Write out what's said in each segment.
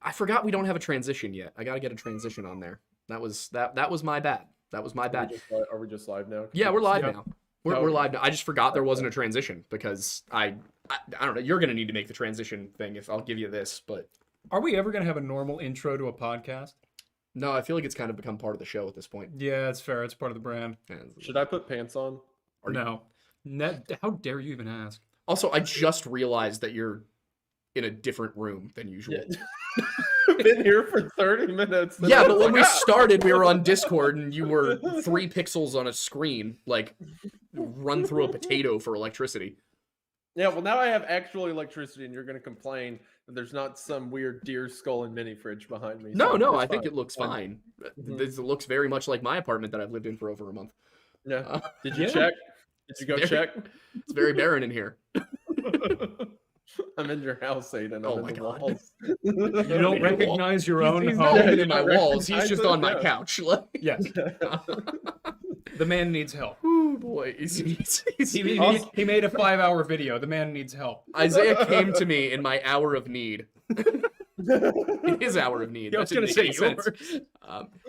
I forgot we don't have a transition yet. I got to get a transition on there. That was my bad. That was my bad. Are we just live now? Yeah, we're live now. We're Okay. live now. I just forgot there wasn't a transition because I don't know. You're going to need to make the transition thing if I'll give you this, but Are we ever going to have a normal intro to a podcast? no, I feel like it's kind of become part of the show at this point. Yeah, it's fair. It's part of the brand. Should I put pants on? No. How dare you even ask? Also, I just realized that you're in a different room than usual. Been here for 30 minutes. Yeah, but when we started, we were on Discord, and you were 3 pixels on a screen, like run through a potato for electricity. Yeah, well, now I have actual electricity, and you're going to complain that there's not some weird deer skull and mini fridge behind me. No, so I it's think fine. it looks fine. Mhm. This looks very much like my apartment that I've lived in for over a month. Yeah. Did you Yeah. check? Did you go Very- check? It's very barren in here. I'm in your house, Aiden. Oh I'm my in the God. walls. You don't recognize your own He's Not home? even in my walls. He's just on my Yeah. couch. Yes. The man needs help. Oh boy, He made a 5-hour video. The man needs help. Isaiah came to me in my hour of need. In his hour of need. Yeah, I That was didn't gonna make say any sense.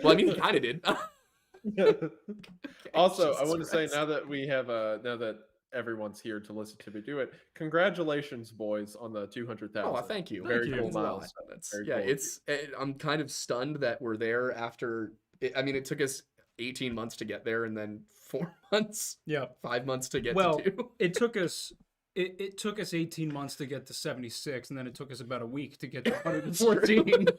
Well, I mean, he kind of did. Also, I Jesus want to say Christ. now that everyone's here to listen to me do it, congratulations, boys, on the 200,000. Oh, thank you. Very Thank you. cool Means a lot. milestone. That's- Very yeah, cool. I'm kind of stunned that we're there after. I mean, it took us 18 months to get there, and then 4 months, Yeah. 5 months to get Well, to 2. it took us 18 months to get to 76, and then it took us about a week to get to 114. And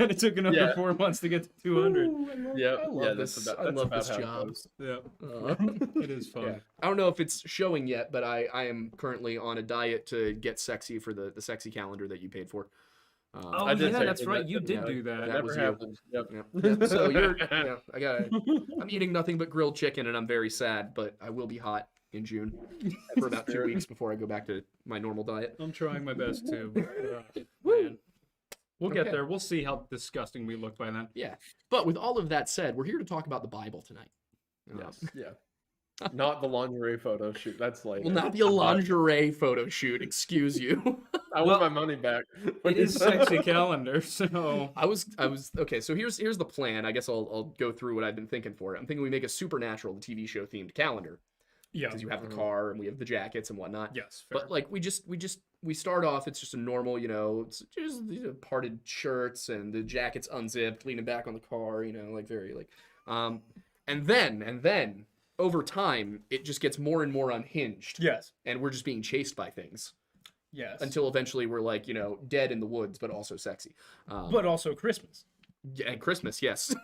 it took another Yeah. 4 months to get to 200. Yeah, I love yeah, this. that's about, I that's love about this how it job. goes. Yeah, it is fun. Yeah. I don't know if it's showing yet, but I am currently on a diet to get sexy for the sexy calendar that you paid for. Oh, I did yeah, take that's it, right. that You didn't did happen. do that. That was Never you. happened. Yep. Yep. So I'm eating nothing but grilled chicken, and I'm very sad, but I will be hot in June for about 2 weeks before I go back to my normal diet. I'm trying my best too. Woo. Man. We'll get Okay. there. We'll see how disgusting we look by then. Yeah. But with all of that said, we're here to talk about the Bible tonight. Yes. Yeah. Not the lingerie photo shoot. That's later. Will not be a lingerie photo shoot, excuse you. I want my money back. It is sexy calendar, so I was okay. So here's the plan. I guess I'll go through what I've been thinking for it. I'm thinking we make a Supernatural, the TV show themed calendar, yeah. because you have the car and we have the jackets and whatnot. Yes, fair. But like we start off. It's just a normal, it's just parted shirts and the jackets unzipped, leaning back on the car. Like very like, and then over time it just gets more and more unhinged. Yes. And we're just being chased by things. Yes. Until eventually we're like, dead in the woods, but also sexy. But also Christmas. Yeah, and Christmas, yes.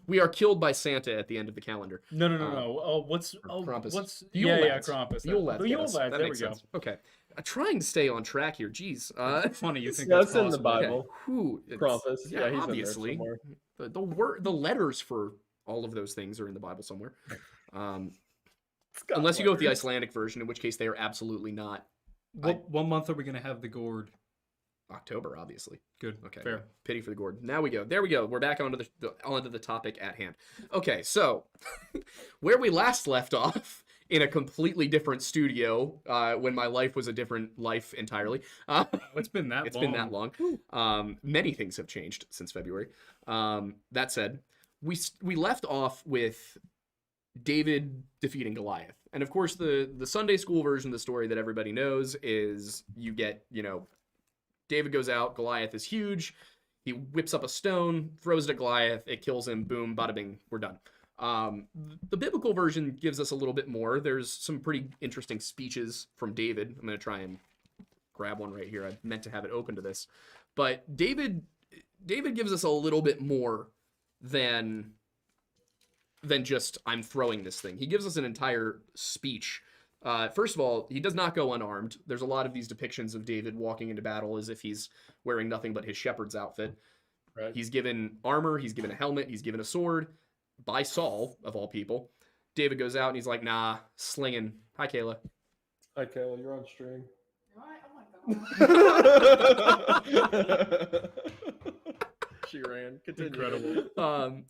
We are killed by Santa at the end of the calendar. No. Oh, what's Krampus. what's The yeah, Yule yeah, Lads. Krampus. The Yule Lads The get Yule us. Lads. That There we makes go. sense. Okay. Trying to stay on track here. Jeez. Funny you think That's that's in the possible. Bible. Krampus. Yeah, he's obviously. in there somewhere. The letters for all of those things are in the Bible somewhere. It's got Unless you go with the letters. Icelandic version, in which case they are absolutely not. What month are we gonna have the gourd? October, obviously. Good. Okay. Fair. Pity for the gourd. Now we go. There we go. We're back onto the topic at hand. Okay, so where we last left off in a completely different studio, when my life was a different life entirely. It's been that It's long. been that long. Many things have changed since February. That said, we left off with David defeating Goliath. And of course, the Sunday school version of the story that everybody knows is you get, David goes out, Goliath is huge, he whips up a stone, throws it at Goliath, it kills him, boom, bada bing, we're done. The biblical version gives us a little bit more. There's some pretty interesting speeches from David. I'm going to try and grab one right here. I meant to have it open to this. But David gives us a little bit more than just I'm throwing this thing. He gives us an entire speech. First of all, he does not go unarmed. There's a lot of these depictions of David walking into battle as if he's wearing nothing but his shepherd's outfit. Right. He's given armor, he's given a helmet, he's given a sword by Saul, of all people. David goes out and he's like, nah, slinging. Hi, Keilah. Hi, Keilah, you're on stream. She ran. Continue. Incredible.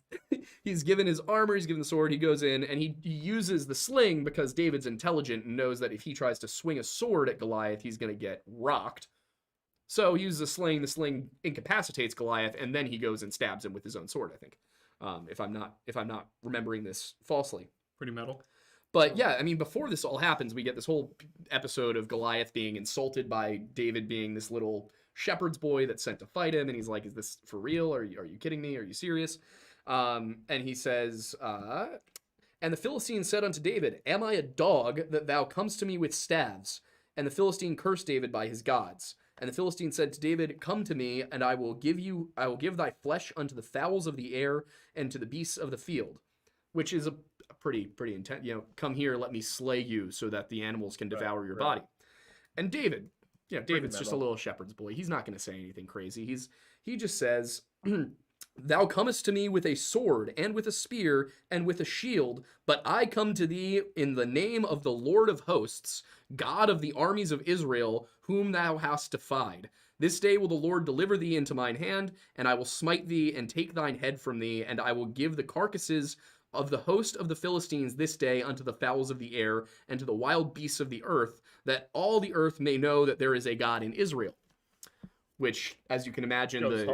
He's given his armor, he's given the sword, he goes in, and he uses the sling because David's intelligent and knows that if he tries to swing a sword at Goliath, he's going to get rocked. So he uses a sling. The sling incapacitates Goliath, and then he goes and stabs him with his own sword, I think. If I'm not remembering this falsely. Pretty metal. But yeah, I mean, before this all happens, we get this whole episode of Goliath being insulted by David being this little shepherd's boy that's sent to fight him, and he's like, "Is this for real? Are you kidding me? Are you serious?" And he says, "And the Philistine said unto David, Am I a dog that thou comest to me with staves? And the Philistine cursed David by his gods. And the Philistine said to David, Come to me, and I will give thy flesh unto the fowls of the air and to the beasts of the field," which is a pretty intense. Come here, let me slay you, so that the animals can devour your body. And David's just a little shepherd's boy. He's not going to say anything crazy. He just says, "Thou comest to me with a sword and with a spear and with a shield, but I come to thee in the name of the Lord of hosts, God of the armies of Israel, whom thou hast defied. This day will the Lord deliver thee into mine hand, and I will smite thee and take thine head from thee, and I will give the carcasses of the host of the Philistines this day unto the fowls of the air and to the wild beasts of the earth, that all the earth may know that there is a God in Israel." Which, as you can imagine, Goes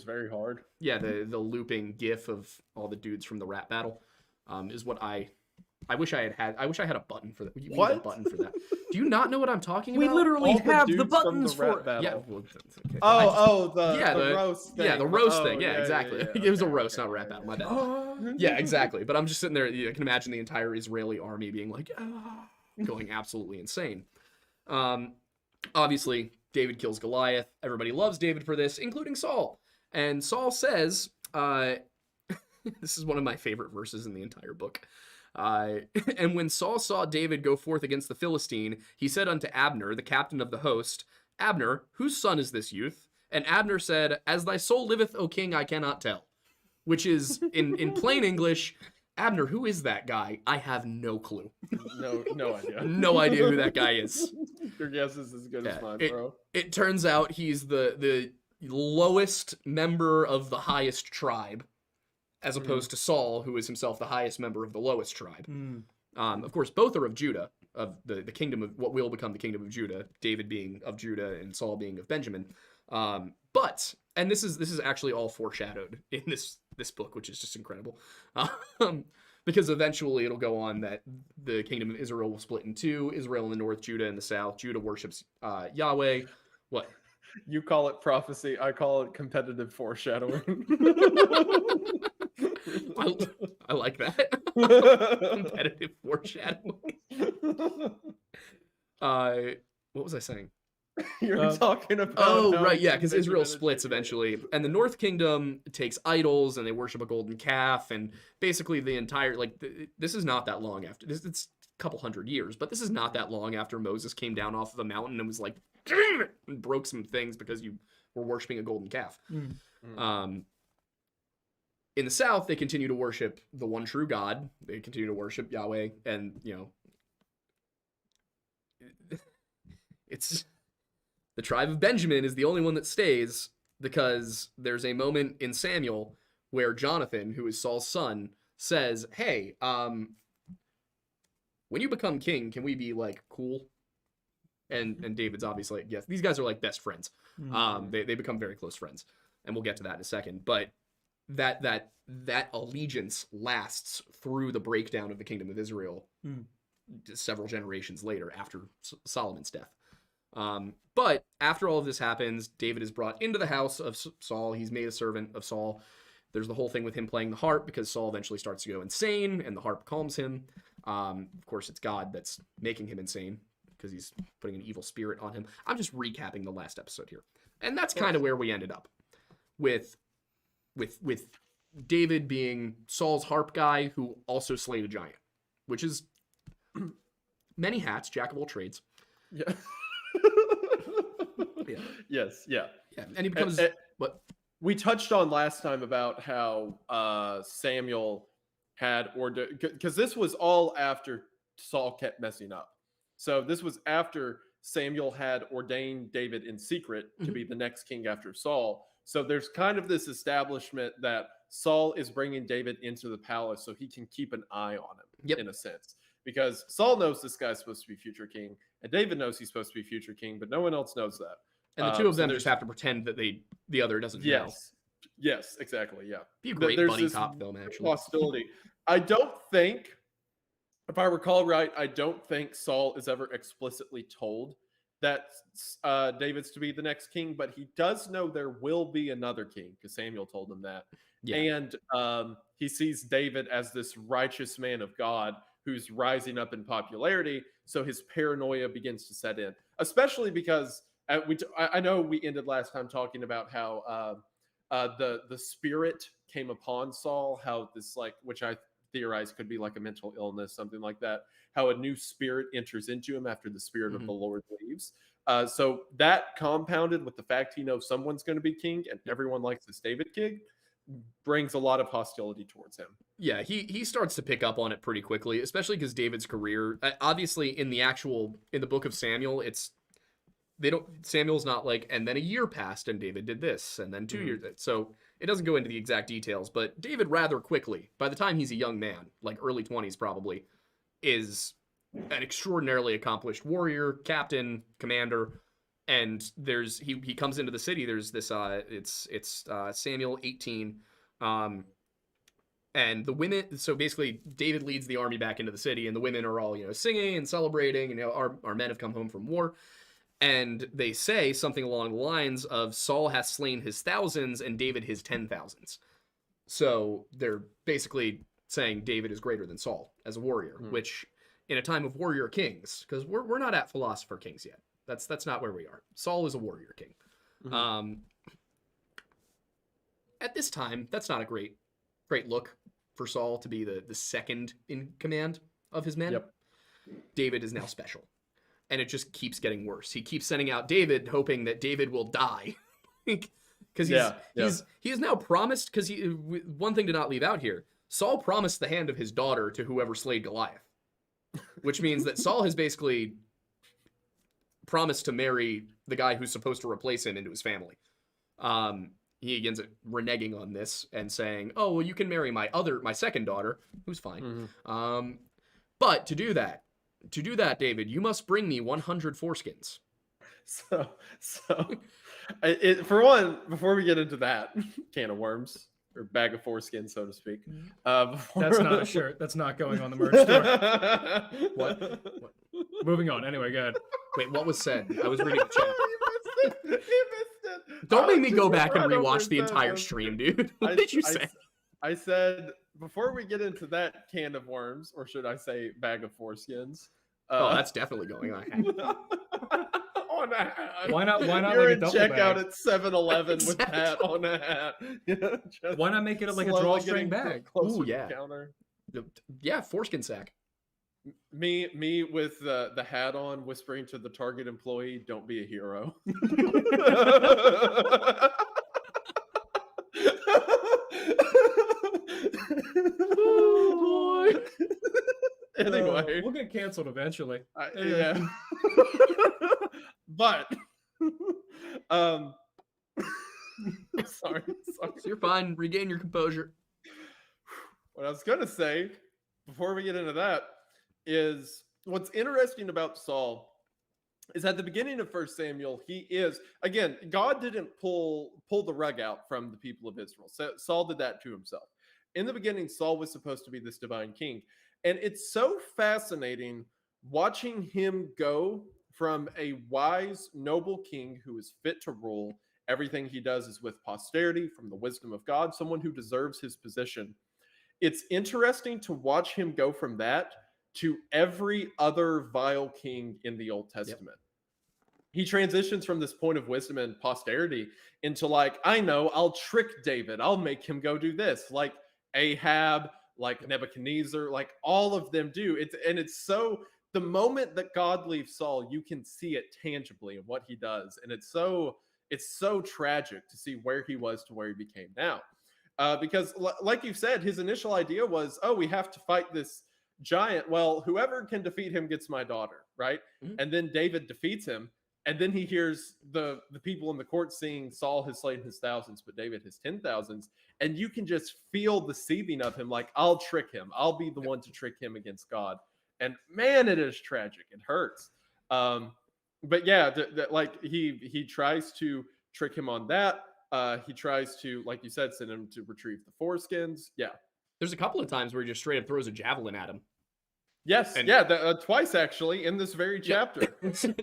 very hard. Yeah, the looping gif of all the dudes from the rap battle is what I wish I had. I wish I had a button for that. We need a button for that. Do you not know what I'm talking We about? literally All the have dudes the from buttons the rap for it. battle. Yeah. Well, okay. The roast thing. Yeah, the roast thing. Yeah, yeah, exactly. yeah, It was a okay, roast, okay, not a rap battle. My bad. Oh. Yeah, exactly. But I'm just sitting there. You can imagine the entire Israeli army being like, going absolutely insane. Obviously, David kills Goliath. Everybody loves David for this, including Saul. And Saul says, this is one of my favorite verses in the entire book. "And when Saul saw David go forth against the Philistine, he said unto Abner, the captain of the host, Abner, whose son is this youth? And Abner said, As thy soul liveth, O king, I cannot tell." Which is, in plain English, Abner, who is that guy? I have no clue. No idea. No idea who that guy is. Your guess is as good as mine, bro. It turns out he's the lowest member of the highest tribe, as opposed to Saul, who is himself the highest member of the lowest tribe. Of course, both are of Judah, of the kingdom of what will become the kingdom of Judah, David being of Judah and Saul being of Benjamin. But this is actually all foreshadowed in this book, which is just incredible. Because eventually it'll go on that the kingdom of Israel will split in two, Israel in the north, Judah in the south. Judah worships Yahweh. What? You call it prophecy. I call it competitive foreshadowing. I like that. Competitive foreshadowing. What was I saying? You're talking about. Oh, right, yeah, because Israel splits eventually, and the North Kingdom takes idols, and they worship a golden calf, and basically the entire this is not that long after this. It's a couple hundred years, but this is not that long after Moses came down off of a mountain and was like, "Damn it," and broke some things because you were worshiping a golden calf. In the South, they continue to worship the one true God. They continue to worship Yahweh, and it's. The tribe of Benjamin is the only one that stays because there's a moment in Samuel where Jonathan, who is Saul's son, says, "Hey, when you become king, can we be cool?" And David's obviously like, yes. These guys are like best friends. They become very close friends, and we'll get to that in a second. But that allegiance lasts through the breakdown of the kingdom of Israel several generations later after Solomon's death. But after all of this happens, David is brought into the house of Saul. He's made a servant of Saul. There's the whole thing with him playing the harp because Saul eventually starts to go insane and the harp calms him. Of course, it's God that's making him insane because he's putting an evil spirit on him. I'm just recapping the last episode here. And that's kind of where we ended up with David being Saul's harp guy who also slayed a giant, which is many hats, jack of all trades. Yeah. Yeah. Yes. Yeah. Yeah. And he becomes what we touched on last time about how Samuel had ordered, because this was all after Saul kept messing up. So this was after Samuel had ordained David in secret to be the next king after Saul. So there's kind of this establishment that Saul is bringing David into the palace so he can keep an eye on him, in a sense. Because Saul knows this guy's supposed to be future king, and David knows he's supposed to be future king, but no one else knows that. And the two of So them there's just have to pretend that the other doesn't know. yes, exactly, yeah. Be a great There's buddy this cop film, actually. hostility. I don't think, if I recall right, I don't think Saul is ever explicitly told that David's to be the next king, but he does know there will be another king because Samuel told him that. Yeah. And he sees David as this righteous man of God who's rising up in popularity. So his paranoia begins to set in, especially because I know we ended last time talking about how the spirit came upon Saul, how this, like, which I theorize could be like a mental illness, something like that, how a new spirit enters into him after the spirit of the Lord leaves. So that compounded with the fact he knows someone's going to be king and everyone likes this David king brings a lot of hostility towards him. Yeah, he starts to pick up on it pretty quickly, especially because David's career, obviously in the book of Samuel, Samuel's not like, and then a year passed and David did this, and then 2 years. So it doesn't go into the exact details, but David rather quickly, by the time he's a young man, like early 20s probably, is an extraordinarily accomplished warrior, captain, commander. And he comes into the city. There's this it's Samuel 18, and the women. So basically, David leads the army back into the city, and the women are all singing and celebrating. Our men have come home from war, and they say something along the lines of Saul has slain his thousands and David his 10,000s. So they're basically saying David is greater than Saul as a warrior, which in a time of warrior kings, because we're not at philosopher kings yet. That's not where we are. Saul is a warrior king. At this time, that's not a great look for Saul to be the second in command of his men. Yep. David is now special. And it just keeps getting worse. He keeps sending out David, hoping that David will die. Because he is now promised, because one thing to not leave out here, Saul promised the hand of his daughter to whoever slayed Goliath. Which means that Saul has basically promised to marry the guy who's supposed to replace him into his family. He ends up reneging on this and saying, "Oh, well, you can marry my second daughter, who's fine. But to do that, David, you must bring me 100 foreskins." So for one, before we get into that can of worms or bag of foreskin, so to speak, That's not a shirt. That's not going on the merch store. What? Moving on. Anyway, go ahead. Wait, what was said? I was reading the chat. He missed it. Don't make me go back and rewatch the entire stream, dude. What did you say? I said, before we get into that can of worms, or should I say bag of foreskins? That's definitely going on. On a hat. Why not You're make in a double checkout bag? at 7-Eleven with that on a hat. Why not make it like a drawstring bag? Ooh, yeah. Counter. Yeah, foreskin sack. Me with the hat on, whispering to the Target employee, "Don't be a hero." Oh boy. Anyway, We'll get canceled eventually. yeah. But sorry. So you're fine. Regain your composure. What I was gonna say before we get into that is what's interesting about Saul is at the beginning of 1 Samuel, he is, again, God didn't pull the rug out from the people of Israel. So Saul did that to himself. In the beginning, Saul was supposed to be this divine king. And it's so fascinating watching him go from a wise, noble king who is fit to rule. Everything he does is with posterity from the wisdom of God, someone who deserves his position. It's interesting to watch him go from that to every other vile king in the Old Testament. He transitions from this point of wisdom and posterity into like, I know, I'll trick David. I'll make him go do this. Like Ahab, like Nebuchadnezzar, like all of them do. It's so, the moment that God leaves Saul, you can see it tangibly in what he does. And it's so tragic to see where he was to where he became now. Because like you said, his initial idea was, oh, we have to fight this giant. Well, whoever can defeat him gets my daughter, right? Mm-hmm. And then David defeats him. And then he hears the people in the court saying Saul has slain his thousands, but David his 10,000s. And you can just feel the seething of him, like, I'll trick him. I'll be the one to trick him against God. And man, it is tragic. It hurts. but yeah, like he tries to trick him on that. He tries to, like you said, send him to retrieve the foreskins. Yeah. There's a couple of times where he just straight up throws a javelin at him. Yes. And- yeah. Twice actually in this very chapter.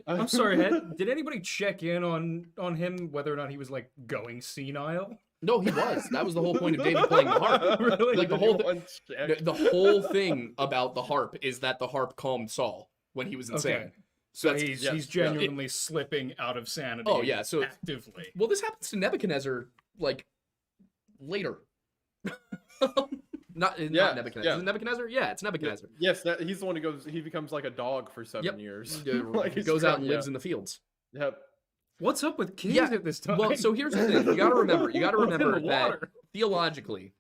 I'm sorry, did anybody check in on him whether or not he was like going senile? No, he was. That was the whole point of David playing the harp. Really? Like the whole Anyone check? the whole thing about the harp is that the harp calmed Saul when he was insane. Okay. So So that's, he's yeah. genuinely slipping out of sanity. Oh, yeah, so- actively. well, this happens to Nebuchadnezzar like later. not Yeah, Nebuchadnezzar. yeah. Is it Nebuchadnezzar? Yeah, it's Nebuchadnezzar. Yes, he's the one who goes. He becomes like a dog for 7 years. Like he's goes out and yeah. lives in the fields. Yep. What's up with kings Yeah, at this time? Well, so here's the thing. You got to remember. You got to What's in remember the that water? theologically,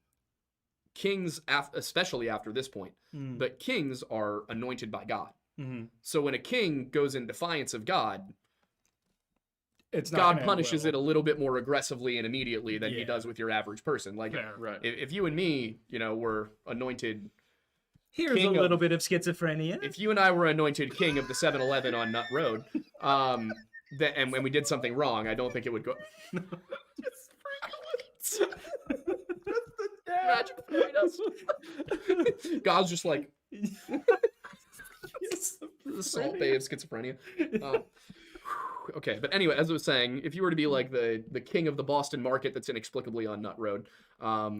kings, especially after this point, Mm, but kings are anointed by God. mhm. So when a king goes in defiance of God, It's not God gonna end punishes well. it a little bit more aggressively and immediately than he Yeah. does with your average person. Like Fair. Right. if you and me, were anointed, Here's king a of- little bit of schizophrenia. if you and I were anointed king of the 7-Eleven on Nut Road, and when we did something wrong, I don't think it would go. Magic fairy dust. God's just like the Salt Bay of schizophrenia. Okay, but anyway, as I was saying, if you were to be like the king of the Boston market that's inexplicably on Nut Road,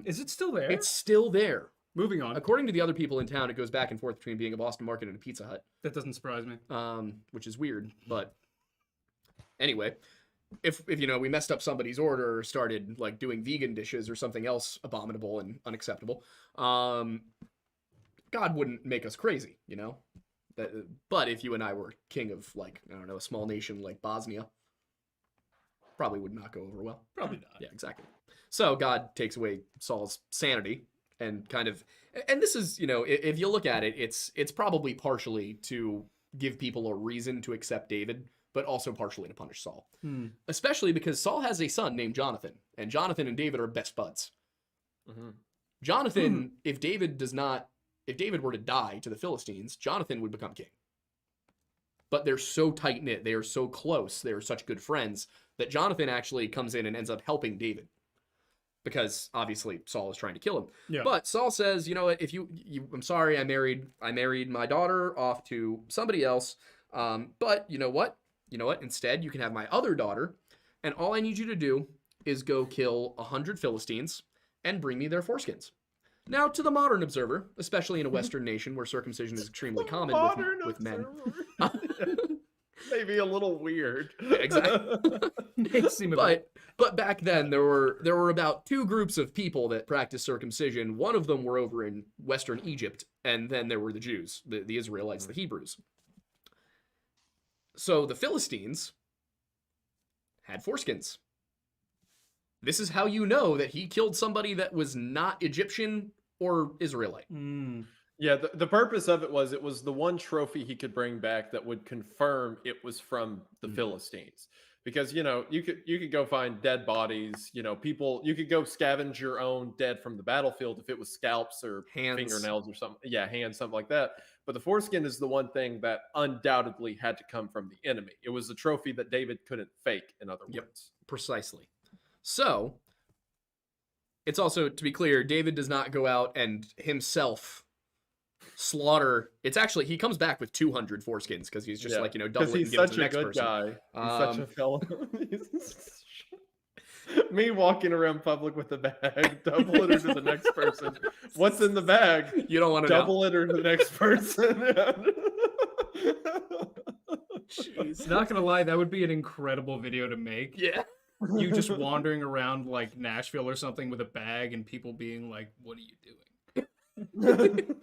Is it still there? it's still there. Moving on. According to the other people in town, it goes back and forth between being a Boston market and a Pizza Hut, That doesn't surprise me. which is weird. But anyway, if we messed up somebody's order or started like doing vegan dishes or something else abominable and unacceptable, God wouldn't make us crazy, But if you and I were king of like, I don't know, a small nation like Bosnia, probably would not go over well. Probably not. Yeah, exactly. So God takes away Saul's sanity and and this is, if you look at it, it's probably partially to give people a reason to accept David, but also partially to punish Saul. Hmm. Especially because Saul has a son named Jonathan, and Jonathan and David are best buds. Mm-hmm. Jonathan, if David were to die to the Philistines, Jonathan would become king. But they're so tight-knit, they are so close, they are such good friends, that Jonathan actually comes in and ends up helping David. Because obviously Saul is trying to kill him. Yeah. But Saul says, you know what, if I'm sorry, I married my daughter off to somebody else. But you know what? Instead, you can have my other daughter, and all I need you to do is go kill 100 Philistines and bring me their foreskins. Now, to the modern observer, especially in a Western nation where circumcision is extremely common with men. Maybe a little weird. Exactly. They seem a bit- But back then there were about two groups of people that practiced circumcision. One of them were over in Western Egypt, and then there were the Jews, the Israelites, the Hebrews. So the Philistines had foreskins. This is how you know that he killed somebody that was not Egyptian or Israelite. Mm. Yeah, the purpose of it was the one trophy he could bring back that would confirm it was from the Philistines. Because you could go find dead bodies, people, you could go scavenge your own dead from the battlefield if it was scalps or Hands. fingernails or something. Yeah, hands, something like that. But the foreskin is the one thing that undoubtedly had to come from the enemy. It was a trophy that David couldn't fake, in other Yep. words. Precisely. So, it's also, to be clear, David does not go out and himself slaughter. It's actually, he comes back with 200 foreskins because he's just double it and he's give it to such the a next good person. guy. He's such a fellow. Me walking around public with a bag, double it or to the next person. What's in the bag? You don't want to know. Double it or to the next person. Jeez. Not gonna lie, that would be an incredible video to make. Yeah. You just wandering around like Nashville or something with a bag and people being like, "What are you doing?"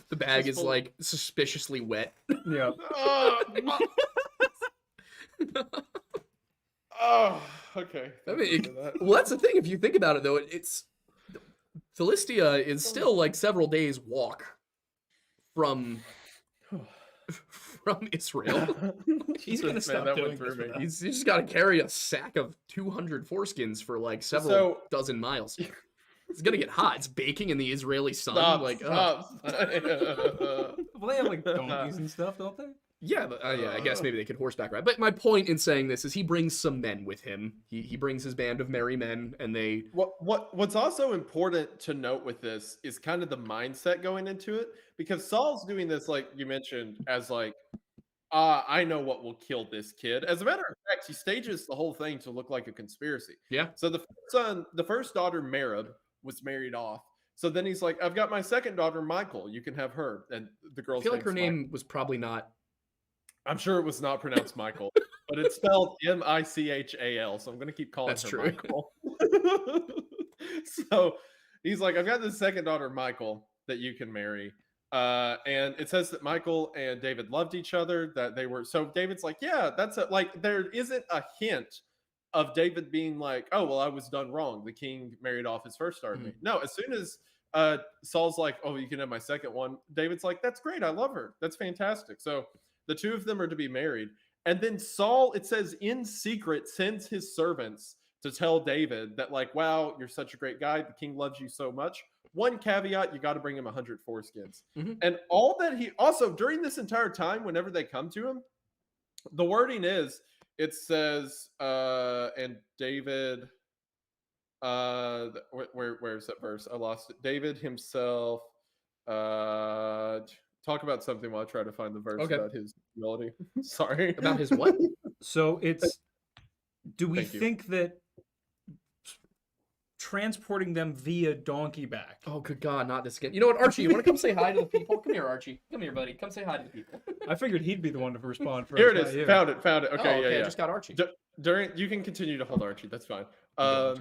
The bag Just is full- like suspiciously wet. Yeah. Oh, okay. I mean, well, that's the thing. If you think about it, though, it's Philistia is still like several days walk from Israel. He's gonna stop that doing went through this me. without- He's just got to carry a sack of 200 foreskins for like several So- dozen miles. It's gonna get hot. It's baking in the Israeli sun. Stop, like, stop. Well, they have like donkeys and stuff, don't they? Yeah, I guess maybe they could horseback ride. But my point in saying this is he brings some men with him. He brings his band of merry men, and they. What's also important to note with this is kind of the mindset going into it, because Saul's doing this, like you mentioned, as like, I know what will kill this kid. As a matter of fact, he stages the whole thing to look like a conspiracy. Yeah. So the first daughter, Merab, was married off. So then he's like, I've got my second daughter, Michal. You can have her. And the I girl's feel like her name's name was probably not. I'm sure it was not pronounced Michael, but it's spelled Michal. So I'm going to keep calling That's her true. Michael. So he's like, I've got this second daughter, Michal, that you can marry. And it says that Michal and David loved each other, that they were. So David's like, yeah, that's it. Like, there isn't a hint of David being like, oh, well, I was done wrong. The king married off his first daughter. No, as soon as Saul's like, oh, you can have my second one, David's like, that's great. I love her. That's fantastic. So the two of them are to be married. And then Saul, it says, in secret, sends his servants to tell David that, like, wow, you're such a great guy. The king loves you so much. One caveat, you got to bring him 100 foreskins. And all that he also, during this entire time, whenever they come to him, the wording is, it says, and David, where's that verse? I lost it. David himself, talk about something while I try to find the verse about his humility. Sorry. About his what? So it's, do we Thank you. think that transporting them via donkey back? Oh, good God, not this again. You know what, Archie, you want to come say hi to the people? Come here, Archie. Come here, buddy. Come say hi to the people. I figured he'd be the one to respond first. Here it not is. you. Found it. Okay, Oh, okay, yeah. I just got Archie. You can continue to hold Archie. That's fine. Yeah,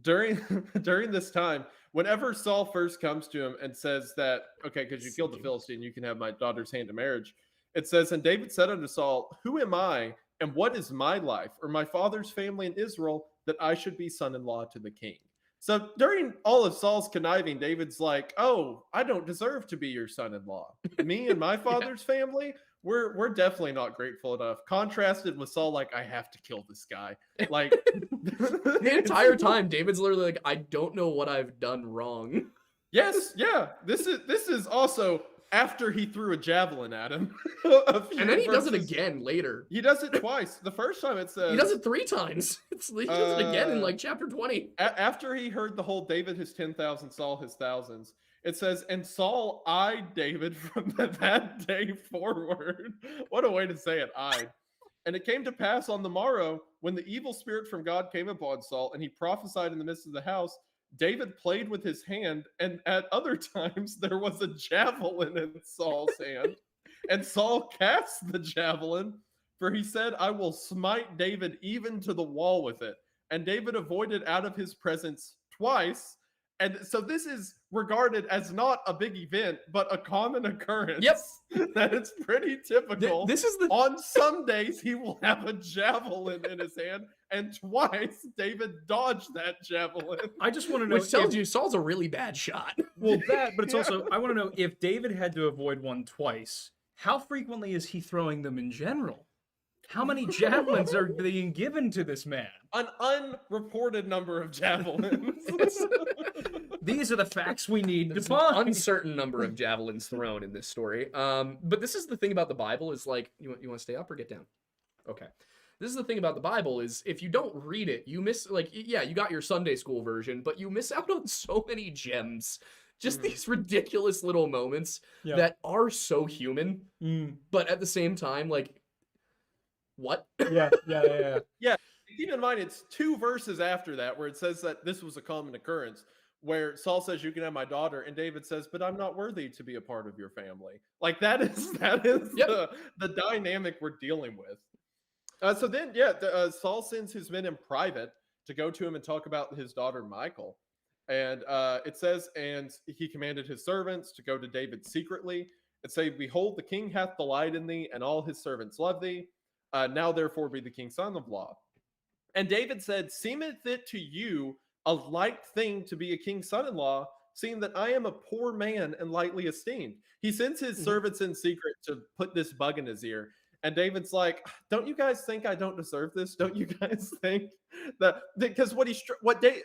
During this time, whenever Saul first comes to him and says that, okay, because you killed the Philistine, you can have my daughter's hand in marriage. It says, and David said unto Saul, who am I, and what is my life, or my father's family in Israel, that I should be son-in-law to the king? So during all of Saul's conniving, David's like, oh, I don't deserve to be your son-in-law. Me and my father's family, we're definitely not grateful enough. Contrasted with Saul, like, I have to kill this guy. Like the entire time, David's literally like, I don't know what I've done wrong. Yes, yeah. This is also after he threw a javelin at him. And then he does it again later. He does it twice. The first time it says He does it 3 times. He does it again in like chapter 20. After he heard the whole David his 10,000, Saul his thousands. It says, and Saul eyed David from that day forward. What a way to say it, eyed. And it came to pass on the morrow, when the evil spirit from God came upon Saul, and he prophesied in the midst of the house, David played with his hand, and at other times there was a javelin in Saul's hand. And Saul cast the javelin, for he said, I will smite David even to the wall with it. And David avoided out of his presence twice. And so this is regarded as not a big event, but a common occurrence. Yep. That it's pretty typical. This is the On some days, he will have a javelin in his hand, and twice David dodged that javelin. I just want to know, which tells you Saul's a really bad shot. well, that, but it's also, I want to know, if David had to avoid one twice, how frequently is he throwing them in general? How many javelins are being given to this man? An unreported number of javelins. These are the facts we need to There's find. an uncertain number of javelins thrown in this story. But this is the thing about the Bible is like, you want to stay up or get down? Okay. This is the thing about the Bible is if you don't read it, you miss, like, yeah, you got your Sunday school version, but you miss out on so many gems. Just these ridiculous little moments that are so human, but at the same time, like, what? Yeah. Keep in mind, it's 2 verses after that where it says that this was a common occurrence, where Saul says, you can have my daughter, and David says, but I'm not worthy to be a part of your family. Like, that is the dynamic we're dealing with. So then, Saul sends his men in private to go to him and talk about his daughter, Michal. And it says, and he commanded his servants to go to David secretly and say, behold, the king hath delight in thee, and all his servants love thee. Now therefore be the king's son-in-law. And David said, seemeth it to you a light thing to be a king's son-in-law, seeing that I am a poor man and lightly esteemed? He sends his servants in secret to put this bug in his ear. And David's like, don't you guys think I don't deserve this? Don't you guys think that? Because what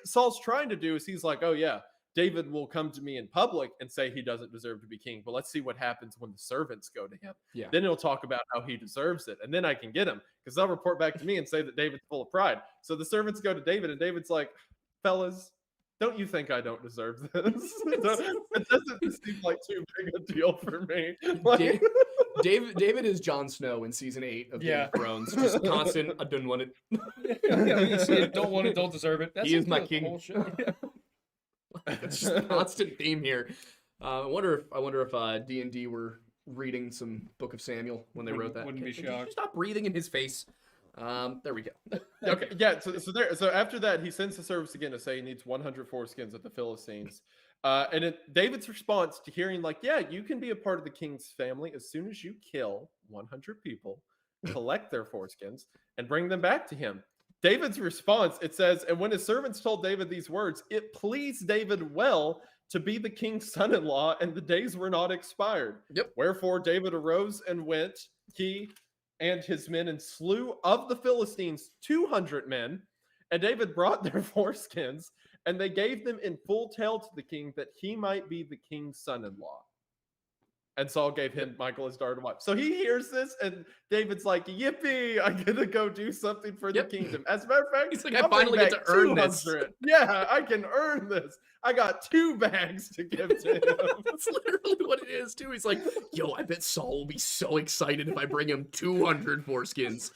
Saul's trying to do is he's like, oh yeah, David will come to me in public and say he doesn't deserve to be king, but let's see what happens when the servants go to him. Yeah. Then he'll talk about how he deserves it, and then I can get him because they'll report back to me and say that David's full of pride. So the servants go to David, and David's like, fellas, don't you think I don't deserve this? It doesn't seem like too big a deal for me. Like, David is Jon Snow in season 8 of Game of Thrones. Just constant, I don't want it. You see it, don't want it, don't deserve it. That's He is my the king. whole show. It's just a constant theme here. I wonder if D&D were reading some Book of Samuel when they wrote that. Wouldn't be Can shocked. you stop breathing in his face? There we go. okay, yeah. So after that, he sends the servants again to say he needs 100 foreskins of the Philistines. And David's response to hearing like, yeah, you can be a part of the king's family as soon as you kill 100 people, collect their foreskins, and bring them back to him. David's response, it says, and when his servants told David these words, it pleased David well to be the king's son-in-law, and the days were not expired. Yep. Wherefore David arose and went, he and his men, and slew of the Philistines 200 men. And David brought their foreskins, and they gave them in full tale to the king that he might be the king's son-in-law. And Saul gave him Michal his daughter to wife. So he hears this, and David's like, yippee, I get to go do something for the kingdom. As a matter of fact, he's like, I finally get to earn this. Yeah, I can earn this. I got 2 bags to give to him. That's literally what it is, too. He's like, yo, I bet Saul will be so excited if I bring him 200 foreskins.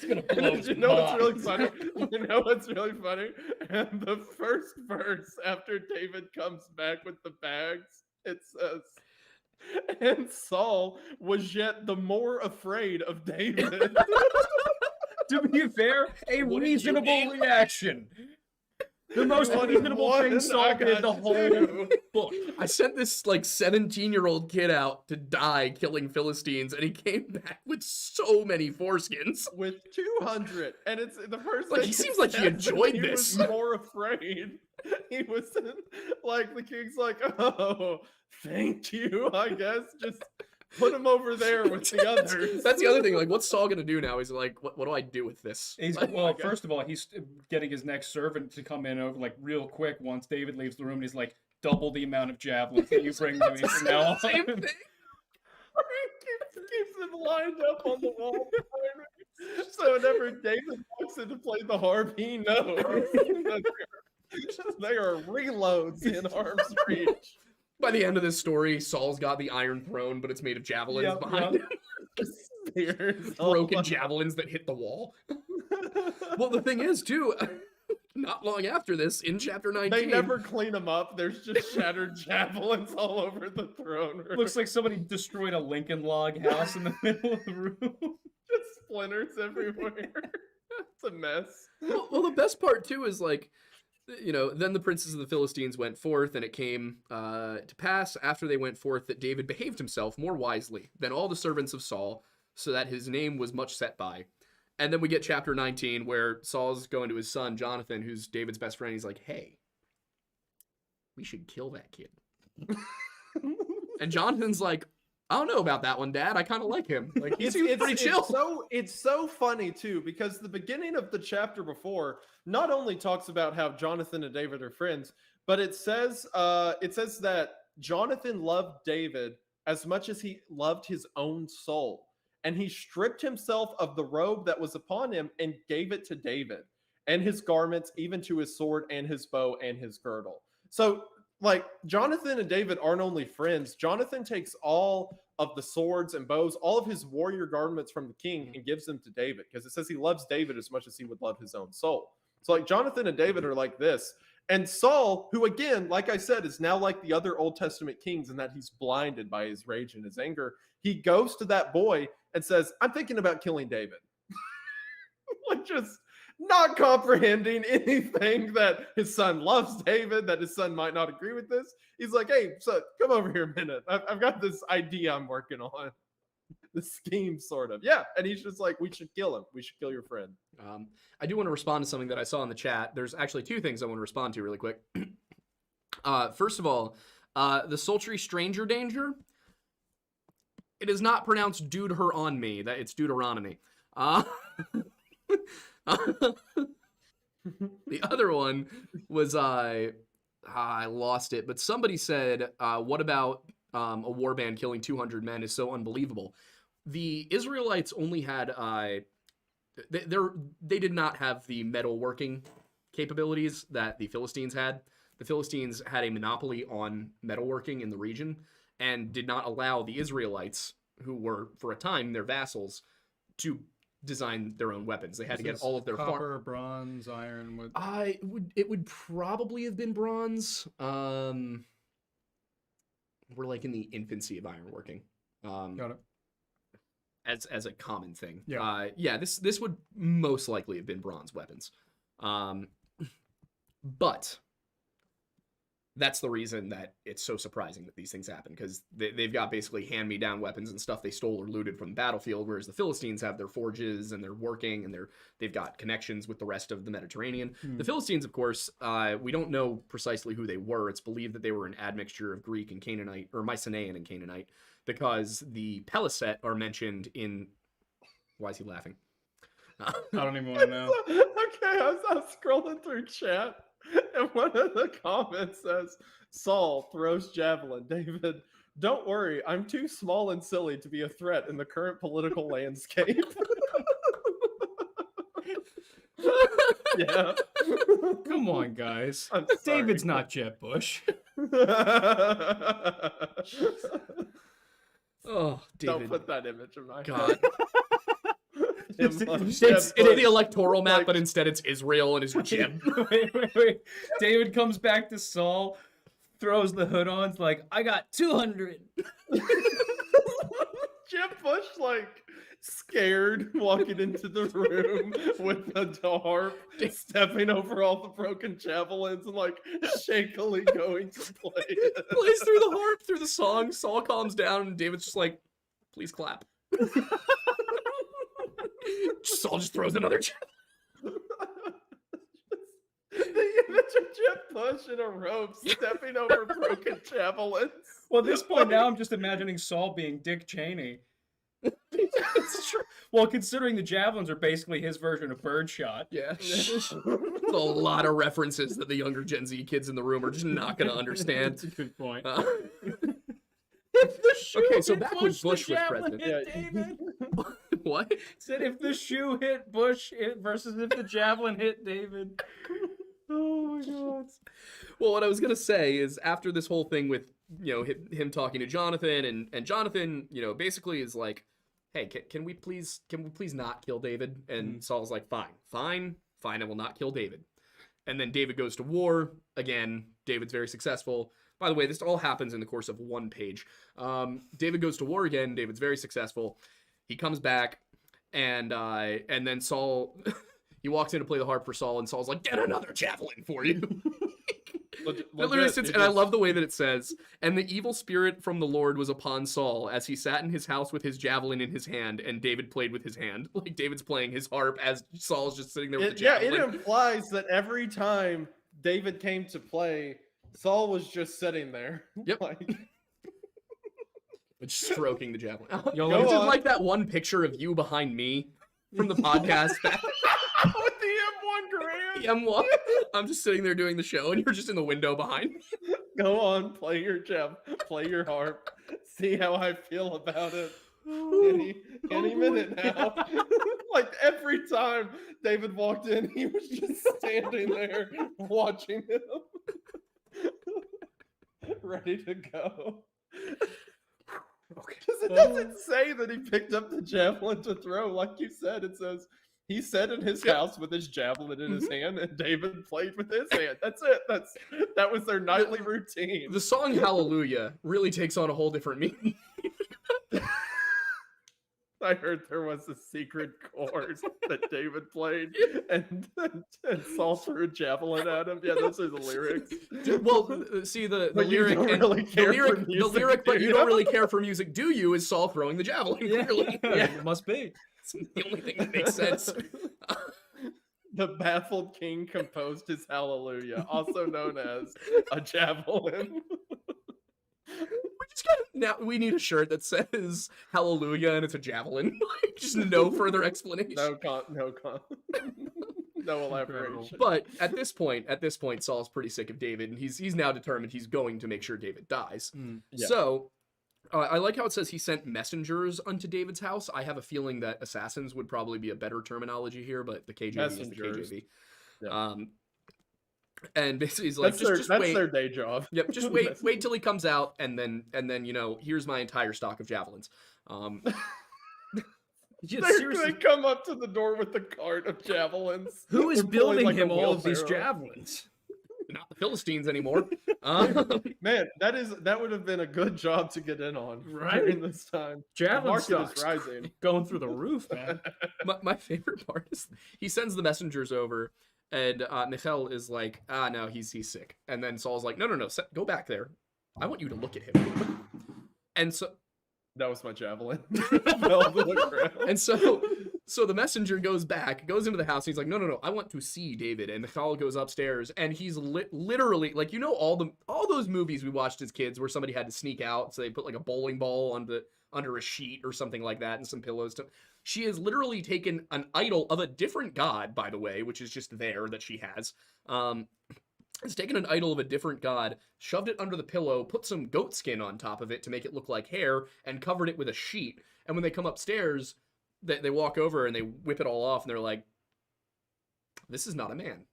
It's gonna blow You know what's really funny? You know what's really funny? And the first verse after David comes back with the bags, it says, and Saul was yet the more afraid of David. To be fair, a What did you reasonable mean? reaction. The most reasonable thing Saul did the whole book. I sent this like 17-year-old kid out to die killing Philistines, and he came back with so many foreskins. With 200, and it's the first. Like, thing he it seems like he says enjoyed that this. He was more afraid. He was like the king's like, oh, thank you. I guess just put him over there with the others. That's the other thing. Like, what's Saul gonna do now? He's like, what do I do with this? He's, Like, well, first of all, he's getting his next servant to come in over like real quick once David leaves the room. And he's like, double the amount of javelins that you bring to me from now on. same thing. keeps them lined up on the wall. So whenever David walks in to play the harp, he knows that they are reloads in arm's reach. By the end of this story, Saul's got the Iron Throne, but it's made of javelins behind him. Spears, Broken javelins that hit the wall. Well, the thing is, too, not long after this, in chapter 19... They never clean them up. There's just shattered javelins all over the throne room. Looks like somebody destroyed a Lincoln log house in the middle of the room. Just splinters everywhere. It's a mess. Well, the best part, too, is like, you know, then the princes of the Philistines went forth, and it came to pass after they went forth that David behaved himself more wisely than all the servants of Saul, so that his name was much set by. And then we get chapter 19, where Saul's going to his son, Jonathan, who's David's best friend. He's like, hey, we should kill that kid. And Jonathan's like, I don't know about that one, Dad. I kind of like him. Like, he's pretty chill. It's so funny too, because the beginning of the chapter before not only talks about how Jonathan and David are friends, but it says that Jonathan loved David as much as he loved his own soul, and he stripped himself of the robe that was upon him and gave it to David, and his garments, even to his sword and his bow and his girdle. So, like, Jonathan and David aren't only friends. Jonathan takes all of the swords and bows, all of his warrior garments from the king, and gives them to David, because it says he loves David as much as he would love his own soul. So, like, Jonathan and David are like this. And Saul, who, again, like I said, is now like the other Old Testament kings in that he's blinded by his rage and his anger, he goes to that boy and says, I'm thinking about killing David. Like, just not comprehending anything that his son loves David, that his son might not agree with this. He's like, hey, son, come over here a minute. I've got this idea I'm working on. The scheme, sort of. Yeah. And he's just like, we should kill him. We should kill your friend. I do want to respond to something that I saw in the chat. There's actually 2 things I want to respond to really quick. First of all, the sultry stranger danger. It is not pronounced dude her on me. That it's Deuteronomy. The other one was I lost it, but somebody said, what about a warband killing 200 men is so unbelievable. The Israelites only had they did not have the metalworking capabilities that the Philistines had. The Philistines had a monopoly on metalworking in the region and did not allow the Israelites, who were for a time their vassals, to design their own weapons. They had to get all of their copper, bronze, iron. What? It would probably have been bronze. We're like in the infancy of ironworking. Got it. As a common thing. Yeah. This would most likely have been bronze weapons. But that's the reason that it's so surprising that these things happen, because they've got basically hand-me-down weapons and stuff they stole or looted from the battlefield, whereas the Philistines have their forges and they're working and they've got connections with the rest of the Mediterranean. The Philistines, of course, we don't know precisely who they were. It's believed that they were an admixture of Greek and Canaanite, or Mycenaean and Canaanite, because the Peliset are mentioned in... Why is he laughing? I don't even want to know. Okay, I was scrolling through chat, and one of the comments says, Saul throws javelin. David, don't worry, I'm too small and silly to be a threat in the current political landscape. Yeah. Come on, guys. I'm sorry. David's not Jeb Bush. Oh, David. Don't put that image in my God. It's It's the electoral map, but instead it's Israel and his Jeb. Wait. David comes back to Saul, throws the hood on, it's like, I got 200. Jeb Bush, like, scared, walking into the room with a harp, stepping over all the broken javelins and, like, shakily going to play it. Plays through the harp, through the song. Saul calms down, and David's just like, please clap. Saul just throws another javelin. The image of Jeb Bush in a robe stepping over broken javelins. Well, at this point now, I'm just imagining Saul being Dick Cheney. It's true. Well, considering the javelins are basically his version of birdshot. Yeah. There's a lot of references that the younger Gen Z kids in the room are just not going to understand. That's a good point. Okay, so back when Bush was president. David. What? Said if the shoe hit Bush versus if the javelin hit David. Oh my God. Well, what I was gonna say is after this whole thing with him talking to Jonathan and Jonathan basically is like, hey, can we please not kill David? And Saul's like, fine, I will not kill David. And then David goes to war again. David's very successful. By the way, this all happens in the course of one page. David goes to war again. David's very successful. He comes back, and then Saul, he walks in to play the harp for Saul, and Saul's like, get another javelin for you. And I love the way that it says, and the evil spirit from the Lord was upon Saul as he sat in his house with his javelin in his hand, and David played with his hand. Like David's playing his harp as Saul's just sitting there with the javelin. Yeah, it implies that every time David came to play, Saul was just sitting there. Yep. Like... Just stroking the javelin. Yo, This is like that one picture of you behind me from the podcast. With the M1 Grand. The M1. I'm just sitting there doing the show, and you're just in the window behind me. Go on, play your harp. See how I feel about it. Any minute now. Like every time David walked in, he was just standing there watching him. Ready to go. Okay. Because it doesn't say that he picked up the javelin to throw. Like you said, it says he sat in his house with his javelin in his hand, and David played with his hand. That's it. That was their nightly routine. The song Hallelujah really takes on a whole different meaning. I heard there was a secret chord that David played, and Saul threw a javelin at him. Yeah, those are the lyrics. Well, see the But you lyric, don't and really care for the music, lyric, but do you you? don't really care for music, do you? Is Saul throwing the javelin? Clearly. Yeah, it must be. It's the only thing that makes sense. The baffled king composed his hallelujah, also known as a javelin. Now we need a shirt that says Hallelujah and it's a javelin. Just no further explanation. No con. No elaboration. But at this point, Saul's pretty sick of David, and he's now determined he's going to make sure David dies. Yeah. So I like how it says he sent messengers unto David's house. I have a feeling that assassins would probably be a better terminology here, but the KJV is the KJV. Yeah. And basically he's like, that's wait. their day job. Yep, just wait till he comes out, and then here's my entire stock of javelins. They come up to the door with the cart of javelins. Who is They're pulling, building like, him a all of these wheelbarrow. javelins? Not the Philistines anymore. Man, that would have been a good job to get in on during this time. Javelin the market stocks is rising. going through the roof, man. My favorite part is he sends the messengers over, and Michal is like, no, he's sick. And then Saul's like, no, go back there. I want you to look at him. And so that was my javelin. Fell to the ground. And so the messenger goes into the house, and he's like, no, I want to see David. And Michal goes upstairs, and he's literally, like, all those movies we watched as kids where somebody had to sneak out, so they put like a bowling ball under a sheet or something like that and some pillows. She has literally taken an idol of a different god, by the way, which is just there that she has. Has taken an idol of a different god, shoved it under the pillow, put some goat skin on top of it to make it look like hair, and covered it with a sheet. And when they come upstairs, they walk over and they whip it all off, and they're like, this is not a man.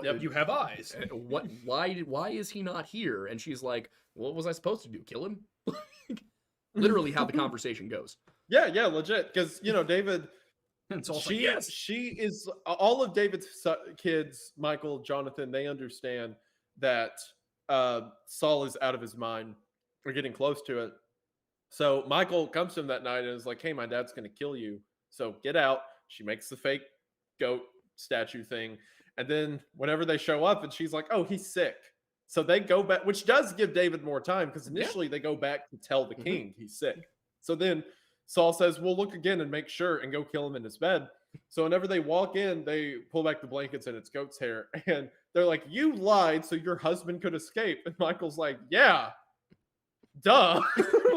Yep, you have eyes. Why is he not here? And she's like, what was I supposed to do? Kill him? Literally how the conversation goes. Yeah, legit. Because, David... And Saul's she like, yes. She is all of David's kids, Michael, Jonathan, they understand that Saul is out of his mind or getting close to it. So Michael comes to him that night and is like, hey, my dad's going to kill you. So get out. She makes the fake goat statue thing. And then whenever they show up and she's like, oh, he's sick. So they go back, which does give David more time because initially they go back to tell the king he's sick. So then Saul says, we'll look again and make sure and go kill him in his bed. So whenever they walk in, they pull back the blankets and it's goat's hair. And they're like, you lied so your husband could escape. And Michael's like, yeah, duh.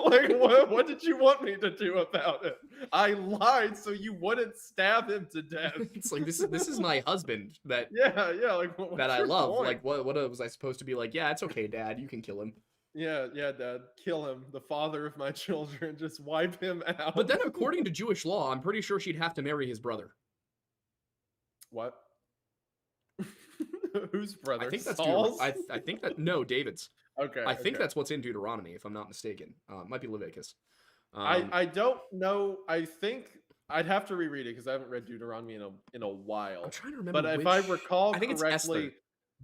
Like, what did you want me to do about it? I lied so you wouldn't stab him to death. It's like, this is my husband that like that I love. Point? Like, what was I supposed to be like? Yeah, it's okay, Dad. You can kill him. Yeah, Dad. Kill him, the father of my children. Just wipe him out. But then, according to Jewish law, I'm pretty sure she'd have to marry his brother. What? Whose brother? I think that's Saul's? I think that no, David's. Okay. I think that's what's in Deuteronomy, if I'm not mistaken. Might be Leviticus. I don't know. I think I'd have to reread it because I haven't read Deuteronomy in a while. I'm trying to remember. But if I recall I think correctly,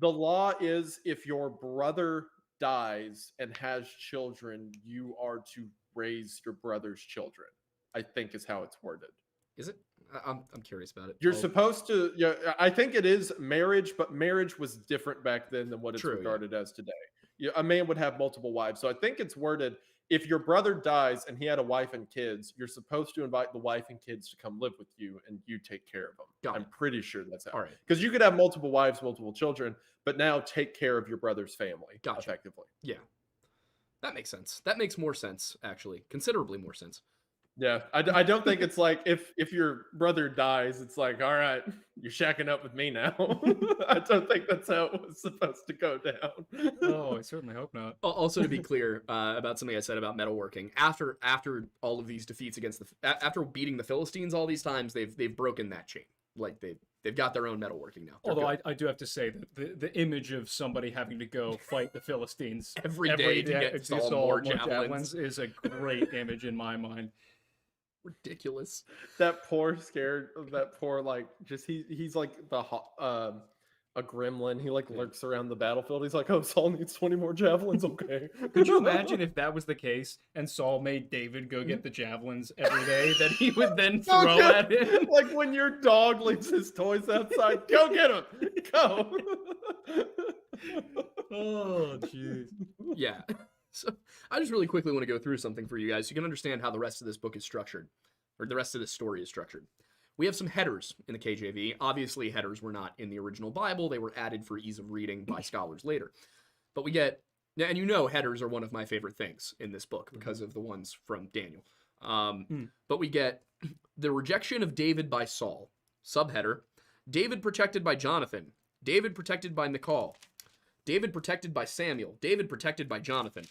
the law is if your brother dies and has children, you are to raise your brother's children. I think is how it's worded. Is it? I'm curious about it. You're supposed to. Yeah, I think it is marriage, but marriage was different back then than what it's regarded as today. A man would have multiple wives, so I think it's worded: if your brother dies and he had a wife and kids, you're supposed to invite the wife and kids to come live with you, and you take care of them. I'm pretty sure that's how. All right. Because you could have multiple wives, multiple children, but now take care of your brother's family effectively. Yeah, that makes sense. That makes more sense, actually, considerably more sense. Yeah, I don't think it's like if your brother dies, it's like, all right, you're shacking up with me now. I don't think that's how it was supposed to go down. Oh, I certainly hope not. Also, to be clear about something I said about metalworking, after all of these defeats against after beating the Philistines all these times, they've broken that chain. Like they've got their own metalworking now. Although I do have to say that the image of somebody having to go fight the Philistines every day to get Saul more javelins is a great image in my mind. Ridiculous. That poor like just he's like a gremlin. He like lurks around the battlefield. He's like, oh, Saul needs 20 more javelins. Okay. Could you imagine if that was the case and Saul made David go get the javelins every day that he would then throw at him? Like when your dog leaves his toys outside, go get them. Go. Oh, jeez. Yeah. So I just really quickly want to go through something for you guys so you can understand how the rest of this book is structured, or the rest of this story is structured. We have some headers in the KJV. Obviously, headers were not in the original Bible. They were added for ease of reading by scholars later. But we get, and headers are one of my favorite things in this book because of the ones from Daniel. But we get The rejection of David by Saul. Subheader, David protected by Jonathan. David protected by Michal. David protected by Samuel. David protected by Jonathan.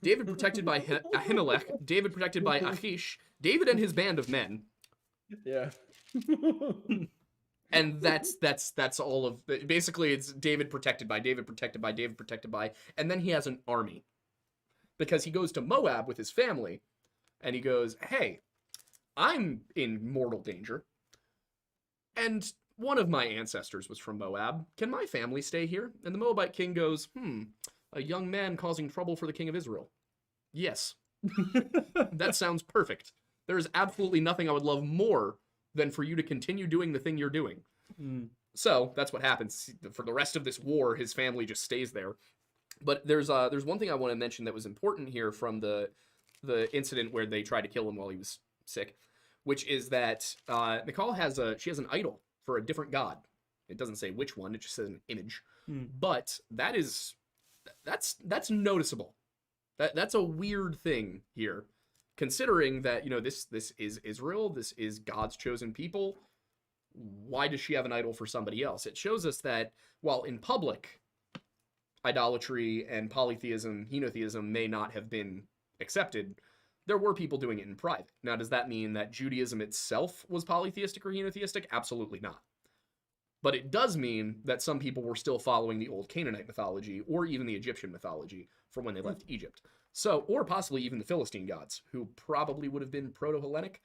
David protected by Ahimelech. David protected by Achish. David and his band of men. Yeah. And that's all of basically it's David protected by, David protected by, David protected by, and then he has an army. Because he goes to Moab with his family, and he goes, hey, I'm in mortal danger. And one of my ancestors was from Moab. Can my family stay here? And the Moabite king goes, a young man causing trouble for the king of Israel. Yes. That sounds perfect. There is absolutely nothing I would love more than for you to continue doing the thing you're doing. So that's what happens. For the rest of this war, his family just stays there. But there's one thing I want to mention that was important here from the incident where they tried to kill him while he was sick, which is that Michal has an idol for a different god. It doesn't say which one; it just says an image. But that's noticeable. That's a weird thing here, considering that this is Israel. This is God's chosen people. Why does she have an idol for somebody else? It shows us that while in public, idolatry and polytheism, henotheism may not have been accepted, there were people doing it in private. Now, does that mean that Judaism itself was polytheistic or henotheistic? Absolutely not. But it does mean that some people were still following the old Canaanite mythology or even the Egyptian mythology from when they left Egypt. So, or possibly even the Philistine gods, who probably would have been proto-Hellenic.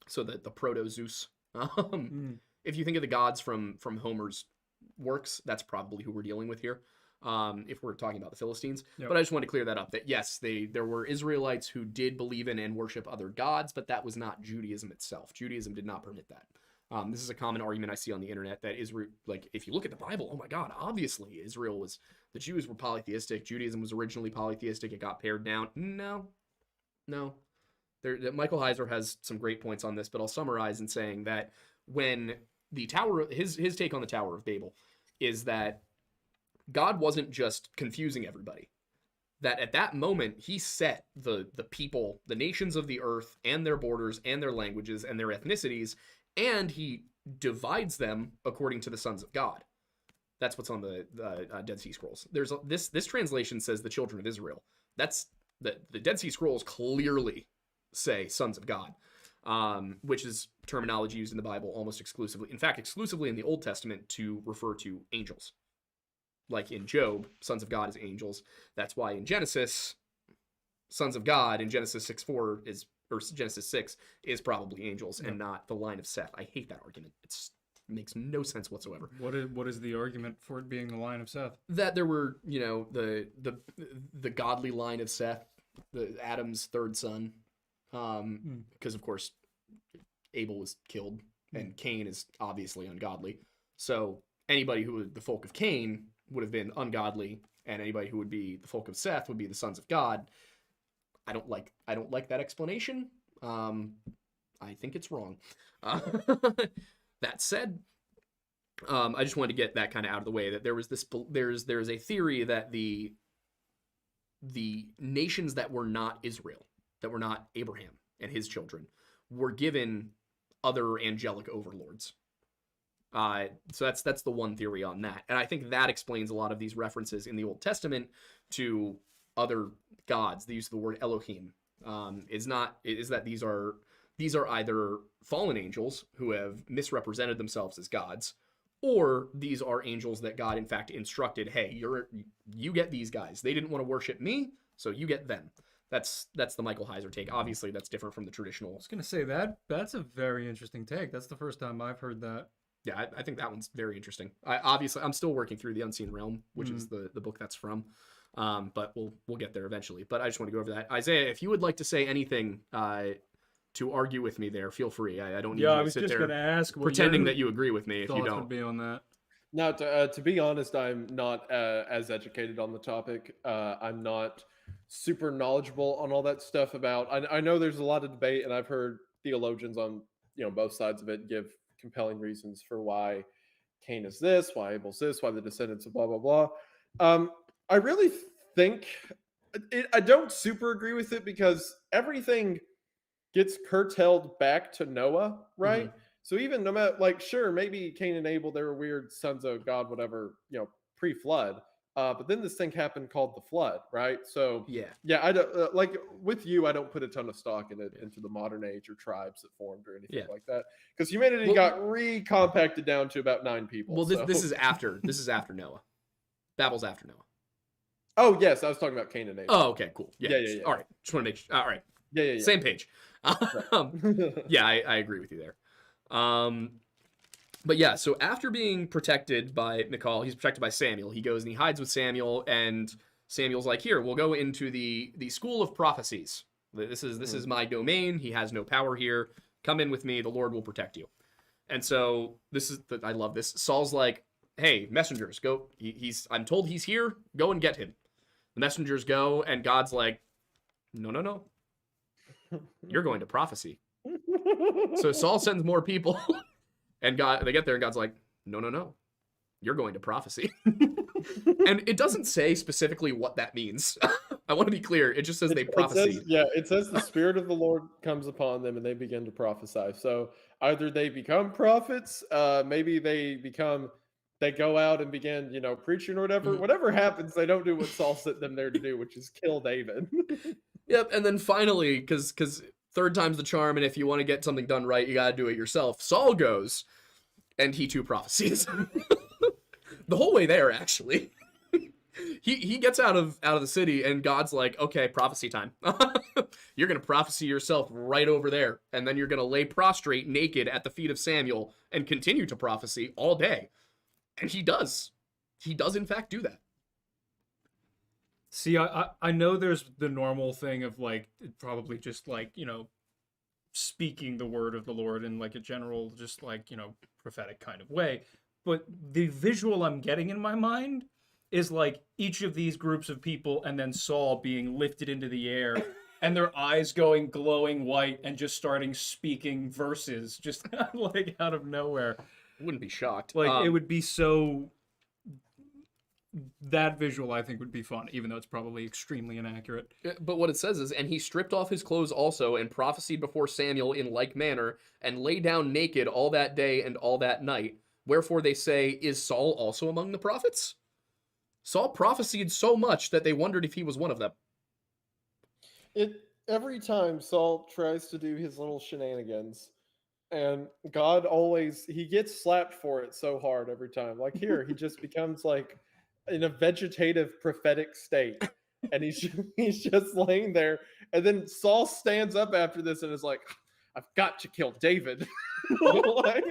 So the proto-Zeus. If you think of the gods from Homer's works, that's probably who we're dealing with here. If we're talking about the Philistines. Yep. But I just want to clear that up, that yes, there were Israelites who did believe in and worship other gods, but that was not Judaism itself. Judaism did not permit that. This is a common argument I see on the internet that Israel, like, if you look at the Bible, oh my God, obviously the Jews were polytheistic. Judaism was originally polytheistic. It got pared down. No. Michael Heiser has some great points on this, but I'll summarize in saying that when the tower, his take on the Tower of Babel is that God wasn't just confusing everybody. That at that moment, he set the people, the nations of the earth, and their borders, and their languages, and their ethnicities, and he divides them according to the sons of God. That's what's on the Dead Sea Scrolls. There's this translation says the children of Israel. That's the Dead Sea Scrolls clearly say sons of God, which is terminology used in the Bible almost exclusively. In fact, exclusively in the Old Testament to refer to angels. Like in Job, sons of God is angels. That's why in Genesis, sons of God in Genesis 6:4 is, or Genesis 6 is probably angels and not the line of Seth. I hate that argument. It makes no sense whatsoever. What is the argument for it being the line of Seth? That there were, the godly line of Seth, Adam's third son, because of course Abel was killed and Cain is obviously ungodly. So anybody who was the folk of Cain would have been ungodly, and anybody who would be the folk of Seth would be the sons of God. I don't like that explanation. I think it's wrong. That said, I just wanted to get that kind of out of the way, that there's a theory that the nations that were not Israel, that were not Abraham and his children, were given other angelic overlords. So that's the one theory on that. And I think that explains a lot of these references in the Old Testament to other gods. The use of the word Elohim is that these are either fallen angels who have misrepresented themselves as gods, or these are angels that God in fact instructed, hey, you get these guys. They didn't want to worship me, so you get them. That's the Michael Heiser take. Obviously, that's different from the traditional. I was going to say that's a very interesting take. That's the first time I've heard that. Yeah, I think that one's very interesting. I'm still working through The Unseen Realm, which is the book that's from. But we'll get there eventually. But I just want to go over that. Isaiah, if you would like to say anything to argue with me there, feel free. I don't need you to sit there ask pretending that you agree with me if you don't. Would be on that. Now, to be honest, I'm not as educated on the topic. I'm not super knowledgeable on all that stuff about. I know there's a lot of debate, and I've heard theologians on both sides of it give compelling reasons for why Cain is this, why Abel's this, why the descendants of blah blah blah. I really think I don't super agree with it, because everything gets curtailed back to Noah, right? So even no matter, like, sure, maybe Cain and Abel, they were weird sons of God, whatever, pre-flood. But then this thing happened called the flood, right? So Yeah. yeah, I don't like with you. I don't put a ton of stock in it into the modern age or tribes that formed or anything Yeah. like that, because humanity Well- got recompacted down to about 9 people. Well, this so. is after Noah. Babel's after Noah. Oh yes, I was talking about Cain and Abel. Oh, okay, cool. Yeah. Yeah. All right. Just want to make sure. All right. Yeah. Same page. Yeah, I agree with you there. But yeah, so after being protected by Michal, he's protected by Samuel. He goes and he hides with Samuel, and Samuel's like, "Here, we'll go into the school of prophecies. This is my domain. He has no power here. Come in with me. The Lord will protect you." And so I love this. Saul's like, "Hey, messengers, go. I'm told he's here. Go and get him." The messengers go, and God's like, "No. You're going to prophecy." So Saul sends more people, and they get there, and God's like, "No. You're going to prophecy." And it doesn't say specifically what that means. I want to be clear. It just says they prophesy. It says the Spirit of the Lord comes upon them and they begin to prophesy. So either they become prophets, maybe they go out and begin, preaching or whatever. Mhm. Whatever happens, they don't do what Saul sent them there to do, which is kill David. Yep, and then finally, because third time's the charm, and if you want to get something done right, you got to do it yourself. Saul goes, and he too prophesies. The whole way there, actually. He gets out of the city, and God's like, "Okay, prophecy time. You're going to prophecy yourself right over there, and then you're going to lay prostrate naked at the feet of Samuel and continue to prophecy all day." And he does. He does, in fact, do that. See, I know there's the normal thing of like probably just like, speaking the word of the Lord in like a general, just like, prophetic kind of way. But the visual I'm getting in my mind is like each of these groups of people and then Saul being lifted into the air and their eyes going glowing white and just starting speaking verses just like out of nowhere. Wouldn't be shocked. Like it would be so... That visual, I think, would be fun, even though it's probably extremely inaccurate. But what it says is, "And he stripped off his clothes also, and prophesied before Samuel in like manner, and lay down naked all that day and all that night. Wherefore they say, Is Saul also among the prophets?" Saul prophesied so much that they wondered if he was one of them. Every time Saul tries to do his little shenanigans, and God always, he gets slapped for it so hard every time. Like here, he just becomes like in a vegetative prophetic state, and he's just laying there, and then Saul stands up after this and is like, "I've got to kill David." Like,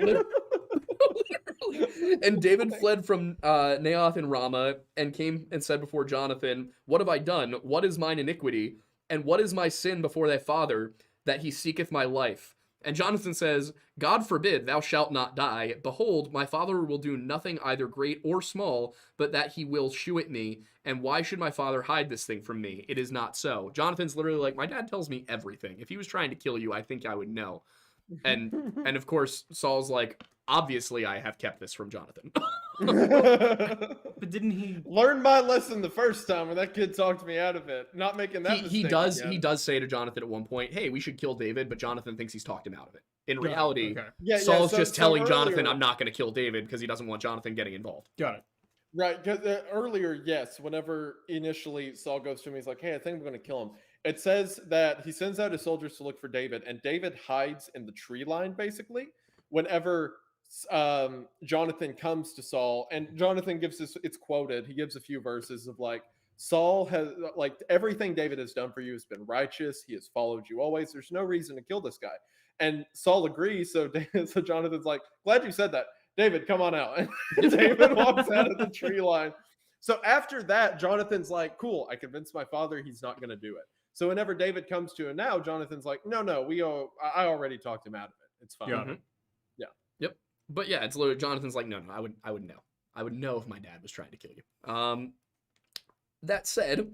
And David fled from Naioth and Ramah, and came and said before Jonathan, "What have I done? What is mine iniquity? And what is my sin before thy father, that he seeketh my life?" And Jonathan says, "God forbid, thou shalt not die. Behold, my father will do nothing either great or small, but that he will shew it me. And why should my father hide this thing from me? It is not so." Jonathan's literally like, "My dad tells me everything. If he was trying to kill you, I think I would know." And of course, Saul's like, "Obviously, I have kept this from Jonathan." But didn't he... learn my lesson the first time when that kid talked me out of it, not making that he mistake does again. he does say to Jonathan at one point, "Hey, we should kill David," but Jonathan thinks he's talked him out of it. In reality, Okay. Saul's just telling earlier, Jonathan, "I'm not going to kill David," because he doesn't want Jonathan getting involved. Got it. Right, because earlier, yes, whenever initially Saul goes to him, he's like, "Hey, I think I'm going to kill him." It says that he sends out his soldiers to look for David, and David hides in the tree line, basically, whenever Jonathan comes to Saul, and Jonathan gives this, it's quoted, he gives a few verses of like, Saul has, like, everything David has done for you has been righteous. He has followed you always. There's no reason to kill this guy. And Saul agrees. So Jonathan's like, "Glad you said that. David, come on out." And David walks out of the tree line. So after that, Jonathan's like, "Cool, I convinced my father he's not going to do it." So whenever David comes to him now, Jonathan's like, "No, I already talked him out of it. It's fine." Got it. Yeah. Yep. But yeah, it's literally Jonathan's like, "No, I would know. I would know if my dad was trying to kill you." That said,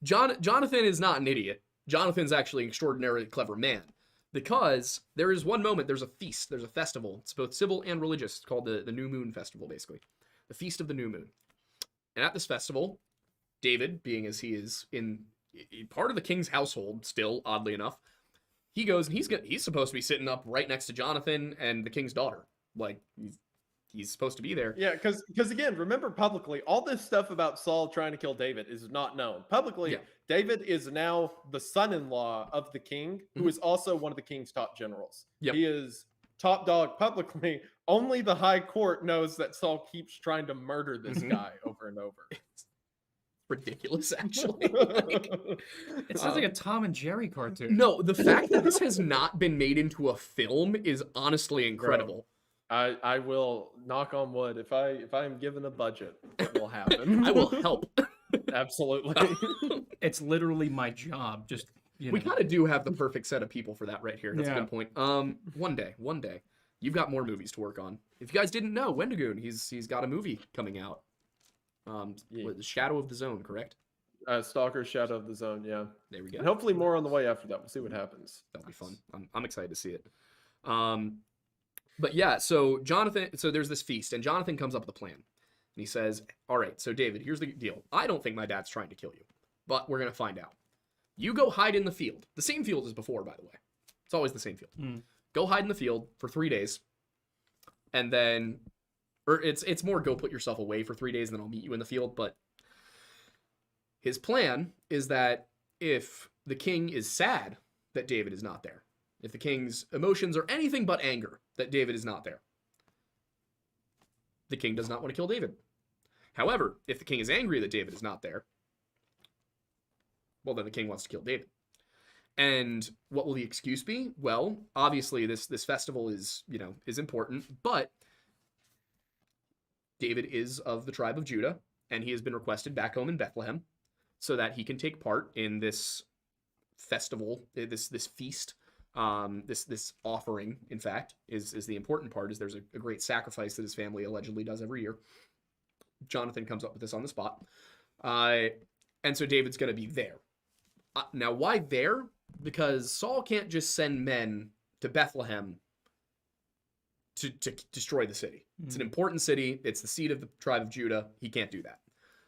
Jonathan is not an idiot. Jonathan's actually an extraordinarily clever man, because there is one moment, there's a feast, there's a festival. It's both civil and religious. It's called the New Moon Festival, basically. The Feast of the New Moon. And at this festival, David, being as he is in part of the king's household still, oddly enough, he goes and he's supposed to be sitting up right next to Jonathan and the king's daughter. Like he's supposed to be there. Yeah, because again, remember publicly, all this stuff about Saul trying to kill David is not known. Publicly, Yeah. David is now the son-in-law of the king, who is also one of the king's top generals. Yep. He is top dog publicly. Only the high court knows that Saul keeps trying to murder this guy over and over. It's ridiculous, actually. It sounds like a Tom and Jerry cartoon. No, the fact that this has not been made into a film is honestly incredible. I will knock on wood. If I am given a budget, it will happen. I will help. Absolutely. It's literally my job. Just We kind of do have the perfect set of people for that right here. That's a Yeah. good point. One day, you've got more movies to work on. If you guys didn't know, Wendigoon, he's got a movie coming out. Yeah. The Shadow of the Zone, correct? Stalker, Shadow of the Zone. Yeah, There we go. and hopefully more on the way after that. We'll see what happens. That'll be fun. I'm excited to see it. But yeah, so there's this feast, and Jonathan comes up with a plan. And he says, all right, so David, here's the deal. I don't think my dad's trying to kill you, but we're going to find out. You go hide in the field. The same field as before, by the way. It's always the same field. Go hide in the field for 3 days. And then, or it's more go put yourself away for 3 days, and then I'll meet you in the field. But his plan is that if the king is sad that David is not there, if the king's emotions are anything but anger that David is not there, the king does not want to kill David. However, if the king is angry that David is not there, well, then the king wants to kill David. And what will the excuse be? Well, obviously this festival is important, but David is of the tribe of Judah, and he has been requested back home in Bethlehem so that he can take part in this festival, this feast. This offering, in fact, is the important part. Is there's a great sacrifice that his family allegedly does every year. Jonathan comes up with this on the spot, and so David's going to be there. Now, why there? Because Saul can't just send men to Bethlehem to destroy the city. It's an important city. It's the seat of the tribe of Judah. He can't do that.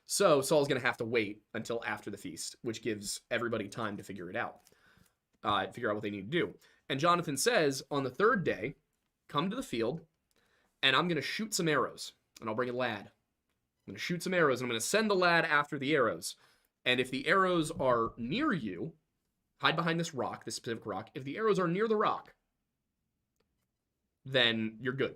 So Saul's going to have to wait until after the feast, which gives everybody time to figure it out. Figure out what they need to do. And Jonathan says, on the third day, come to the field, and I'm going to shoot some arrows, and I'll bring a lad. I'm going to shoot some arrows, and I'm going to send the lad after the arrows. And if the arrows are near you, hide behind this rock, this specific rock. If the arrows are near the rock, then you're good.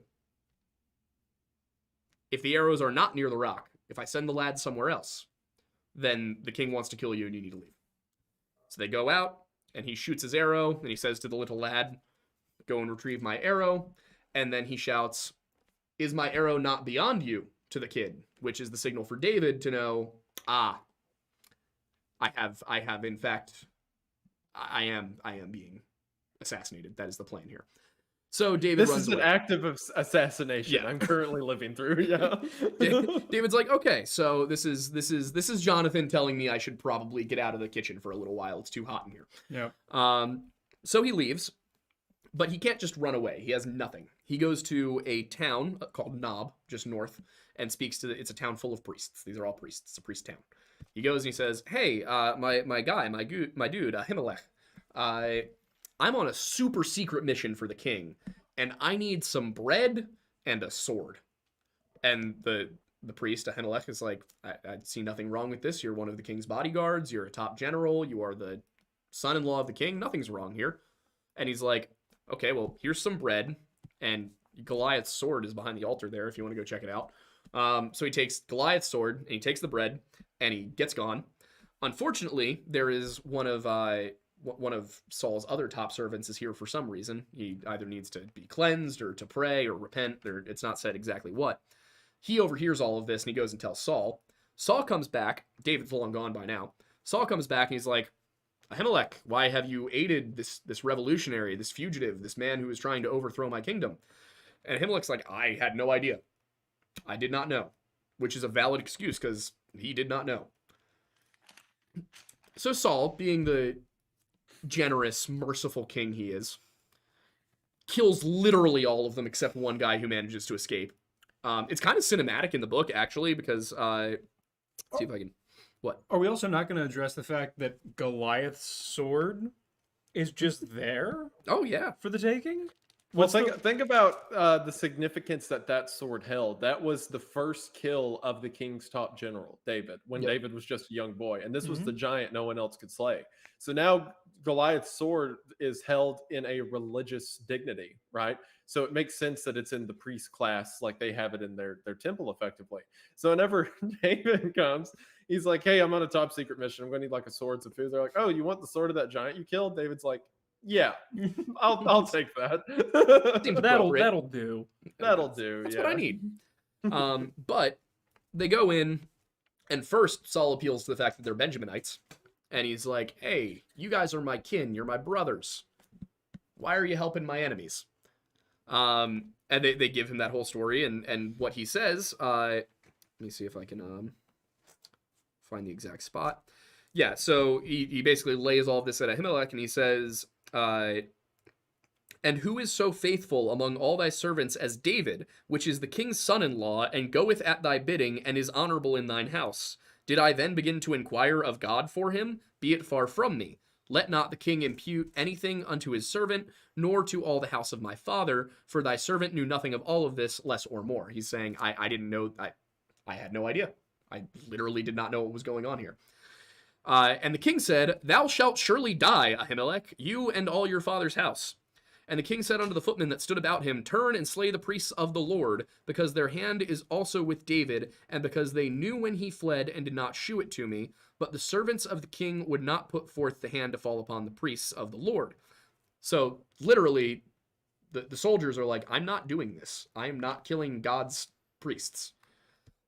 If the arrows are not near the rock, if I send the lad somewhere else, then the king wants to kill you and you need to leave. So they go out, and he shoots his arrow, and he says to the little lad, go and retrieve my arrow. And then he shouts, is my arrow not beyond you, to the kid, which is the signal for David to know, I have in fact, I am being assassinated. That is the plan here. So David runs away. This is an active assassination Yeah. I'm currently living through. Yeah. David's like, okay, so this is Jonathan telling me I should probably get out of the kitchen for a little while. It's too hot in here. Yeah. So he leaves, but he can't just run away. He has nothing. He goes to a town called Nob, just north, and speaks to it's a town full of priests. These are all priests. It's a priest town. He goes and he says, hey, my dude, Ahimelech, I'm on a super secret mission for the king, and I need some bread and a sword. And the priest, Ahimelech, is like, I see nothing wrong with this. You're one of the king's bodyguards. You're a top general. You are the son-in-law of the king. Nothing's wrong here. And he's like, okay, well, here's some bread, and Goliath's sword is behind the altar there if you want to go check it out. So he takes Goliath's sword, and he takes the bread, and he gets gone. Unfortunately, there is one of Saul's other top servants is here for some reason. He either needs to be cleansed or to pray or repent, or it's not said exactly what. He overhears all of this, and he goes and tells Saul. Saul comes back. David's long gone by now. Saul comes back, and he's like, Ahimelech, why have you aided this revolutionary, this fugitive, this man who is trying to overthrow my kingdom? And Ahimelech's like, I had no idea. I did not know, which is a valid excuse because he did not know. So Saul, being the generous, merciful king he is, kills literally all of them except one guy who manages to escape. It's kind of cinematic in the book, actually, because let's see if I can. What? Are we also not going to address the fact that Goliath's sword is just there Oh yeah. for the taking. Well, What's the- think about the significance that sword held. That was the first kill of the king's top general, David, when Yep. David was just a young boy. And this was Mhm. the giant no one else could slay. So now Goliath's sword is held in a religious dignity, right? So it makes sense that it's in the priest class, like they have it in their temple effectively. So whenever David comes, he's like, hey, I'm on a top secret mission. I'm going to need like a sword, some food. They're like, oh, you want the sword of that giant you killed? David's like, yeah, I'll take that. Seems that'll appropriate. do. That'll do. That's yeah. what I need. But they go in, and first Saul appeals to the fact that they're Benjaminites, and he's like, "Hey, you guys are my kin. You're my brothers. Why are you helping my enemies?" And they give him that whole story, and what he says. Let me see if I can find the exact spot. Yeah, so he basically lays all of this at Ahimelech, and he says, and who is so faithful among all thy servants as David, which is the king's son-in-law, and goeth at thy bidding, and is honorable in thine house? Did I then begin to inquire of God for him? Be it far from me. Let not the king impute anything unto his servant, nor to all the house of my father, for thy servant knew nothing of all of this, less or more. He's saying, I didn't know, I had no idea. I literally did not know what was going on here. And the king said, Thou shalt surely die, Ahimelech, you and all your father's house. And the king said unto the footmen that stood about him, Turn and slay the priests of the Lord, because their hand is also with David, and because they knew when he fled and did not shew it to me. But the servants of the king would not put forth the hand to fall upon the priests of the Lord. So literally, the soldiers are like, I'm not doing this. I am not killing God's priests.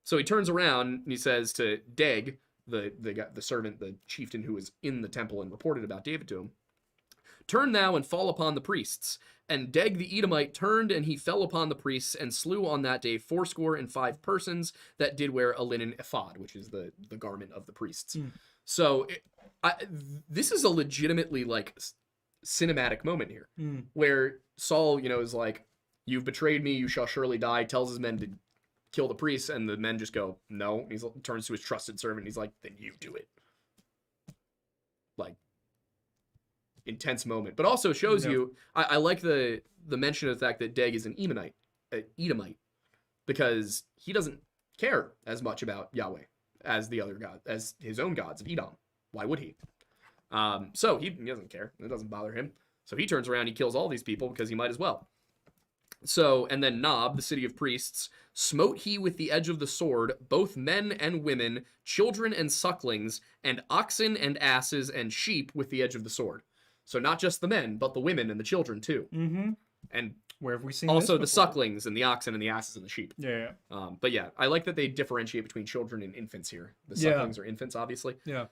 So he turns around and he says to Deg, the servant, the chieftain who was in the temple and reported about David to him, Turn thou and fall upon the priests. And Deg the Edomite turned, and he fell upon the priests, and slew on that day 75 persons that did wear a linen ephod, which is the garment of the priests. So this is a legitimately like cinematic moment here, where Saul, is like, you've betrayed me, you shall surely die, tells his men to kill the priests, and the men just go, no. He turns to his trusted servant, and he's like, then you do it. Like, intense moment, but also shows you, I like the mention of the fact that Deg is an Edomite, because he doesn't care as much about Yahweh as the other god, as his own gods of Edom. Why would he? So he doesn't care. It doesn't bother him. So he turns around, he kills all these people because he might as well. So, and then Nob, the city of priests, smote he with the edge of the sword both men and women, children and sucklings, and oxen and asses and sheep with the edge of the sword. So not just the men, but the women and the children too. Mm-hmm. And where have we seen also this the before? sucklings and the oxen and the asses and the sheep. Yeah. But yeah, I like that they differentiate between children and infants here. The Yeah. sucklings are infants, obviously. Yeah.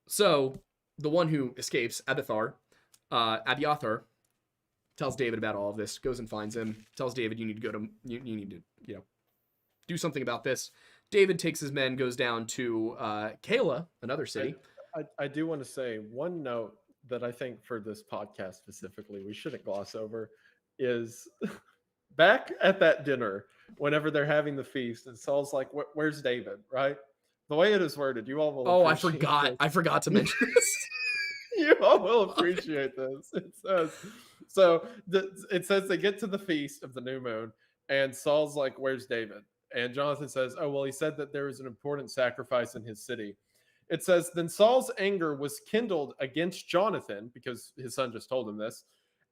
So the one who escapes, Abiathar, tells David about all of this, goes and finds him, tells David, you need to do something about this. David takes his men, goes down to Keilah, another city. I do want to say one note that I think for this podcast specifically we shouldn't gloss over is back at that dinner whenever they're having the feast and Saul's like, where's David, right? The way it is worded, you all will I appreciate forgot. this. I forgot to mention this. You all will appreciate this. It says they get to the feast of the new moon and Saul's like, where's David? And Jonathan says, oh, well, he said that there was an important sacrifice in his city. It says, then Saul's anger was kindled against Jonathan, because his son just told him this,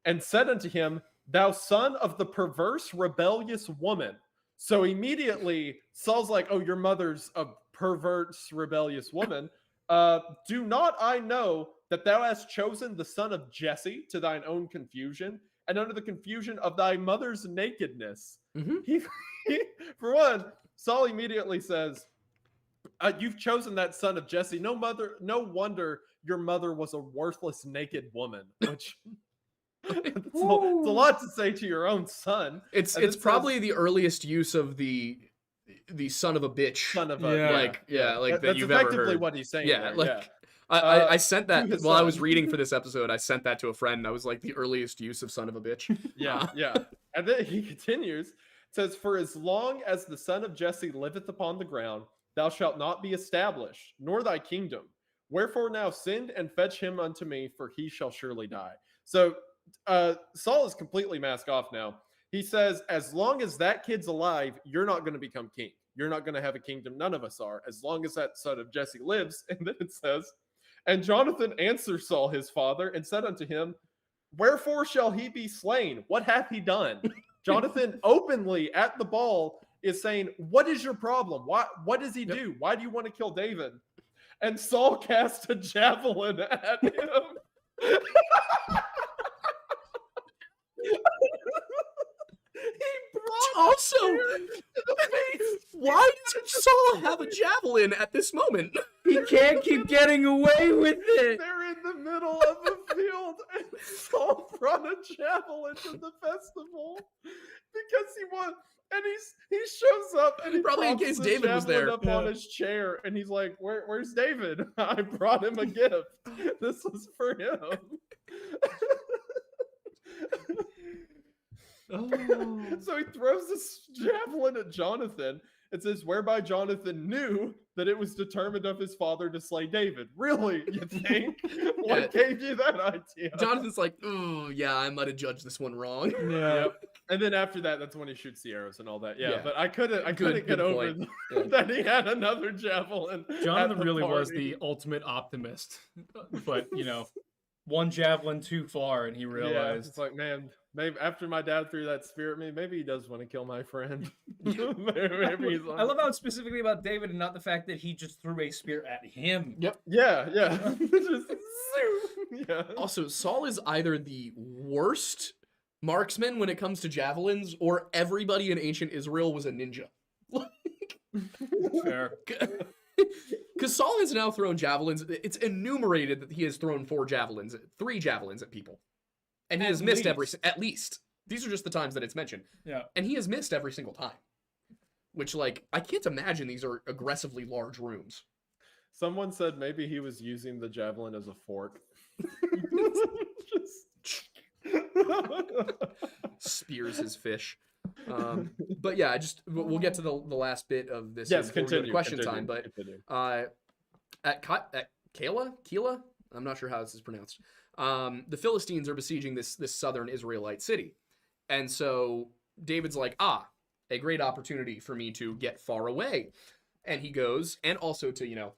and said unto him, thou son of the perverse, rebellious woman. So immediately Saul's like, oh, your mother's a perverse, rebellious woman. Do not I know that thou hast chosen the son of Jesse to thine own confusion, and under the confusion of thy mother's nakedness? Mm-hmm. For one, Saul immediately says, you've chosen that son of Jesse. No wonder your mother was a worthless naked woman. Which it's a lot to say to your own son. It's probably the earliest use of the son of a bitch. Son of a that you've ever heard. What he's saying. Yeah, there, I sent that his while I son. was reading for this episode. I sent that to a friend. I was like, the earliest use of son of a bitch. Yeah. And then he continues. It says, for as long as the son of Jesse liveth upon the ground, thou shalt not be established, nor thy kingdom. Wherefore now send and fetch him unto me, for he shall surely die. So Saul is completely masked off now. He says, as long as that kid's alive, you're not going to become king. You're not going to have a kingdom. None of us are, as long as that son of Jesse lives. And then it says, and Jonathan answered Saul his father and said unto him, wherefore shall he be slain? What hath he done? Jonathan openly at the ball is saying, what is your problem? What does he do? Why do you want to kill David? And Saul cast a javelin at him. Also, why does Saul have a javelin at this moment? He can't keep getting away with it. They're in the middle of the field, and Saul brought a javelin to the festival because he won. And he shows up and he Probably in props case the David was javelin there. up on his chair, and he's like, "Where's David? I brought him a gift. This was for him." Oh. So he throws this javelin at Jonathan. It says, whereby Jonathan knew that it was determined of his father to slay David. Really, you think? What gave you that idea? Jonathan's like, oh, yeah, I might have judged this one wrong. Yeah. Yep. And then after that, that's when he shoots the arrows and all that. Yeah, Yeah. but I couldn't Good get over point. Yeah. that he had another javelin. Jonathan at the really was party. the ultimate optimist. But, one javelin too far, and he Yeah, realized. it's like, man, maybe after my dad threw that spear at me, maybe he does want to kill my friend. maybe he's like, I love how it's specifically about David and not the fact that he just threw a spear at him. Yep. yeah. Just zoom. Yeah. Also, Saul is either the worst marksman when it comes to javelins, or everybody in ancient Israel was a ninja. Fair. Because Saul has now thrown javelins. It's enumerated that he has thrown 3 javelins at people. And he has missed at least. These are just the times that it's mentioned. Yeah. And he has missed every single time. Which, like, I can't imagine these are aggressively large rooms. Someone said maybe he was using the javelin as a fork. Spears his fish. But yeah, we'll get to the last bit of this. Yes, before we go to continue. question continue, time. But continue. at Keilah, I'm not sure how this is pronounced. The Philistines are besieging this southern Israelite city, and so David's like, a great opportunity for me to get far away, and he goes, and also to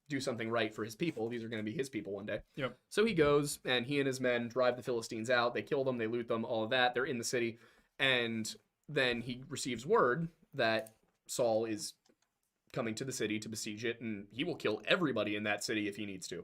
do something right for his people. These are going to be his people one day. Yep. So he goes, and he and his men drive the Philistines out. They kill them, they loot them, all of that. They're in the city, and then he receives word that Saul is coming to the city to besiege it, and he will kill everybody in that city if he needs to.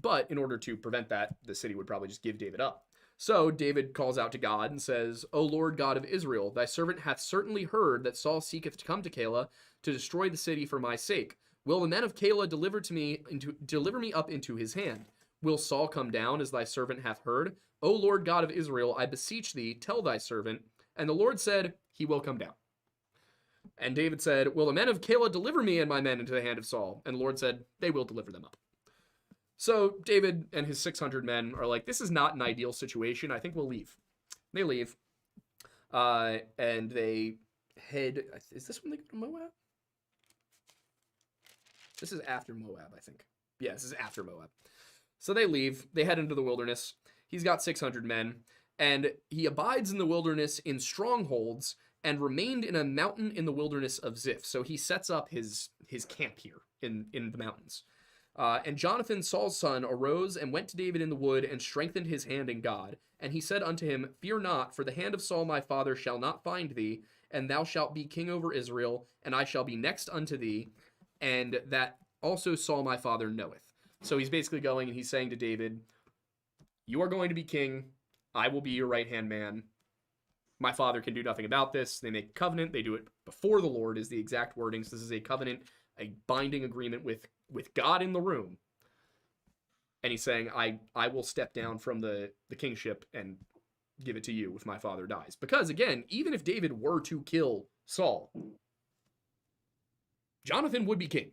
But in order to prevent that, the city would probably just give David up. So David calls out to God and says, O Lord God of Israel, thy servant hath certainly heard that Saul seeketh to come to Keilah to destroy the city for my sake. Will the men of Keilah deliver me up into his hand? Will Saul come down as thy servant hath heard? O Lord God of Israel, I beseech thee, tell thy servant. And the Lord said, he will come down. And David said, will the men of Keilah deliver me and my men into the hand of Saul? And the Lord said, they will deliver them up. So David and his 600 men are like, this is not an ideal situation. I think we'll leave. They leave. And they head... Is this when they go to Moab? This is after Moab, I think. Yeah, this is after Moab. So they leave. They head into the wilderness. He's got 600 men. And he abides in the wilderness in strongholds and remained in a mountain in the wilderness of Ziph. So he sets up his camp here in the mountains. And Jonathan, Saul's son, arose and went to David in the wood and strengthened his hand in God. And he said unto him, fear not, for the hand of Saul my father shall not find thee, and thou shalt be king over Israel, and I shall be next unto thee, and that also Saul my father knoweth. So he's basically going and he's saying to David, you are going to be king. I will be your right-hand man. My father can do nothing about this. They make a covenant. They do it before the Lord is the exact wording. So this is a covenant, a binding agreement with God in the room. And he's saying, I will step down from the kingship and give it to you if my father dies. Because again, even if David were to kill Saul, Jonathan would be king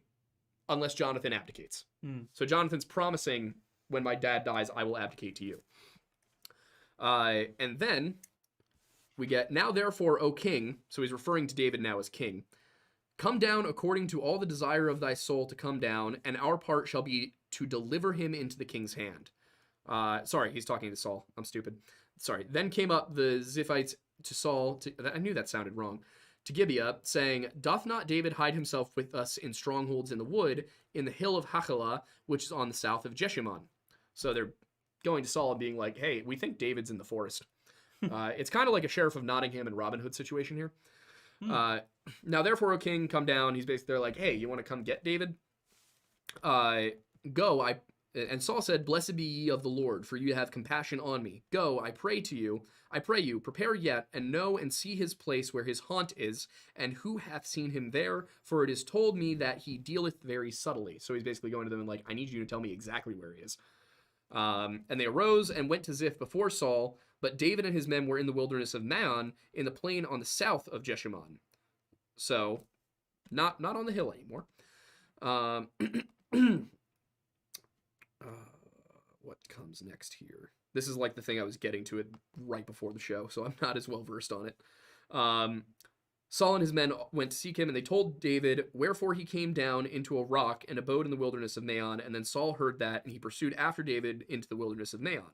unless Jonathan abdicates. So Jonathan's promising, when my dad dies, I will abdicate to you. And then we get, now therefore, O king, so he's referring to David now as king, Come down according to all the desire of thy soul to come down, and our part shall be to deliver him into the king's hand. Sorry, he's talking to Saul. I'm stupid. Sorry. Then came up the Ziphites to Saul. I knew that sounded wrong. To Gibeah, saying, Doth not David hide himself with us in strongholds in the wood, in the hill of Keilah, which is on the south of Jeshimon? So they're going to Saul and being like, hey, we think David's in the forest. It's kind of like a Sheriff of Nottingham and Robin Hood situation here. Now, therefore, O king, come down. He's basically, they're like, hey, you want to come get David? Go, and Saul said, Blessed be ye of the Lord, for you have compassion on me. Go, I pray you, prepare yet, and know and see his place where his haunt is, and who hath seen him there, for it is told me that he dealeth very subtly. So he's basically going to them and like, I need you to tell me exactly where he is. And they arose and went to Ziph before Saul, but David and his men were in the wilderness of Maon, in the plain on the south of Jeshimon. So, not on the hill anymore. What comes next here? This is like the thing I was getting to it right before the show, so I'm not as well versed on it. Saul and his men went to seek him, and they told David, wherefore he came down into a rock and abode in the wilderness of Maon. And then Saul heard that, and he pursued after David into the wilderness of Maon.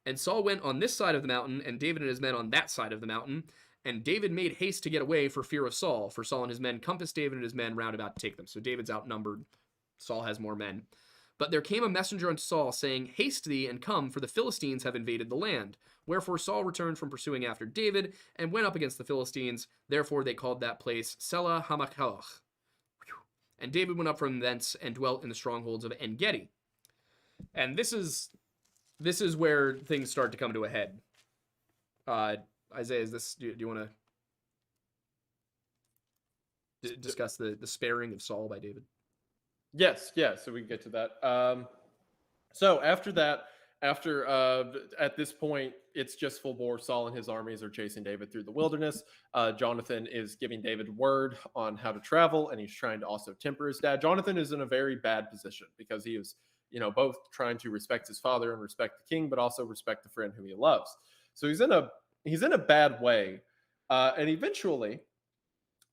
And Saul went on this side of the mountain, and David and his men on that side of the mountain. And David made haste to get away for fear of Saul, for Saul and his men compassed David and his men round about to take them. So David's outnumbered. Saul has more men. But there came a messenger unto Saul, saying, Haste thee, and come, for the Philistines have invaded the land. Wherefore Saul returned from pursuing after David, and went up against the Philistines. Therefore they called that place Selah Hamachalach. And David went up from thence, and dwelt in the strongholds of En-Gedi. And this is where things start to come to a head. Isaiah, do you want to discuss the sparing of Saul by David? Yes, so we can get to that. So after that, at this point, it's just full bore. Saul and his armies are chasing David through the wilderness. Jonathan is giving David word on how to travel, and he's trying to also temper his dad. Jonathan is in a very bad position because he is, both trying to respect his father and respect the king, but also respect the friend whom he loves. So he's in a bad way, and eventually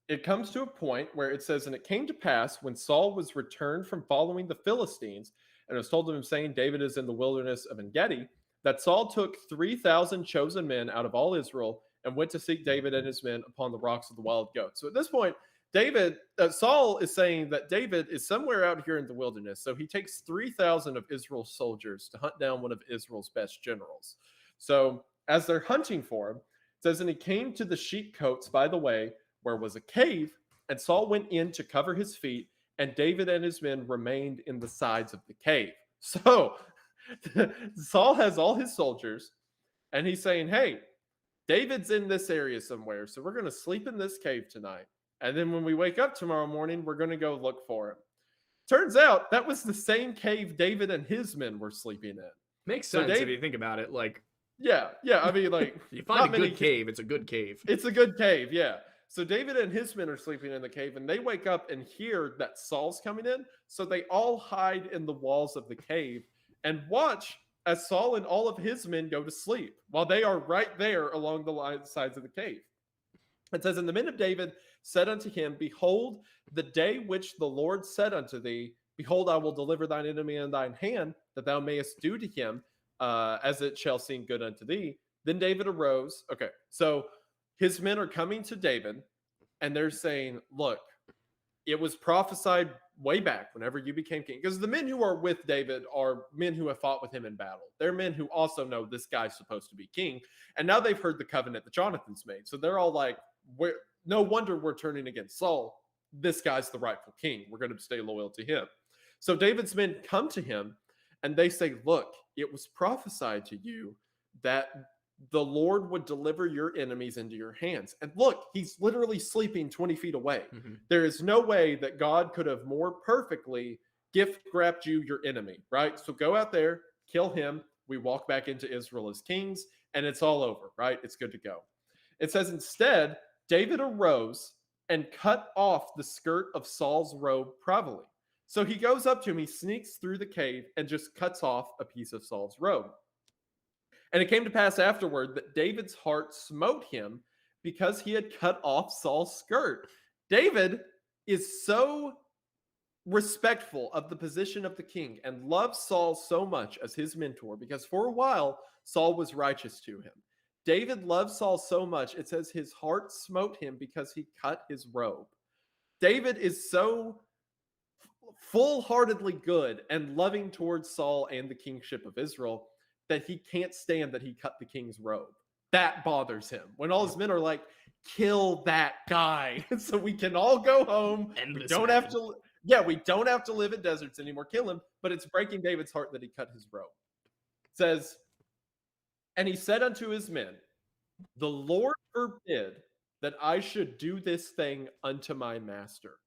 it comes to a point where it says, and it came to pass when Saul was returned from following the Philistines, and it was told to him, saying, David is in the wilderness of En-Gedi, that Saul took 3,000 chosen men out of all Israel and went to seek David and his men upon the rocks of the wild goats. So at this point, Saul is saying that David is somewhere out here in the wilderness. So he takes 3,000 of Israel's soldiers to hunt down one of Israel's best generals. So as they're hunting for him, it says, and he came to the sheepcotes by the way, where was a cave, and Saul went in to cover his feet, and David and his men remained in the sides of the cave. So Saul has all his soldiers, and he's saying, hey, David's in this area somewhere, so we're going to sleep in this cave tonight. And then when we wake up tomorrow morning, we're going to go look for him. Turns out that was the same cave David and his men were sleeping in. Makes sense if you think about it. Like, yeah. I mean, like, you find a good cave, it's a good cave. It's a good cave, yeah. So David and his men are sleeping in the cave, and they wake up and hear that Saul's coming in. So they all hide in the walls of the cave and watch as Saul and all of his men go to sleep while they are right there along the sides of the cave. It says, and the men of David said unto him, Behold, the day which the Lord said unto thee, Behold, I will deliver thine enemy in thine hand, that thou mayest do to him as it shall seem good unto thee. Then David arose. Okay, so his men are coming to David, and they're saying, look, it was prophesied way back whenever you became king. Because the men who are with David are men who have fought with him in battle. They're men who also know this guy's supposed to be king. And now they've heard the covenant that Jonathan's made. So they're all like, no wonder we're turning against Saul. This guy's the rightful king. We're going to stay loyal to him. So David's men come to him, and they say, look, it was prophesied to you that the Lord would deliver your enemies into your hands. And look, he's literally sleeping 20 feet away. Mm-hmm. There is no way that God could have more perfectly gift wrapped you your enemy, right? So go out there, kill him. We walk back into Israel as kings, and it's all over, right? It's good to go. It says, instead, David arose and cut off the skirt of Saul's robe privily. So he goes up to him, he sneaks through the cave and just cuts off a piece of Saul's robe. And it came to pass afterward that David's heart smote him because he had cut off Saul's skirt. David is so respectful of the position of the king and loves Saul so much as his mentor, because for a while Saul was righteous to him. David loves Saul so much, it says his heart smote him because he cut his robe. David is so full-heartedly good and loving towards Saul and the kingship of Israel that he can't stand that he cut the king's robe. That bothers him. When all his men are like, kill that guy so we can all go home. End We this don't man. have to yeah, we don't have to live in deserts anymore. Kill him. But it's breaking David's heart that he cut his robe. It says, and he said unto his men, the Lord forbid that I should do this thing unto my master,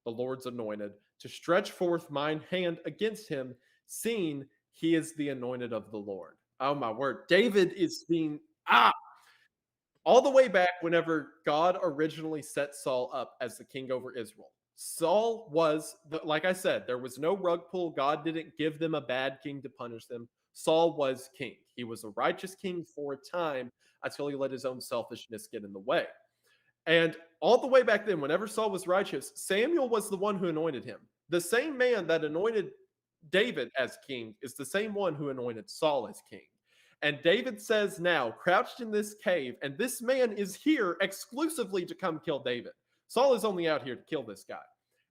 the Lord's anointed, to stretch forth mine hand against him, seeing he is the anointed of the Lord. Oh my word. David is being all the way back whenever God originally set Saul up as the king over Israel. Saul was, like I said, there was no rug pull. God didn't give them a bad king to punish them. Saul was king. He was a righteous king for a time until he let his own selfishness get in the way. And all the way back then, whenever Saul was righteous, Samuel was the one who anointed him. The same man that anointed David as king is the same one who anointed Saul as king. And David says now, crouched in this cave, and this man is here exclusively to come kill David. Saul is only out here to kill this guy.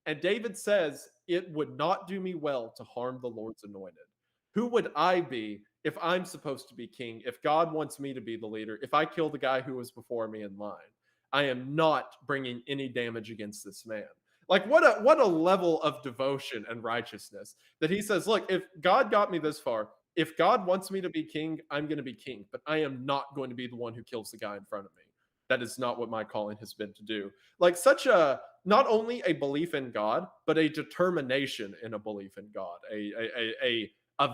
And David says, it would not do me well to harm the Lord's anointed. Who would I be if I'm supposed to be king, if God wants me to be the leader, if I kill the guy who was before me in line? I am not bringing any damage against this man. Like what a level of devotion and righteousness that he says, look, if God got me this far, if God wants me to be king, I'm going to be king, but I am not going to be the one who kills the guy in front of me. That is not what my calling has been to do. Like such a, not only a belief in God, but a determination in a belief in God, a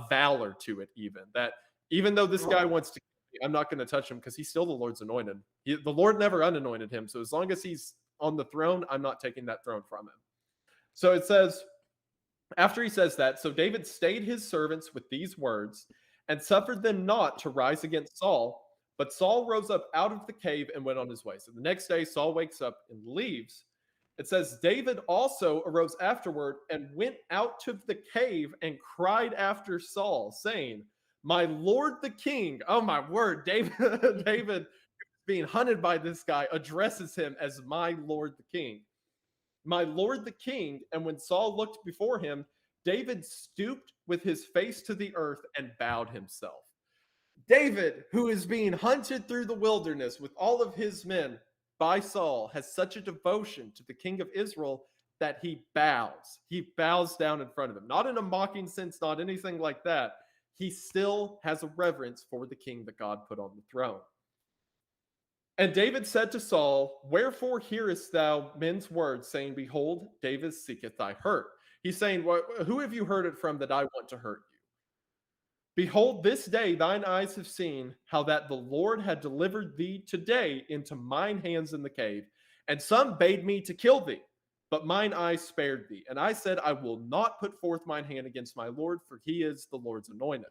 valor to it even, that even though this guy wants to kill me, I'm not going to touch him because he's still the Lord's anointed. The Lord never unanointed him. So as long as he's on the throne, I'm not taking that throne from him. So it says, after he says that, so David stayed his servants with these words and suffered them not to rise against Saul. But Saul rose up out of the cave and went on his way. So the next day, Saul wakes up and leaves. It says, David also arose afterward and went out to the cave and cried after Saul, saying, my Lord the king. Oh my word, David being hunted by this guy addresses him as my Lord the king. My Lord the king. And when Saul looked before him, David stooped with his face to the earth and bowed himself. David, who is being hunted through the wilderness with all of his men by Saul, has such a devotion to the king of Israel that he bows. He bows down in front of him. Not in a mocking sense, not anything like that. He still has a reverence for the king that God put on the throne. And David said to Saul, wherefore hearest thou men's words, saying, behold, David seeketh thy hurt. He's saying, well, who have you heard it from that I want to hurt you? Behold, this day thine eyes have seen how that the Lord had delivered thee today into mine hands in the cave, and some bade me to kill thee, but mine eyes spared thee. And I said, I will not put forth mine hand against my Lord, for he is the Lord's anointed.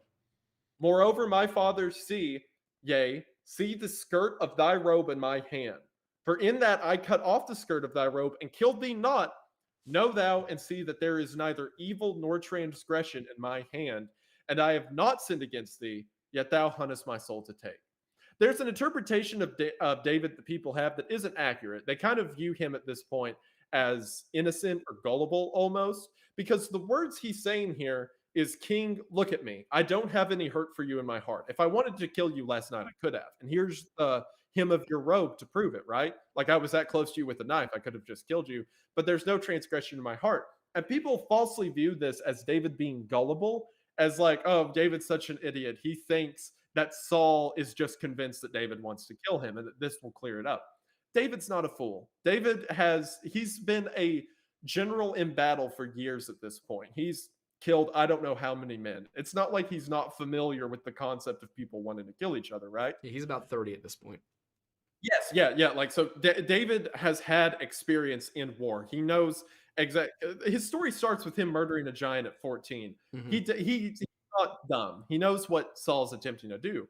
Moreover, my father, see the skirt of thy robe in my hand. For in that I cut off the skirt of thy robe and killed thee not. Know thou and see that there is neither evil nor transgression in my hand, and I have not sinned against thee, yet thou huntest my soul to take. There's an interpretation of David that people have that isn't accurate. They kind of view him at this point as innocent or gullible almost, because the words he's saying here is, king, look at me. I don't have any hurt for you in my heart. If I wanted to kill you last night, I could have. And here's the hem of your robe to prove it, right? Like I was that close to you with a knife. I could have just killed you, but there's no transgression in my heart. And people falsely view this as David being gullible, as like, oh, David's such an idiot. He thinks that Saul is just convinced that David wants to kill him and that this will clear it up. David's not a fool. He's been a general in battle for years at this point. He's killed I don't know how many men. It's not like he's not familiar with the concept of people wanting to kill each other, right? Yeah, he's about 30 at this point. Yes, yeah. Like, so David has had experience in war. He knows his story starts with him murdering a giant at 14. Mhm. He's not dumb. He knows what Saul's attempting to do.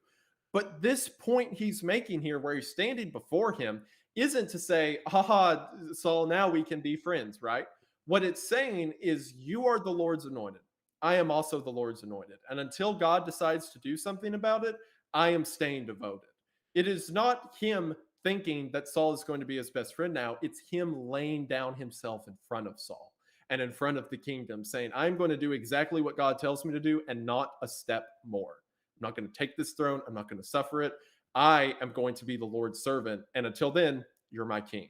But this point he's making here, where he's standing before him, isn't to say, haha, Saul, now we can be friends, right? What it's saying is, you are the Lord's anointed. I am also the Lord's anointed. And until God decides to do something about it, I am staying devoted. It is not him thinking that Saul is going to be his best friend now. It's him laying down himself in front of Saul and in front of the kingdom, saying, I'm going to do exactly what God tells me to do and not a step more. I'm not going to take this throne. I'm not going to suffer it. I am going to be the Lord's servant. And until then, you're my king.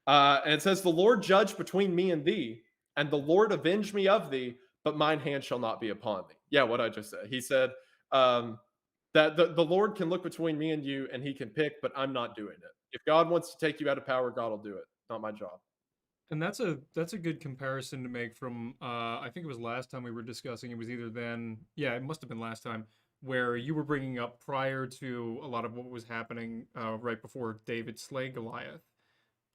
And it says, the Lord judge between me and thee, and the Lord avenge me of thee, but mine hand shall not be upon thee. Yeah, what I just said. He said that the Lord can look between me and you, and he can pick, but I'm not doing it. If God wants to take you out of power, God will do it. Not my job. And that's a good comparison to make from I think it was last time we were discussing. It was either then, yeah, it must have been last time, where you were bringing up prior to a lot of what was happening right before David slayed Goliath.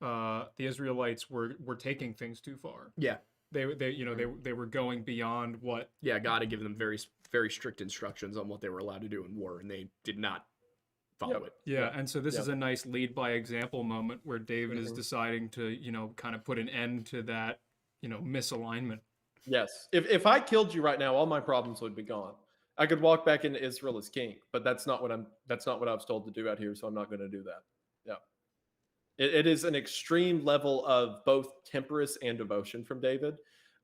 The Israelites were taking things too far. Yeah. They were going beyond what. Yeah, God had given them very, very strict instructions on what they were allowed to do in war, and they did not follow it. Yeah, and so this is a nice lead by example moment where David is deciding to, kind of put an end to that, misalignment. Yes. If I killed you right now, all my problems would be gone. I could walk back into Israel as king, but that's not what I was told to do out here, so I'm not going to do that. Yeah. It is an extreme level of both temperance and devotion from David.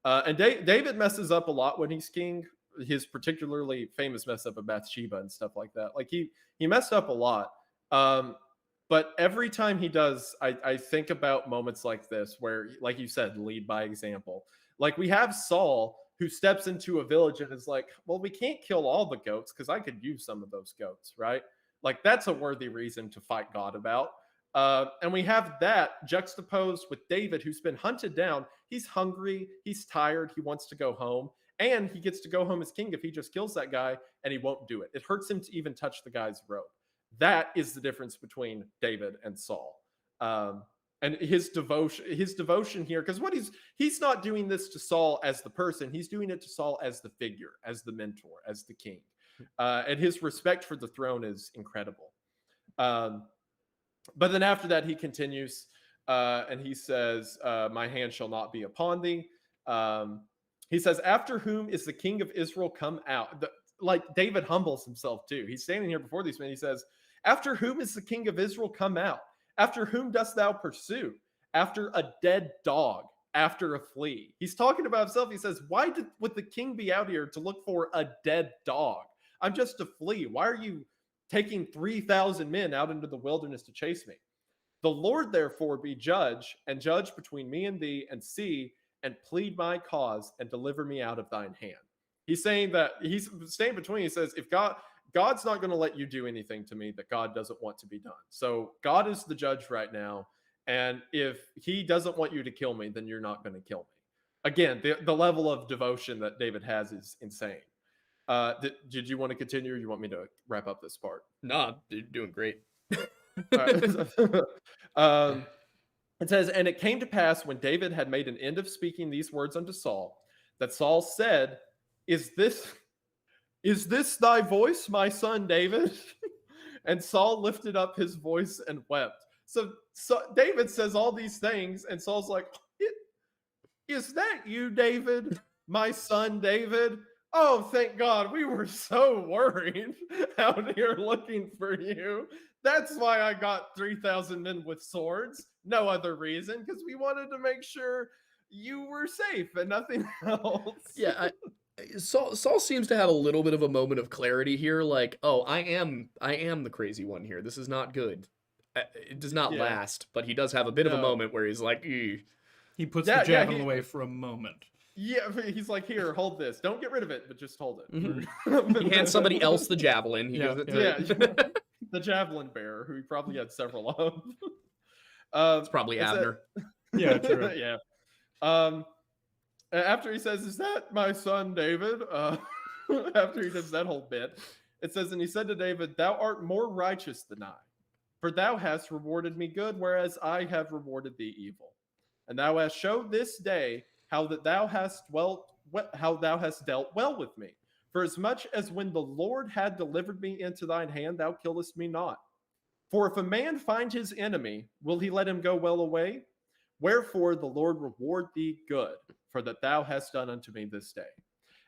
And David messes up a lot when he's king. His particularly famous mess up of Bathsheba and stuff like that. Like he messed up a lot. But every time he does, I think about moments like this where, like you said, lead by example. Like we have Saul who steps into a village and is like, well, we can't kill all the goats because I could use some of those goats, right? Like that's a worthy reason to fight God about. And we have that juxtaposed with David, who's been hunted down. He's hungry. He's tired. He wants to go home. And he gets to go home as king if he just kills that guy, and he won't do it. It hurts him to even touch the guy's robe. That is the difference between David and Saul. And his devotion here, because he's not doing this to Saul as the person. He's doing it to Saul as the figure, as the mentor, as the king. And his respect for the throne is incredible. But then after that, he continues and he says, my hand shall not be upon thee. He says, after whom is the king of Israel come out? Like David humbles himself too. He's standing here before these men. He says, after whom is the king of Israel come out? After whom dost thou pursue? After a dead dog, after a flea. He's talking about himself. He says, why would the king be out here to look for a dead dog? I'm just a flea. Why are you taking 3,000 men out into the wilderness to chase me? The Lord therefore be judge, and judge between me and thee, and see, and plead my cause, and deliver me out of thine hand. He's saying that he's staying between. He says, if God's not going to let you do anything to me that God doesn't want to be done. So God is the judge right now. And if he doesn't want you to kill me, then you're not going to kill me. Again, the level of devotion that David has is insane. Did you want to continue, or you want me to wrap up this part? No, you're doing great. It says, and it came to pass when David had made an end of speaking these words unto Saul, that Saul said, Is this thy voice, my son David? And Saul lifted up his voice and wept. So David says all these things, and Saul's like, is that you, David, my son David? Oh, thank God. We were so worried out here looking for you. That's why I got 3,000 men with swords. No other reason, because we wanted to make sure you were safe and nothing else. Yeah, Saul seems to have a little bit of a moment of clarity here. Like, oh, I am the crazy one here. This is not good. It does not last, but he does have a bit of a moment where he's like, ew. He puts the javelin away for a moment. Yeah, he's like, here, hold this. Don't get rid of it, but just hold it. Mm-hmm. He hands somebody else the javelin. He gives it to the javelin bearer, who he probably had several of. It's probably Abner. Yeah, true. Yeah. After he says, is that my son David? After he does that whole bit, it says, and he said to David, thou art more righteous than I, for thou hast rewarded me good, whereas I have rewarded thee evil. And thou hast showed this day how thou hast dealt well with me. For as much as when the Lord had delivered me into thine hand, thou killest me not. For if a man find his enemy, will he let him go well away? Wherefore the Lord reward thee good, for that thou hast done unto me this day.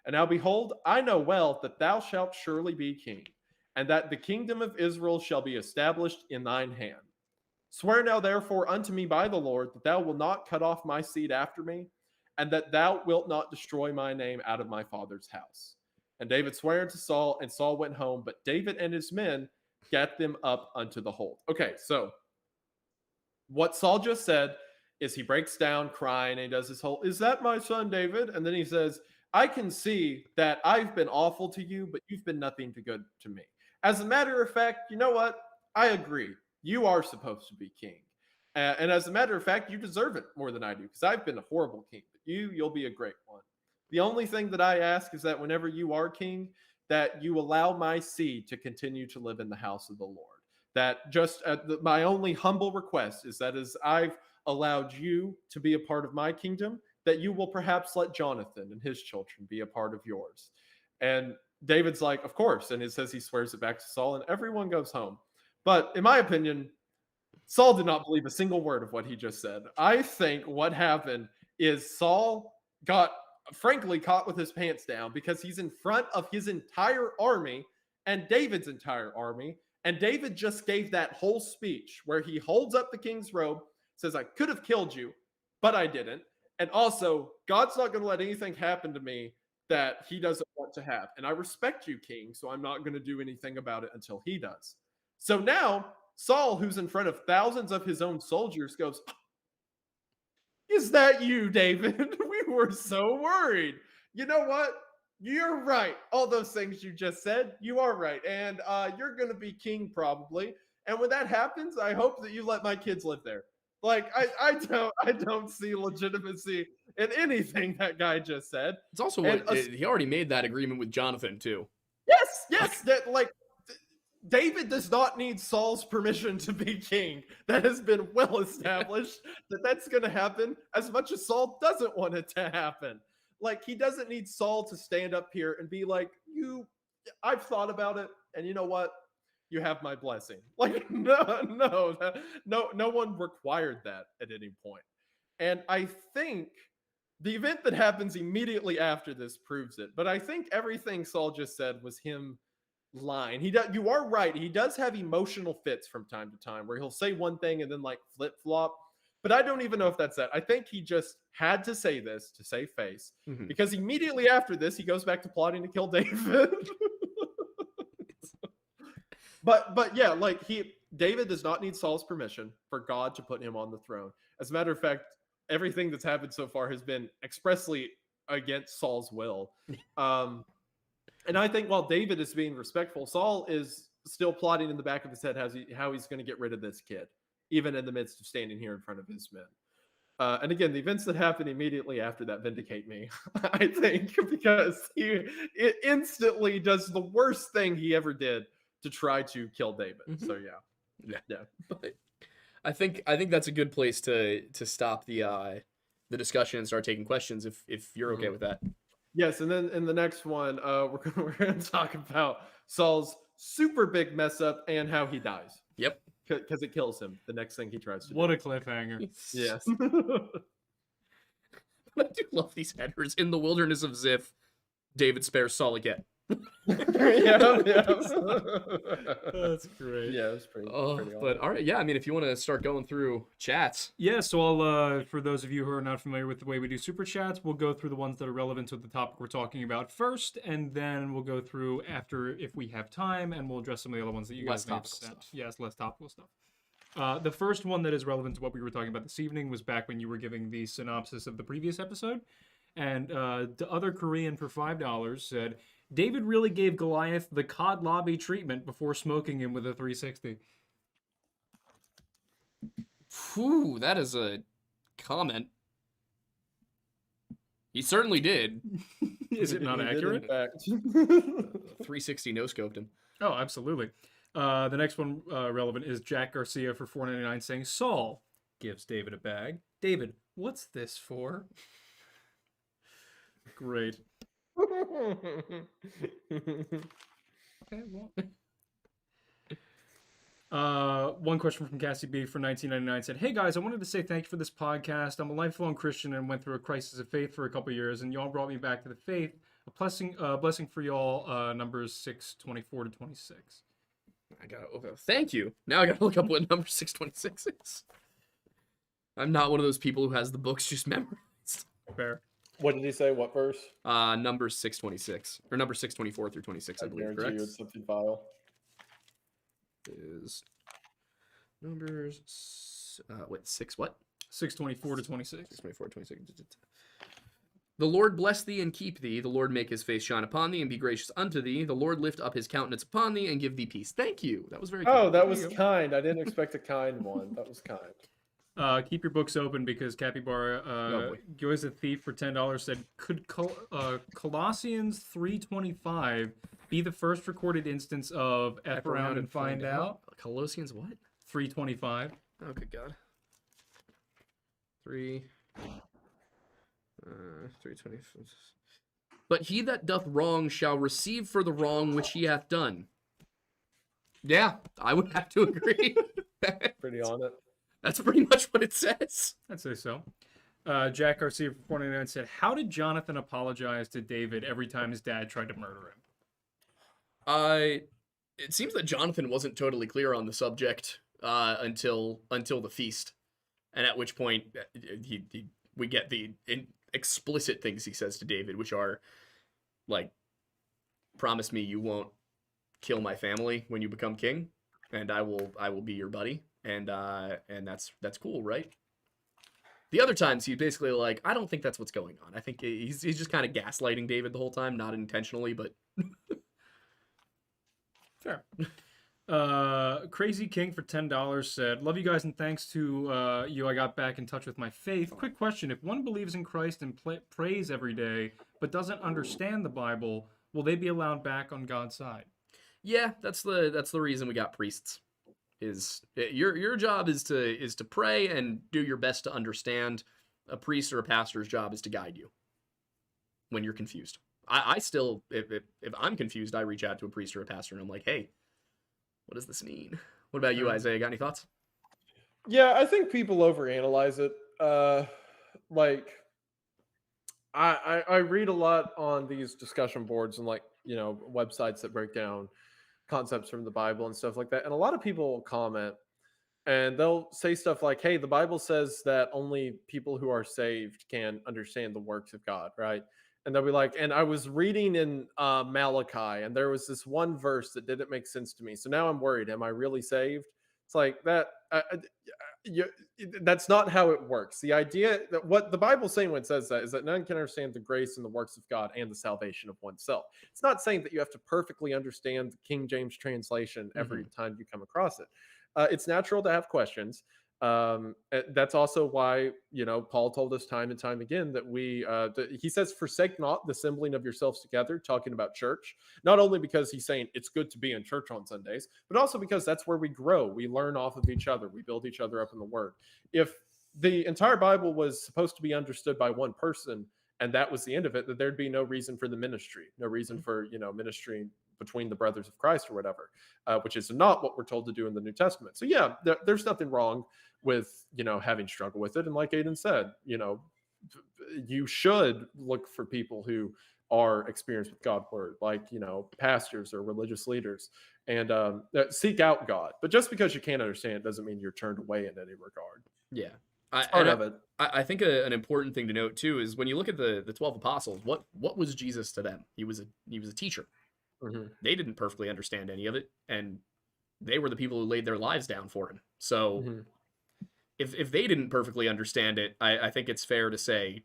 And now behold, I know well that thou shalt surely be king, and that the kingdom of Israel shall be established in thine hand. Swear now therefore unto me by the Lord that thou wilt not cut off my seed after me, and that thou wilt not destroy my name out of my father's house. And David sware unto Saul, and Saul went home, but David and his men gat them up unto the hold. Okay, so what Saul just said is he breaks down crying and he does this whole, is that my son David? And then he says, I can see that I've been awful to you, but you've been nothing to good to me. As a matter of fact, you know what? I agree. You are supposed to be king. And as a matter of fact, you deserve it more than I do, because I've been a horrible king. But you'll be a great one. The only thing that I ask is that whenever you are king, that you allow my seed to continue to live in the house of the Lord. That just my only humble request is that as I've allowed you to be a part of my kingdom, that you will perhaps let Jonathan and his children be a part of yours. And David's like, of course. And it says he swears it back to Saul, and everyone goes home. But in my opinion, Saul did not believe a single word of what he just said. I think what happened is Saul got, frankly, caught with his pants down, because he's in front of his entire army and David's entire army. And David just gave that whole speech where he holds up the king's robe, says, I could have killed you, but I didn't. And also, God's not going to let anything happen to me that he doesn't want to have. And I respect you, king, so I'm not going to do anything about it until he does. So now, Saul, who's in front of thousands of his own soldiers, goes, is that you, David? We were so worried. You know what? You're right. All those things you just said, you are right. And you're going to be king probably. And when that happens, I hope that you let my kids live there. Like, I don't see legitimacy in anything that guy just said. It's also what he already made that agreement with Jonathan too. Yes, that like David does not need Saul's permission to be king. That has been well established that that's going to happen, as much as Saul doesn't want it to happen. Like, he doesn't need Saul to stand up here and be like, I've thought about it, and you know what? You have my blessing. Like, no one required that at any point. And I think the event that happens immediately after this proves it. But I think everything Saul just said was him lying. You are right. He does have emotional fits from time to time where he'll say one thing and then like flip flop. But I don't even know if that's that. I think he just had to say this to save face, because immediately after this, he goes back to plotting to kill David. But yeah, like David does not need Saul's permission for God to put him on the throne. As a matter of fact, everything that's happened so far has been expressly against Saul's will. And I think while David is being respectful, Saul is still plotting in the back of his head how he's going to get rid of this kid, even in the midst of standing here in front of his men. And again, the events that happen immediately after that vindicate me, I think, because it instantly does the worst thing he ever did to try to kill David. So yeah. But I think that's a good place to stop the discussion and start taking questions if you're okay with that. Yes, and then in the next one, we're going to talk about Saul's super big mess up and how he dies. Yep. Because it kills him. The next thing he tries to do. What a cliffhanger. Yes. I do love these headers. In the wilderness of Ziph, David spares Saul again. yeah. That's great. Yeah, it was pretty but all right, yeah, I mean, if you want to start going through chats. Yeah, so I'll, for those of you who are not familiar with the way we do super chats, we'll go through the ones that are relevant to the topic we're talking about first, and then we'll go through after if we have time, and we'll address some of the other ones that you guys may have sent. Yes, less topical stuff. The first one that is relevant to what we were talking about this evening was back when you were giving the synopsis of the previous episode, and the other Korean for $5 said, David really gave Goliath the COD lobby treatment before smoking him with a 360. Whew, that is a comment. He certainly did. Is it not accurate? 360 no-scoped him. Oh, absolutely. The next one relevant is Jack Garcia for $4.99 saying, Saul gives David a bag. David, what's this for? Great. Okay, well. One question from Cassie B for 1999 said, "Hey guys, I wanted to say thank you for this podcast. I'm a lifelong Christian and went through a crisis of faith for a couple years, and y'all brought me back to the faith. A blessing for y'all. Numbers 6:24 to 26." I gotta thank you. Now I gotta look up what number 626 is. I'm not one of those people who has the books just memorized. Fair. What did he say? What verse? Number 626 or number 624 through 26, I believe. guarantee Correct. you it's something vile. Is numbers what 6 what? 6:24 to 26. 624 26. The Lord bless thee and keep thee. The Lord make his face shine upon thee and be gracious unto thee. The Lord lift up his countenance upon thee and give thee peace. Thank you. That was very Oh, kind. that was kind. I didn't expect a kind one. That was kind. Keep your books open because Capybara boy. goes a thief for $10 said, "Could Colossians 3:25 be the first recorded instance of F around and find out?" Colossians what? 3:25. Oh, good God. 3:20. But he that doth wrong shall receive for the wrong which he hath done. Yeah, I would have to agree. Pretty on it. That's pretty much what it says. I'd say so. Jack Garcia for 49 said, "How did Jonathan apologize to David every time his dad tried to murder him?" It seems that Jonathan wasn't totally clear on the subject until the feast, and at which point we get the explicit things he says to David, which are like, "Promise me you won't kill my family when you become king, and I will be your buddy." And that's cool, right? The other times he's basically like, "I don't think that's what's going on. I think he's just kind of gaslighting David the whole time, not intentionally, but." Fair. Crazy King for $10 said, "Love you guys and thanks to you, I got back in touch with my faith. Quick question: if one believes in Christ and prays every day but doesn't understand the Bible, will they be allowed back on God's side?" Yeah, that's the reason we got priests. Your job is to pray and do your best to understand. A priest or a pastor's job is to guide you when you're confused. I still, if I'm confused, I reach out to a priest or a pastor and I'm like, "Hey, what does this mean?" What about you, Isaiah? Got any thoughts? Yeah, I think people overanalyze it. Like I read a lot on these discussion boards and websites that break down concepts from the Bible and stuff like that. And a lot of people will comment and they'll say stuff like, "Hey, the Bible says that only people who are saved can understand the works of God," right? And they'll be like, "And I was reading in Malachi, and there was this one verse that didn't make sense to me. So now I'm worried. Am I really saved?" It's like that. That's not how it works. The idea that what the Bible's saying when it says that is that none can understand the grace and the works of God and the salvation of oneself. It's not saying that you have to perfectly understand the King James translation every time you come across it. It's natural to have questions. That's also why Paul told us time and time again that he says, "Forsake not the assembling of yourselves together," talking about church, not only because he's saying it's good to be in church on Sundays, but also because that's where we grow, we learn off of each other, we build each other up in the word. If the entire Bible was supposed to be understood by one person and that was the end of it, that there'd be no reason for the ministry, no reason for ministry between the brothers of Christ or whatever, which is not what we're told to do in the New Testament. So yeah, there's nothing wrong with having struggle with it. And like Aiden said, you should look for people who are experienced with God's word, like pastors or religious leaders, and seek out God. But just because you can't understand it doesn't mean you're turned away in any regard. Yeah. Part of it. I think an important thing to note too is when you look at the 12 apostles, what was Jesus to them? He was a teacher. They didn't perfectly understand any of it, and they were the people who laid their lives down for him. So if they didn't perfectly understand it, I think it's fair to say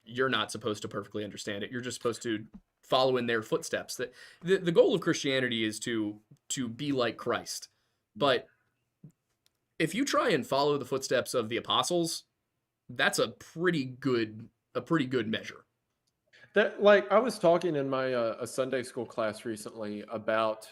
you're not supposed to perfectly understand it. You're just supposed to follow in their footsteps. That the goal of Christianity is to be like Christ. But if you try and follow the footsteps of the apostles, that's a pretty good measure. That, like, I was talking in my a Sunday school class recently about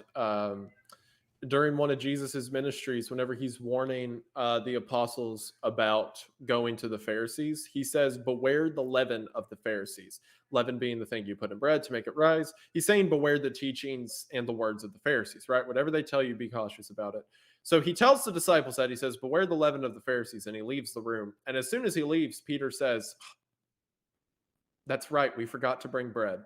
during one of Jesus's ministries, whenever he's warning the apostles about going to the Pharisees, he says, "Beware the leaven of the Pharisees." Leaven being the thing you put in bread to make it rise. He's saying, beware the teachings and the words of the Pharisees, right? Whatever they tell you, be cautious about it. So he tells the disciples that, he says, beware the leaven of the Pharisees, and he leaves the room. And as soon as he leaves, Peter says, that's right, we forgot to bring bread.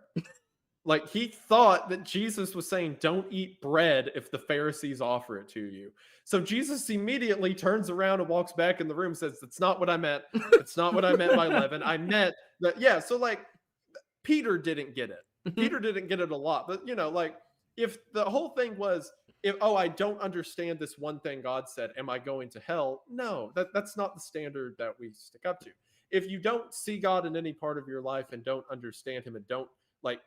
Like, he thought that Jesus was saying, don't eat bread if the Pharisees offer it to you. So Jesus immediately turns around and walks back in the room and says, that's not what I meant. It's not what I meant by leaven. I meant that, yeah. So, like, Peter didn't get it. Peter didn't get it a lot. But, like, if the whole thing was, I don't understand this one thing God said, am I going to hell? No, that's not the standard that we stick up to. If you don't see God in any part of your life and don't understand him and don't, like,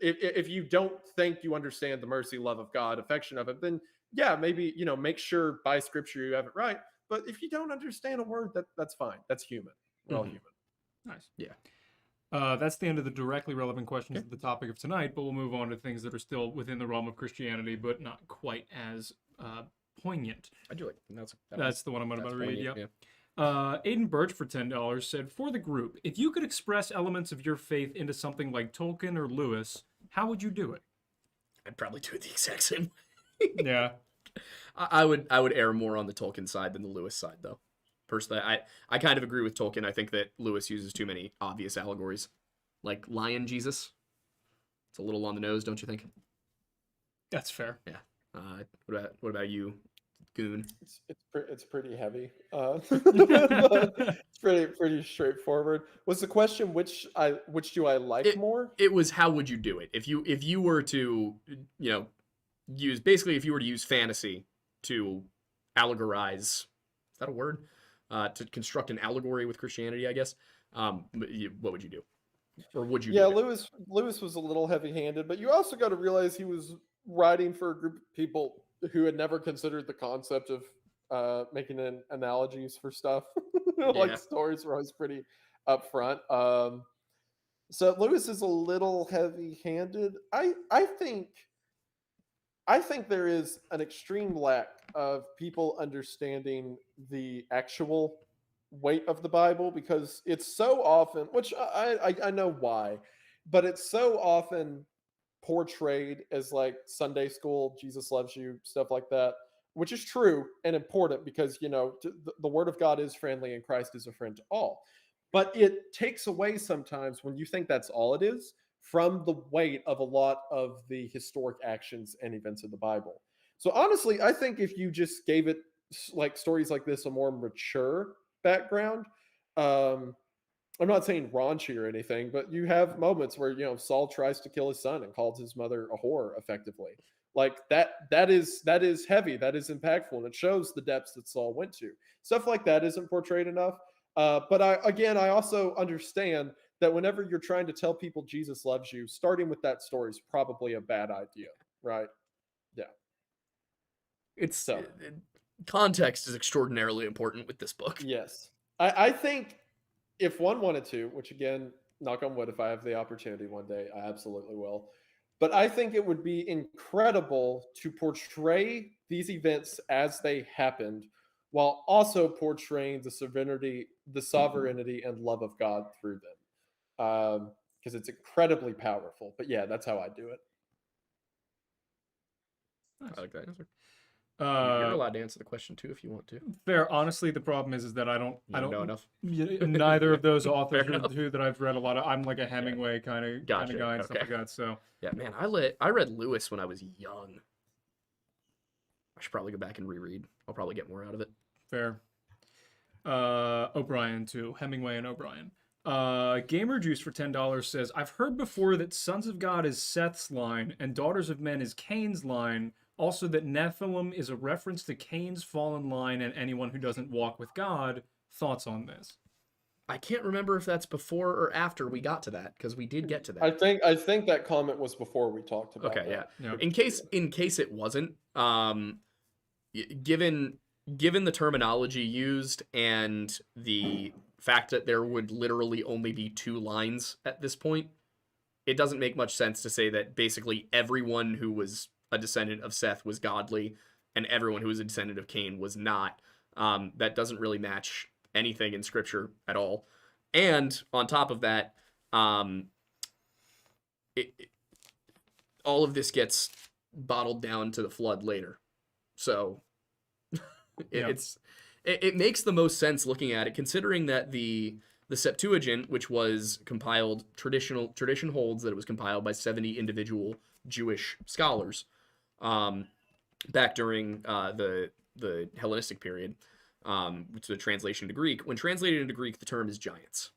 if you don't think you understand the mercy, love of God, affection of it, then yeah, maybe, make sure by scripture you have it right. But if you don't understand a word, that's fine. That's human. We're all human. Nice. Yeah. That's the end of the directly relevant questions of the topic of tonight, but we'll move on to things that are still within the realm of Christianity, but not quite as poignant. I do like that's the one I'm about to read. Poignant, Yeah. Aiden Birch for $10 said, for the group, if you could express elements of your faith into something like Tolkien or Lewis, how would you do it? I'd probably do it the exact same way. Yeah. I would err more on the Tolkien side than the Lewis side, though. Personally, I kind of agree with Tolkien. I think that Lewis uses too many obvious allegories, like Lion Jesus. It's a little on the nose, don't you think? That's fair. Yeah. What about you, Goon? It's pretty heavy. It's pretty straightforward. Was the question which do I like more? It was how would you do it if you were to use fantasy to allegorize. Is that a word? To construct an allegory with Christianity, I guess. What would you do? Or would you? Yeah, do it? Lewis was a little heavy-handed, but you also got to realize he was writing for a group of people who had never considered the concept of making analogies for stuff. Like stories were always pretty upfront. So Lewis is a little heavy-handed. I think there is an extreme lack of people understanding the actual weight of the Bible, because it's so often, which I know why, but it's so often portrayed as like Sunday school, Jesus loves you, stuff like that, which is true and important because, the word of God is friendly and Christ is a friend to all. But it takes away sometimes when you think that's all it is from the weight of a lot of the historic actions and events of the Bible. So honestly, I think if you just gave it like stories like this a more mature background, I'm not saying raunchy or anything, but you have moments where Saul tries to kill his son and calls his mother a whore effectively. Like that is heavy, that is impactful, and it shows the depths that Saul went to. Stuff like that isn't portrayed enough. But I also understand that whenever you're trying to tell people Jesus loves you, starting with that story is probably a bad idea, right? Yeah. It's context is extraordinarily important with this book. Yes. I think if one wanted to, which again, knock on wood, if I have the opportunity one day, I absolutely will. But I think it would be incredible to portray these events as they happened while also portraying the sovereignty and love of God through them. Because it's incredibly powerful. But yeah, that's how I do it. I like that answer. You're allowed to answer the question too if you want to. Fair. Honestly, the problem is that I don't know enough. Neither of those authors are the two that I've read a lot of. I'm like a Hemingway kind of guy and stuff like that. So yeah, man, I read Lewis when I was young. I should probably go back and reread. I'll probably get more out of it. Fair. O'Brien too. Hemingway and O'Brien. Gamer Juice for $10 says, I've heard before that Sons of God is Seth's line and Daughters of Men is Cain's line. Also that Nephilim is a reference to Cain's fallen line and anyone who doesn't walk with God. Thoughts on this? I can't remember if that's before or after we got to that, because we did get to that. I think that comment was before we talked about that. Yeah. In case it wasn't, given the terminology used and the fact that there would literally only be two lines at this point, it doesn't make much sense to say that basically everyone who was a descendant of Seth was godly and everyone who was a descendant of Cain was not. That doesn't really match anything in scripture at all. And on top of that, all of this gets bottled down to the flood later. So Yeah. It makes the most sense looking at it, considering that the Septuagint, which was compiled, tradition holds that it was compiled by 70 individual Jewish scholars, back during the Hellenistic period, which is a translation to Greek. When translated into Greek, the term is giants.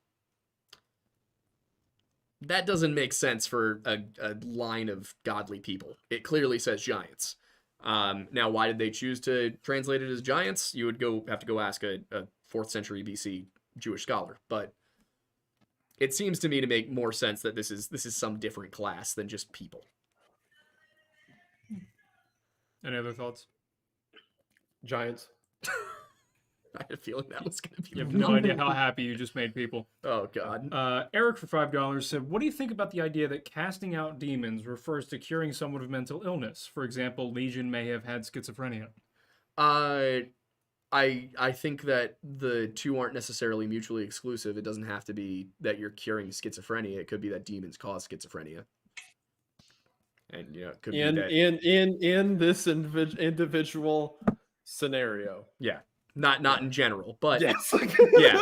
That doesn't make sense for a line of godly people. It clearly says giants. Now, why did they choose to translate it as giants? You would have to go ask a 4th century BC Jewish scholar. But it seems to me to make more sense that this is some different class than just people. Any other thoughts? Giants. I had a feeling that was going to be. You have no idea how happy you just made people. Oh God. Eric for $5 said, "What do you think about the idea that casting out demons refers to curing someone of mental illness? For example, Legion may have had schizophrenia." I think that the two aren't necessarily mutually exclusive. It doesn't have to be that you're curing schizophrenia. It could be that demons cause schizophrenia. And it could be that in this individual scenario. Yeah. Not in general, but yes. Yeah.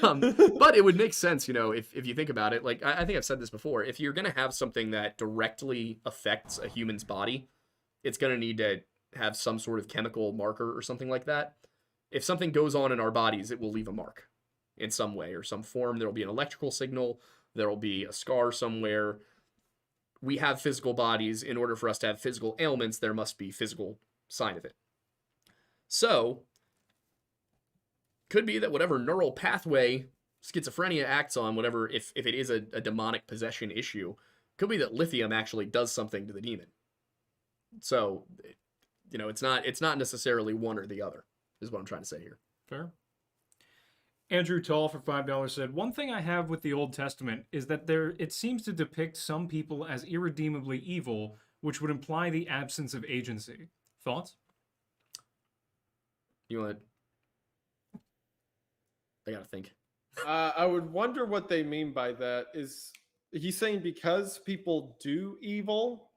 But it would make sense, if you think about it. Like I think I've said this before. If you're gonna have something that directly affects a human's body, it's gonna need to have some sort of chemical marker or something like that. If something goes on in our bodies, it will leave a mark in some way or some form. There will be an electrical signal. There will be a scar somewhere. We have physical bodies. In order for us to have physical ailments, there must be physical sign of it. So, could be that whatever neural pathway schizophrenia acts on, whatever, if it is a demonic possession issue, could be that lithium actually does something to the demon. So, it's not necessarily one or the other, is what I'm trying to say here. Fair. Andrew Tall for $5 said, "One thing I have with the Old Testament is that it seems to depict some people as irredeemably evil, which would imply the absence of agency." Thoughts? You want? I gotta think. I would wonder what they mean by that. Is he saying because people do evil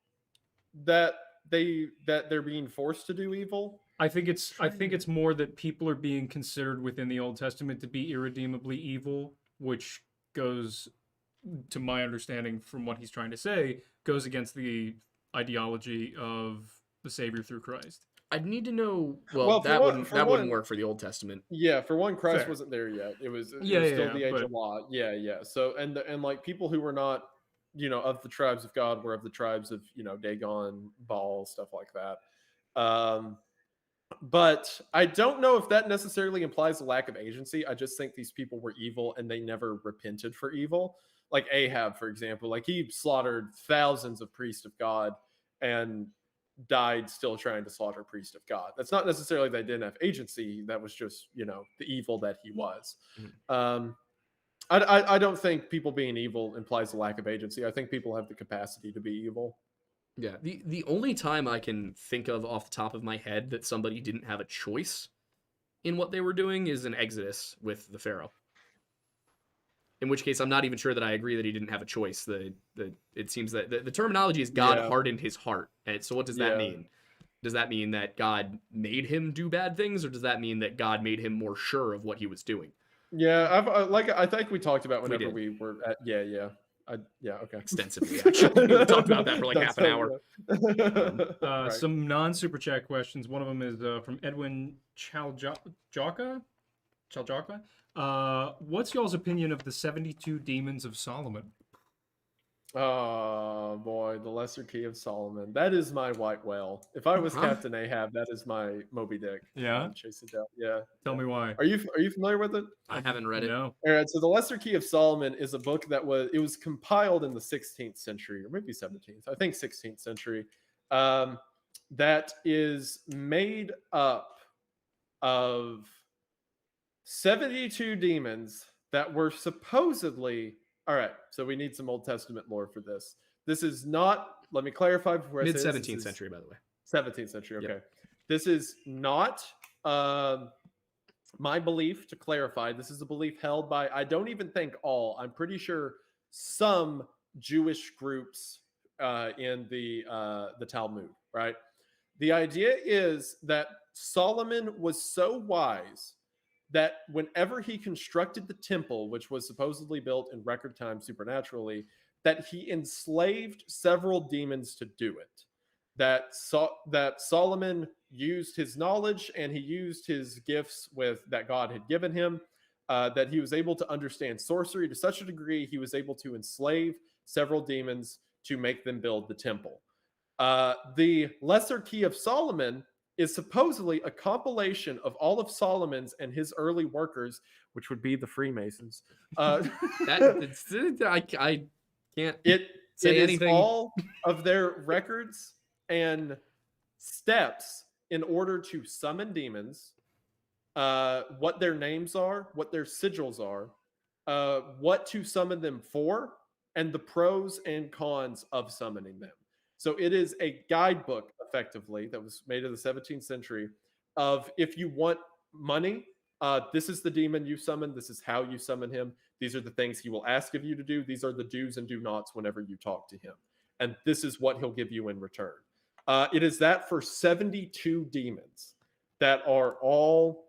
that they're being forced to do evil? I think it's more that people are being considered within the Old Testament to be irredeemably evil, which goes, to my understanding from what he's trying to say, goes against the ideology of the Savior through Christ. I'd need to know. Well, that wouldn't work for the Old Testament. Yeah, for one, Christ Fair. wasn't there yet. It was still the age of law. Yeah. So and like people who were not, of the tribes of God were of the tribes of Dagon, Baal, stuff like that. But I don't know if that necessarily implies a lack of agency. I just think these people were evil and they never repented for evil. Like Ahab, for example, like he slaughtered thousands of priests of God and died still trying to slaughter priest of God. That's not necessarily they didn't have agency. That was just, the evil that he was. I don't think people being evil implies a lack of agency. I think people have the capacity to be evil. Yeah. The only time I can think of off the top of my head that somebody didn't have a choice in what they were doing is in Exodus with the Pharaoh. In which case, I'm not even sure that I agree that he didn't have a choice. It seems that the terminology is God hardened his heart. And so what does that mean? Does that mean that God made him do bad things, or does that mean that God made him more sure of what he was doing? Yeah, I think we talked about whenever we were at okay. Extensively, actually. We talked about that for like half an hour. Right. Some non-super chat questions. One of them is from Edwin Chaljaka. What's y'all's opinion of the 72 demons of Solomon? Oh boy, the lesser key of Solomon. That is my white whale. If I was Captain Ahab, that is my Moby Dick. Yeah, chase it down. Yeah. Tell me why. Are you familiar with it? I haven't read it. No. All right. So the Lesser Key of Solomon is a book that was compiled in the 16th century or maybe 17th. I think 16th century. That is made up of 72 demons that were supposedly. All right, so we need some Old Testament lore for this. This is not, let me clarify before I say this. Mid-17th century, by the way. 17th century, okay. Yep. This is not my belief, to clarify. This is a belief held by, I don't even think all, I'm pretty sure some Jewish groups in the Talmud, right? The idea is that Solomon was so wise that whenever he constructed the temple, which was supposedly built in record time supernaturally, that he enslaved several demons to do it. That Solomon used his knowledge and he used his gifts that God had given him, that he was able to understand sorcery to such a degree he was able to enslave several demons to make them build the temple. The Lesser Key of Solomon is supposedly a compilation of all of Solomon's and his early workers, which would be the Freemasons. I can't It say is anything. all of their records and steps in order to summon demons, what their names are, what their sigils are, what to summon them for, and the pros and cons of summoning them. So it is a guidebook, effectively, that was made in the 17th century of if you want money, this is the demon you summon. This is how you summon him. These are the things he will ask of you to do. These are the do's and do nots whenever you talk to him. And this is what he'll give you in return. It is that for 72 demons that are all...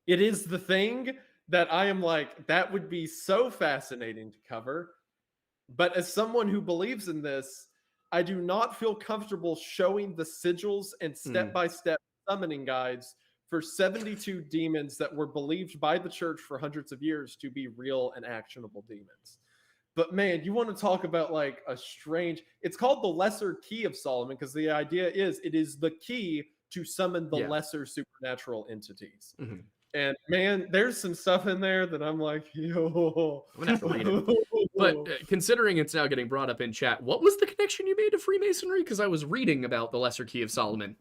It is the thing that I am like, that would be so fascinating to cover. But as someone who believes in this, I do not feel comfortable showing the sigils and step-by-step summoning guides for 72 demons that were believed by the church for hundreds of years to be real and actionable demons. But man, you want to talk about like a strange... It's called the Lesser Key of Solomon because the idea is it is the key to summon the lesser supernatural entities. Mm-hmm. And man, there's some stuff in there that I'm like, yo. I'm gonna have to read it. But considering it's now getting brought up in chat, what was the connection you made to Freemasonry? Because I was reading about the Lesser Key of Solomon.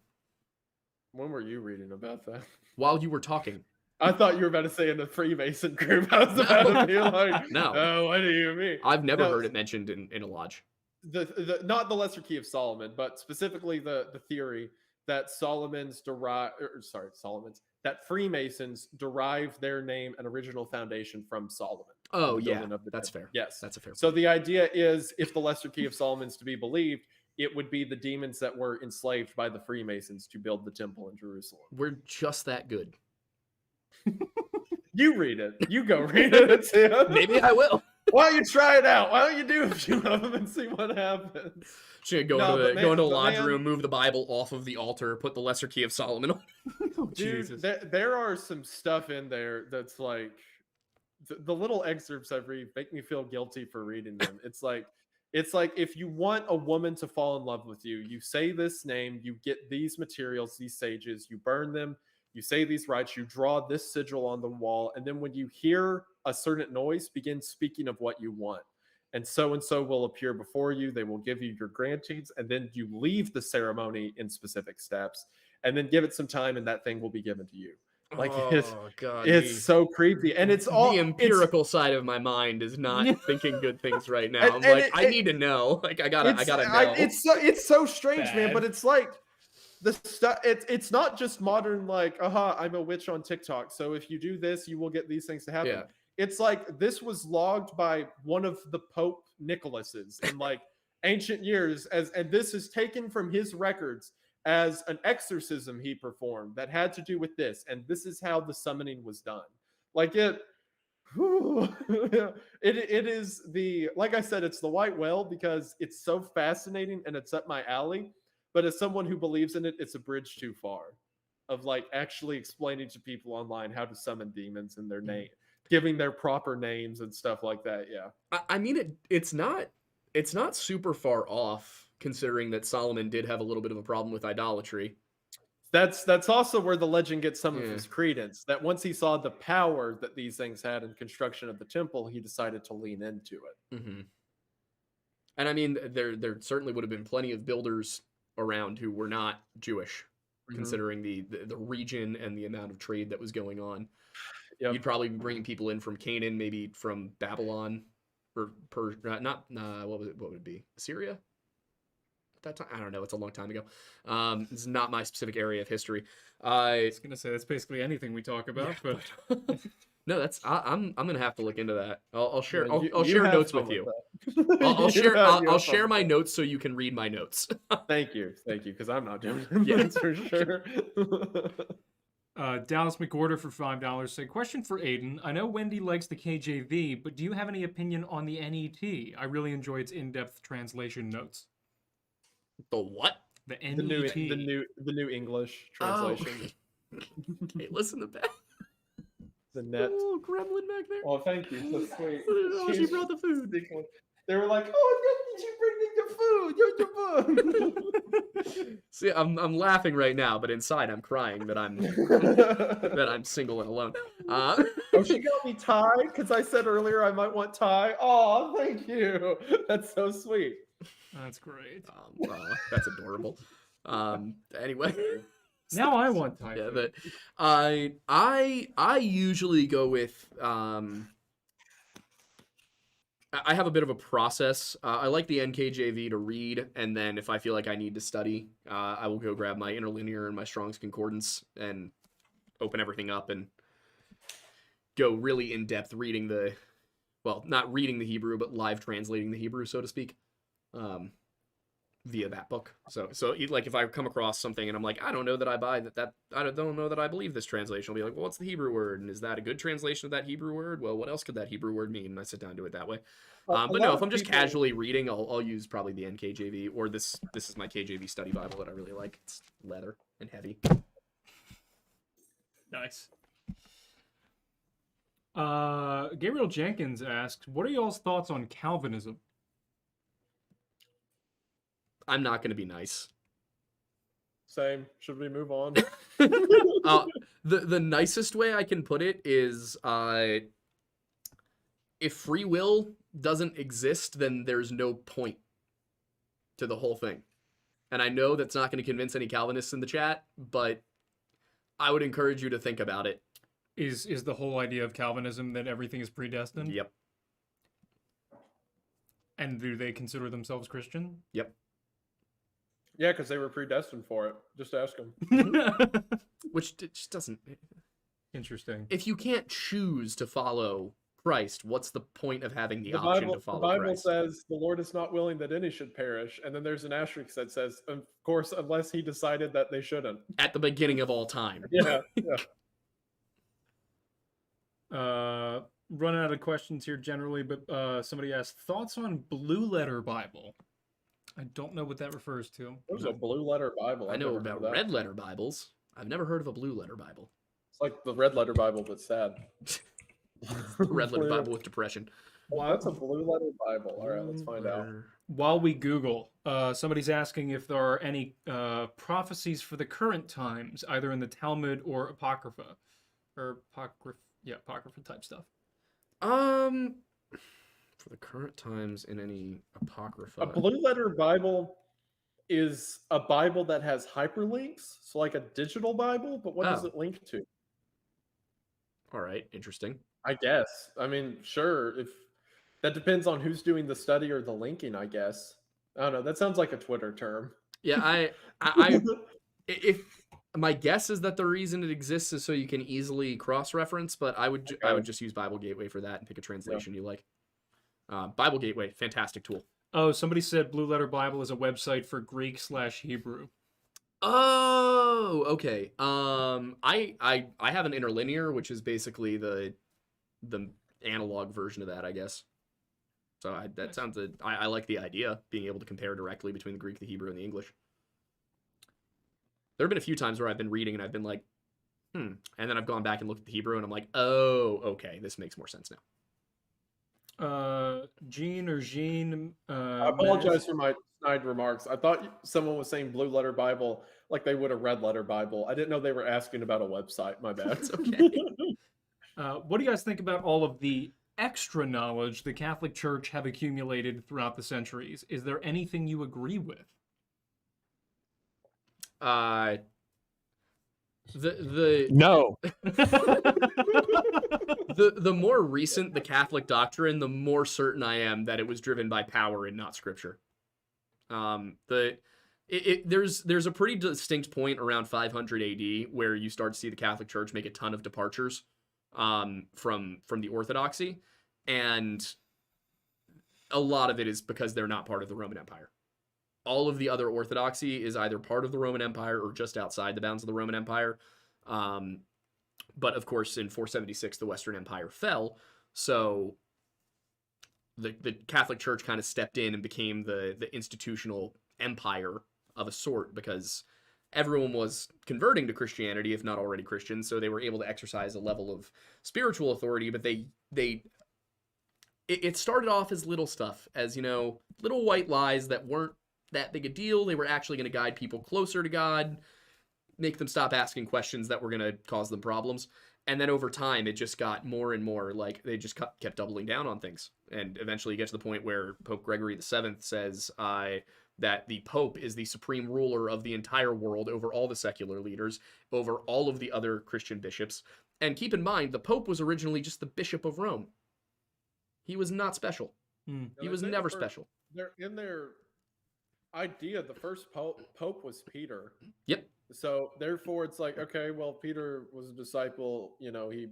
When were you reading about that? While you were talking. I thought you were about to say in the Freemason group. I was about to be like, no. Oh, what do you mean? I've never heard it mentioned in a lodge. Not the Lesser Key of Solomon, but specifically the theory that that Freemasons derive their name and original foundation from Solomon. Oh, yeah, that's fair. Yes. That's a fair point. So the idea is if the Lesser Key of Solomon is to be believed, it would be the demons that were enslaved by the Freemasons to build the temple in Jerusalem. We're just that good. You read it. You go read it, Tim. Maybe I will. Why don't you try it out? Why don't you do a few of them and see what happens? Should go into a lodge room, move the Bible off of the altar, put the Lesser Key of Solomon on. Oh, dude, Jesus. There are some stuff in there that's like the little excerpts I read make me feel guilty for reading them. It's like if you want a woman to fall in love with you, you say this name, you get these materials, these sages, you burn them, you say these rites, you draw this sigil on the wall, and then when you hear a certain noise, begin speaking of what you want. And so will appear before you. They will give you your grantees, and then you leave the ceremony in specific steps, and then give it some time, and that thing will be given to you. Like it's so creepy, and it's all the empirical side of my mind is not thinking good things right now. I'm like, I need to know. Like, I gotta know. It's so strange, Bad. man. But it's like the stuff. It's not just modern. Like, I'm a witch on TikTok, so if you do this, you will get these things to happen. Yeah. It's like this was logged by one of the Pope Nicholases in like ancient years, and this is taken from his records as an exorcism he performed that had to do with this, and this is how the summoning was done. Like it is like I said, it's the white whale because it's so fascinating and it's up my alley. But as someone who believes in it, it's a bridge too far of like actually explaining to people online how to summon demons in their name, giving their proper names and stuff like that. Yeah. I mean, it's not super far off considering that Solomon did have a little bit of a problem with idolatry. That's also where the legend gets some of his credence. That once he saw the power that these things had in construction of the temple, he decided to lean into it. Mm-hmm. And I mean, there certainly would have been plenty of builders around who were not Jewish, considering the region and the amount of trade that was going on. Yep. You'd probably be bringing people in from Canaan, maybe from Babylon, or what would it be? Assyria? At that time, I don't know. It's a long time ago. It's not my specific area of history. I was gonna say that's basically anything we talk about, but No, that's I'm gonna have to look into that. I'll share Yeah, I'll share have notes fun with you. that. I'll You share have- you I'll have fun share with my that. notes so you can read my notes. Thank you, because I'm not doing them. Yeah. That's for sure. Dallas McWhorter for $5 said, question for Aiden. I know Wendy likes the KJV, but do you have any opinion on the NET? I really enjoy its in-depth translation notes. The what? The the NET. new English Oh. translation. Hey, listen to that. The net. Oh, gremlin back there. Oh, thank you. So sweet. Oh, she brought the food. They were like, "Oh, did you bring me the food? You're the food." See, I'm laughing right now, but inside I'm crying that I'm single and alone. Oh, she got me tie because I said earlier I might want tie. Oh, thank you. That's so sweet. That's great. That's adorable. Anyway. Now I want Thai Yeah, food. but I usually go with I have a bit of a process. I like the NKJV to read, and then if I feel like I need to study, I will go grab my interlinear and my Strong's Concordance and open everything up and go really in depth reading not reading the Hebrew, but live translating the Hebrew, so to speak. Via that book. So like if I come across something and I'm like, I don't know that I buy that I don't know that I believe this translation, I'll be like, well, what's the Hebrew word? And is that a good translation of that Hebrew word? Well, what else could that Hebrew word mean? And I sit down and do it that way. But no, if I'm just casually reading, I'll use probably the NKJV, or this is my KJV study Bible that I really like. It's leather and heavy. Nice. Gabriel Jenkins asks, what are y'all's thoughts on Calvinism? I'm not going to be nice. Same. Should we move on? The nicest way I can put it is if free will doesn't exist, then there's no point to the whole thing. And I know that's not going to convince any Calvinists in the chat, but I would encourage you to think about it. Is the whole idea of Calvinism that everything is predestined? Yep. And do they consider themselves Christian? Yep. Yeah, because they were predestined for it. Just ask them. Which just doesn't... Interesting. If you can't choose to follow Christ, what's the point of having the option to follow Christ? The Bible Christ? says the Lord is not willing that any should perish. And then there's an asterisk that says, of course, unless he decided that they shouldn't. At the beginning of all time. Yeah. Running out of questions here generally, but somebody asked, thoughts on Blue Letter Bible? I don't know what that refers to. There's a blue letter Bible. I know about red letter Bibles. I've never heard of a blue letter Bible. It's like the red letter Bible, but sad. Red letter Bible with depression. Wow, that's a blue letter Bible. All right, let's find out. While we Google, somebody's asking if there are any prophecies for the current times, either in the Talmud or Apocrypha, or Apocrypha type stuff. For the current times in any Apocrypha. A blue letter Bible is a Bible that has hyperlinks, so like a digital Bible, but what does it link to? All right, interesting. I guess. I mean, sure, if that depends on who's doing the study or the linking, I guess. I don't know. That sounds like a Twitter term. Yeah, if my guess is that the reason it exists is so you can easily cross-reference, but I would just use Bible Gateway for that and pick a translation you like. Bible Gateway, fantastic tool. Oh, somebody said Blue Letter Bible is a website for Greek/Hebrew. Oh, okay. I have an interlinear, which is basically the analog version of that, I guess. So I like the idea, being able to compare directly between the Greek, the Hebrew, and the English. There have been a few times where I've been reading and I've been like, and then I've gone back and looked at the Hebrew and I'm like, oh, okay, this makes more sense now. Jean. I apologize for my snide remarks. I thought someone was saying blue letter Bible like they would a red letter Bible. I didn't know they were asking about a website. My bad. It's okay. What do you guys think about all of the extra knowledge the Catholic Church have accumulated throughout the centuries? Is there anything you agree with? No. The more recent the Catholic doctrine, the more certain I am that it was driven by power and not scripture. There's a pretty distinct point around 500 AD where you start to see the Catholic Church make a ton of departures from the Orthodoxy, and a lot of it is because they're not part of the Roman Empire. All of the other Orthodoxy is either part of the Roman Empire or just outside the bounds of the Roman Empire. But of course, in 476, the Western Empire fell, so the Catholic Church kind of stepped in and became the institutional empire of a sort, because everyone was converting to Christianity, if not already Christian, so they were able to exercise a level of spiritual authority. But it started off as little stuff, as, you know, little white lies that weren't that big a deal. They were actually going to guide people closer to God, make them stop asking questions that were going to cause them problems. And then over time, it just got more and more like they just kept doubling down on things. And eventually you get to the point where Pope Gregory VII says that the Pope is the supreme ruler of the entire world over all the secular leaders, over all of the other Christian bishops. And keep in mind, the Pope was originally just the Bishop of Rome. He was not special. He was never special. They're in their idea, the first pope was Peter. Yep. So therefore it's like, okay, well, Peter was a disciple, you know, he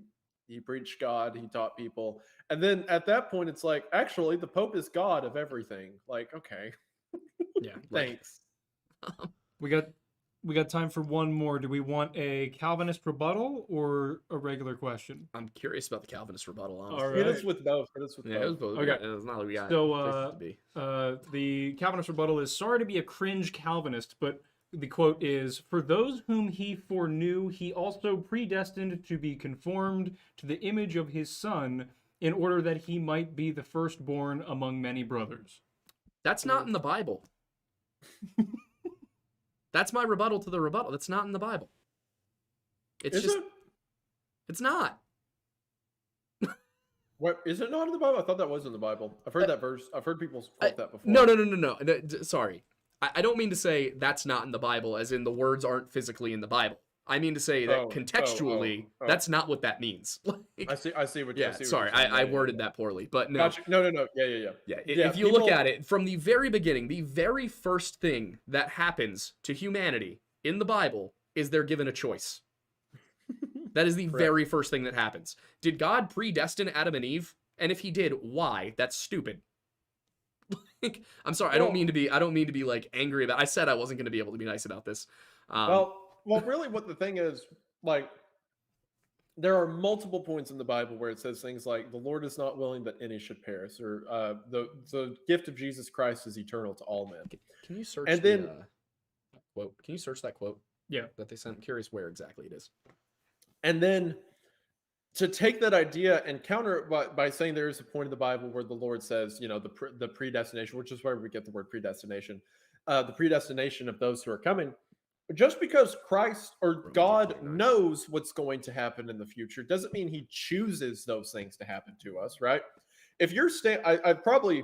preached God, he taught people. And then at that point it's like, actually the Pope is God of everything. Like, okay. Yeah. Thanks. We got time for one more. Do we want a Calvinist rebuttal or a regular question? I'm curious about the Calvinist rebuttal, honestly. All right. Hit us with both. Yeah, it was both. Okay. It's not like we got So, places to be. the Calvinist rebuttal is, sorry to be a cringe Calvinist, but the quote is, for those whom he foreknew, he also predestined to be conformed to the image of his Son, in order that he might be the firstborn among many brothers. That's not in the Bible. That's my rebuttal to the rebuttal. That's not in the Bible. It's it's not. What, is it not in the Bible? I thought that was in the Bible. I've heard that verse. I've heard people quote that before. No. Sorry. I don't mean to say that's not in the Bible, as in the words aren't physically in the Bible. I mean to say that contextually, that's not what that means. I see what you're saying. Sorry, I worded that poorly, but no. Gotcha. No. Yeah. If you look at it from the very beginning, the very first thing that happens to humanity in the Bible is they're given a choice. That is the very first thing that happens. Did God predestine Adam and Eve? And if he did, why? That's stupid. I'm sorry. I don't mean to be like angry about. I said I wasn't going to be able to be nice about this. Well, really, what the thing is, like, there are multiple points in the Bible where it says things like, "The Lord is not willing that any should perish," or "the gift of Jesus Christ is eternal to all men." Can you search? And then, quote. Can you search that quote? Yeah, that they sent. I'm curious where exactly it is. And then to take that idea and counter it by saying there is a point in the Bible where the Lord says, you know, the predestination, which is where we get the word predestination, the predestination of those who are coming. Just because Christ or God knows what's going to happen in the future doesn't mean he chooses those things to happen to us, right? If you're I've probably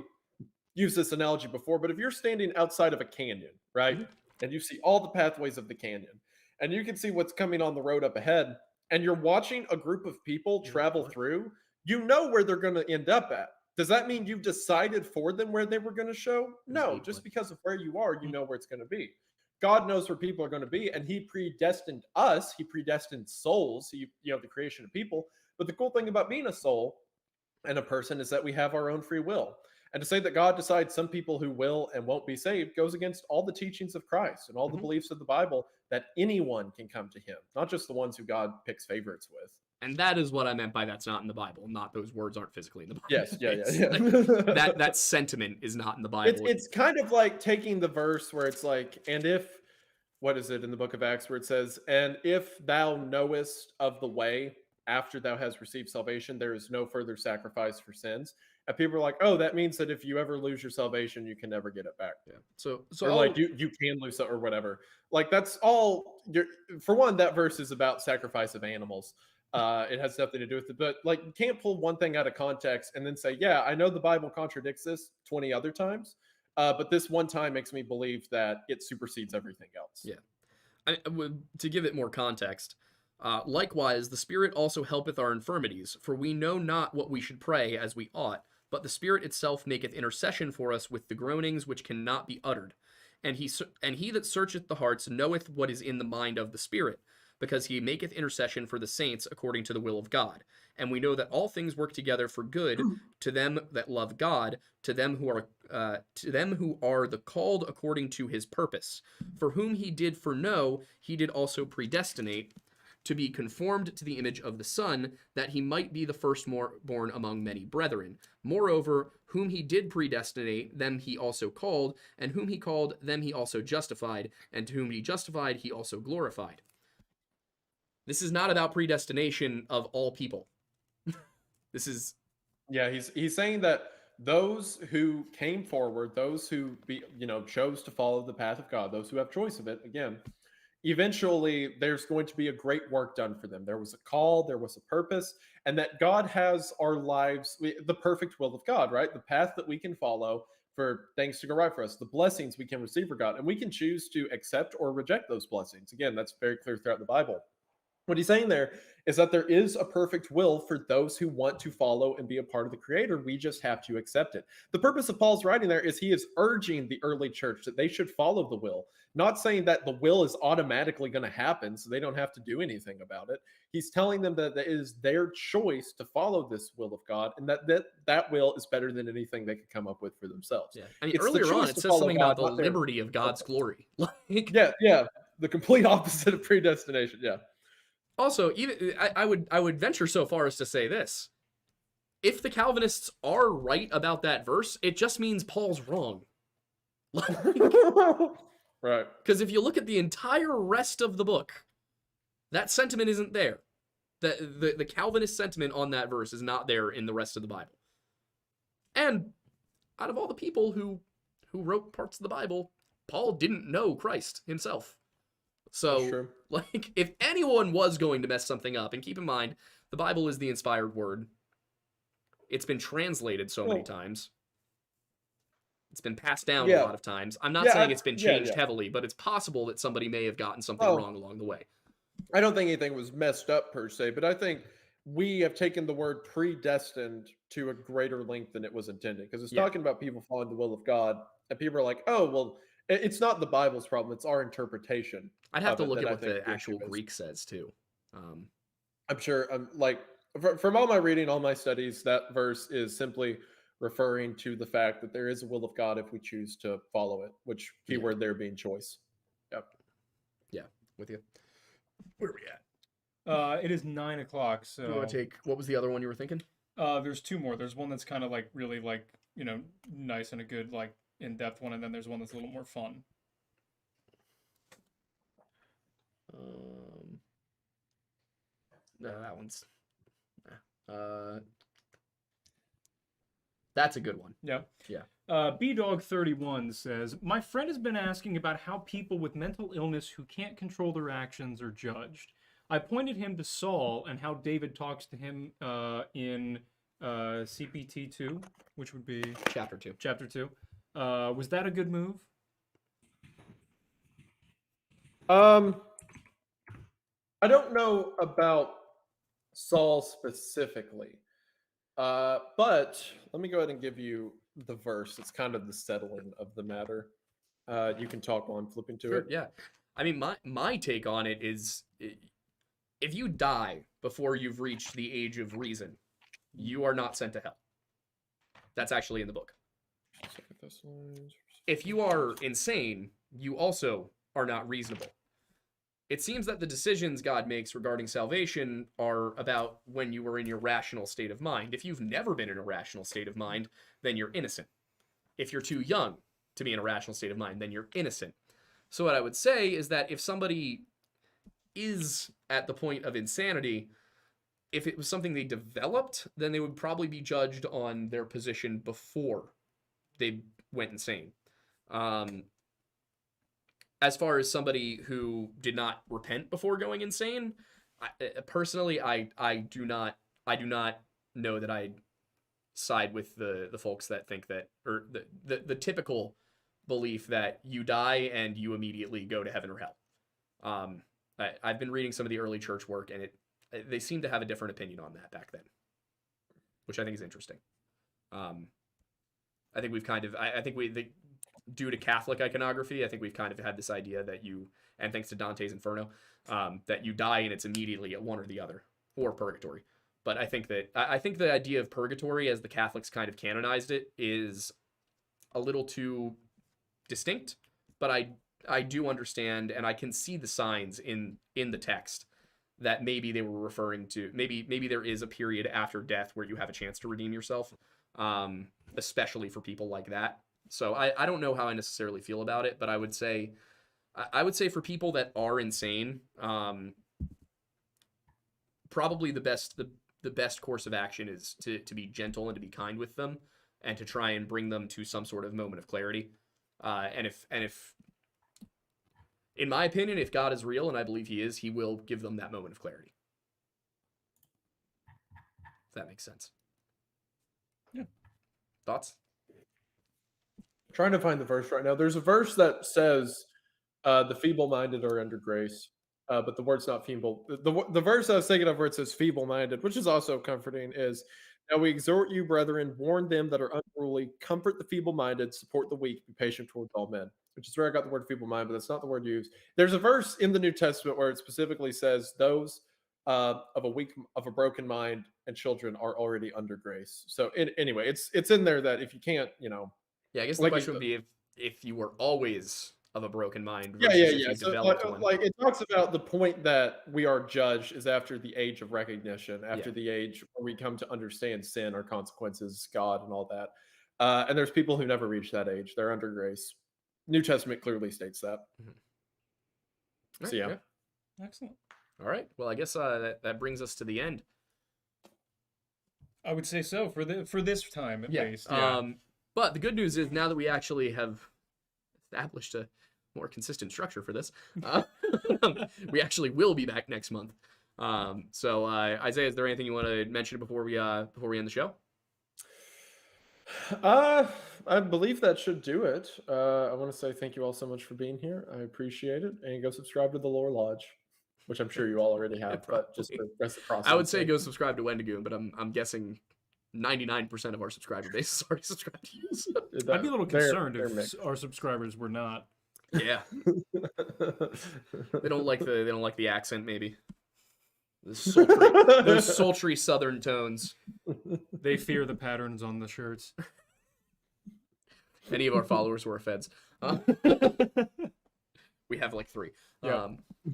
used this analogy before, but if you're standing outside of a canyon, right, and you see all the pathways of the canyon, and you can see what's coming on the road up ahead, and you're watching a group of people travel through, you know where they're going to end up at. Does that mean you've decided for them where they were going to show? No, just because of where you are, you know where it's going to be. God knows where people are going to be, and he predestined us. He predestined souls, the creation of people. But the cool thing about being a soul and a person is that we have our own free will. And to say that God decides some people who will and won't be saved goes against all the teachings of Christ and all the beliefs of the Bible, that anyone can come to him, not just the ones who God picks favorites with. And that is what I meant by that's not in the Bible. Not those words aren't physically in the Bible. Yes, yeah. that sentiment is not in the Bible. It's kind of like taking the verse where it's like, and if, what is it in the book of Acts where it says, and if thou knowest of the way after thou hast received salvation, there is no further sacrifice for sins. And people are like, oh, that means that if you ever lose your salvation, you can never get it back. Yeah. So or like you can lose it or whatever. Like that's all. For one, that verse is about sacrifice of animals. It has nothing to do with it. But like, you can't pull one thing out of context and then say, yeah, I know the Bible contradicts this 20 other times, but this one time makes me believe that it supersedes everything else. Yeah. To give it more context, likewise, the Spirit also helpeth our infirmities, for we know not what we should pray as we ought, but the Spirit itself maketh intercession for us with the groanings which cannot be uttered. And he that searcheth the hearts knoweth what is in the mind of the Spirit, because he maketh intercession for the saints according to the will of God. And we know that all things work together for good to them that love God, to them who are the called according to his purpose. For whom he did foreknow, he did also predestinate to be conformed to the image of the Son, that he might be the firstborn among many brethren. Moreover, whom he did predestinate, them he also called, and whom he called, them he also justified, and to whom he justified, he also glorified. This is not about predestination of all people. This is... Yeah, he's saying that those who came forward, those who chose to follow the path of God, those who have choice of it, again, eventually there's going to be a great work done for them. There was a call, there was a purpose, and that God has our lives, the perfect will of God, right? The path that we can follow for things to go right for us, the blessings we can receive from God, and we can choose to accept or reject those blessings. Again, that's very clear throughout the Bible. What he's saying there is that there is a perfect will for those who want to follow and be a part of the Creator. We just have to accept it. The purpose of Paul's writing there is he is urging the early church that they should follow the will, not saying that the will is automatically going to happen so they don't have to do anything about it. He's telling them that it is their choice to follow this will of God, and that will is better than anything they could come up with for themselves. Yeah. I mean, It's the earlier on, choice it to says follow something God, about the not their- liberty of God's glory. Like, Yeah, the complete opposite of predestination. Yeah. also, even I would venture so far as to say this: if the Calvinists are right about that verse, it just means Paul's wrong. Right. Because if you look at the entire rest of the book, that sentiment isn't there. The Calvinist sentiment on that verse is not there in the rest of the Bible. And out of all the people who wrote parts of the Bible, Paul didn't know Christ himself. That's So, true. like, if anyone was going to mess something up, and keep in mind, the Bible is the inspired word. It's been translated so many times. It's been passed down a lot of times. I'm not saying it's been changed heavily, but it's possible that somebody may have gotten something wrong along the way. I don't think anything was messed up per se, but I think we have taken the word predestined to a greater length than it was intended, because it's talking about people following the will of God, and people are like, oh, well, it's not the Bible's problem, it's our interpretation. I'd have to look at I what think the actual issue is. Greek says, too. I'm sure, like, from all my reading, all my studies, that verse is simply referring to the fact that there is a will of God if we choose to follow it, which keyword there being choice. Yep. Yeah, with you. Where are we at? It is 9 o'clock, so... You want to take... What was the other one you were thinking? There's two more. There's one that's kind of like really like, nice and a good like in-depth one, and then there's one that's a little more fun. No, that one's... That's a good one. Yeah. Yeah. BDog31 says, my friend has been asking about how people with mental illness who can't control their actions are judged. I pointed him to Saul and how David talks to him in CPT 2, which would be... Chapter 2. Chapter 2. Was that a good move? I don't know about Saul specifically, but let me go ahead and give you the verse. It's kind of the settling of the matter. You can talk while I'm flipping to it. Yeah. I mean, my take on it is, if you die before you've reached the age of reason, you are not sent to hell. That's actually in the book. If you are insane, you also are not reasonable. It seems that the decisions God makes regarding salvation are about when you were in your rational state of mind. If you've never been in a rational state of mind, then you're innocent. If you're too young to be in a rational state of mind, then you're innocent. So what I would say is that if somebody is at the point of insanity, if it was something they developed, then they would probably be judged on their position before they went insane. As far as somebody who did not repent before going insane, personally, I do not know that I side with the folks that think that, or the typical belief that you die and you immediately go to heaven or hell. I've been reading some of the early church work, and they seem to have a different opinion on that back then, which I think is interesting. I think we've kind of, due to Catholic iconography. I think we've kind of had this idea that you, and thanks to Dante's Inferno, that you die and it's immediately at one or the other, or purgatory. But I think the idea of purgatory, as the Catholics kind of canonized it, is a little too distinct. But I do understand, and I can see the signs in the text that maybe they were referring to, maybe there is a period after death where you have a chance to redeem yourself, especially for people like that. So I don't know how I necessarily feel about it, but I would say for people that are insane, probably the best course of action is to be gentle and to be kind with them, and to try and bring them to some sort of moment of clarity. And if in my opinion, if God is real, and I believe he is, he will give them that moment of clarity. If that makes sense. Yeah. Thoughts? Trying to find the verse right now. There's a verse that says the feeble-minded are under grace, but the word's not feeble. The verse I was thinking of where it says feeble-minded, which is also comforting, is, "Now we exhort you, brethren, warn them that are unruly, comfort the feeble-minded, support the weak, be patient towards all men." Which is where I got the word feeble-minded, but that's not the word used. There's a verse in the New Testament where it specifically says those of a broken mind and children are already under grace. So anyway, it's in there that if you can't, Yeah, I guess the like question would be if you were always of a broken mind yeah, versus yeah, if yeah. you So developed one. like it talks about the point that we are judged is after the age of recognition, after the age where we come to understand sin, our consequences, God, and all that. And there's people who never reach that age; they're under grace. New Testament clearly states that. Right, So yeah. Excellent. All right. Well, I guess that brings us to the end. I would say so for this time at Yeah. least. Yeah. But the good news is now that we actually have established a more consistent structure for this, we actually will be back next month. So Isaiah, is there anything you want to mention before we end the show? I believe that should do it. I want to say thank you all so much for being here. I appreciate it. And go subscribe to the Lore Lodge, which I'm sure you all already have, but just for reciprocity. I would say go subscribe to Wendigoon, but I'm guessing 99% of our subscriber base is already subscribed to you. So. I'd be a little concerned if our subscribers were not. Yeah. They don't like the accent, maybe. Those sultry southern tones. They fear the patterns on the shirts. Any of our followers who are feds. We have like 3. Yeah.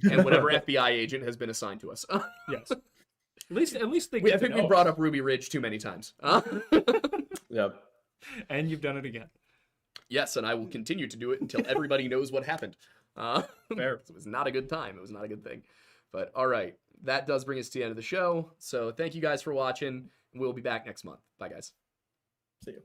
And whatever FBI agent has been assigned to us. Yes. At least they. I think we brought up Ruby Ridge too many times. Yep. And you've done it again. Yes, and I will continue to do it until everybody knows what happened. Fair. It was not a good time. It was not a good thing. But all right, that does bring us to the end of the show. So thank you guys for watching. We'll be back next month. Bye, guys. See you.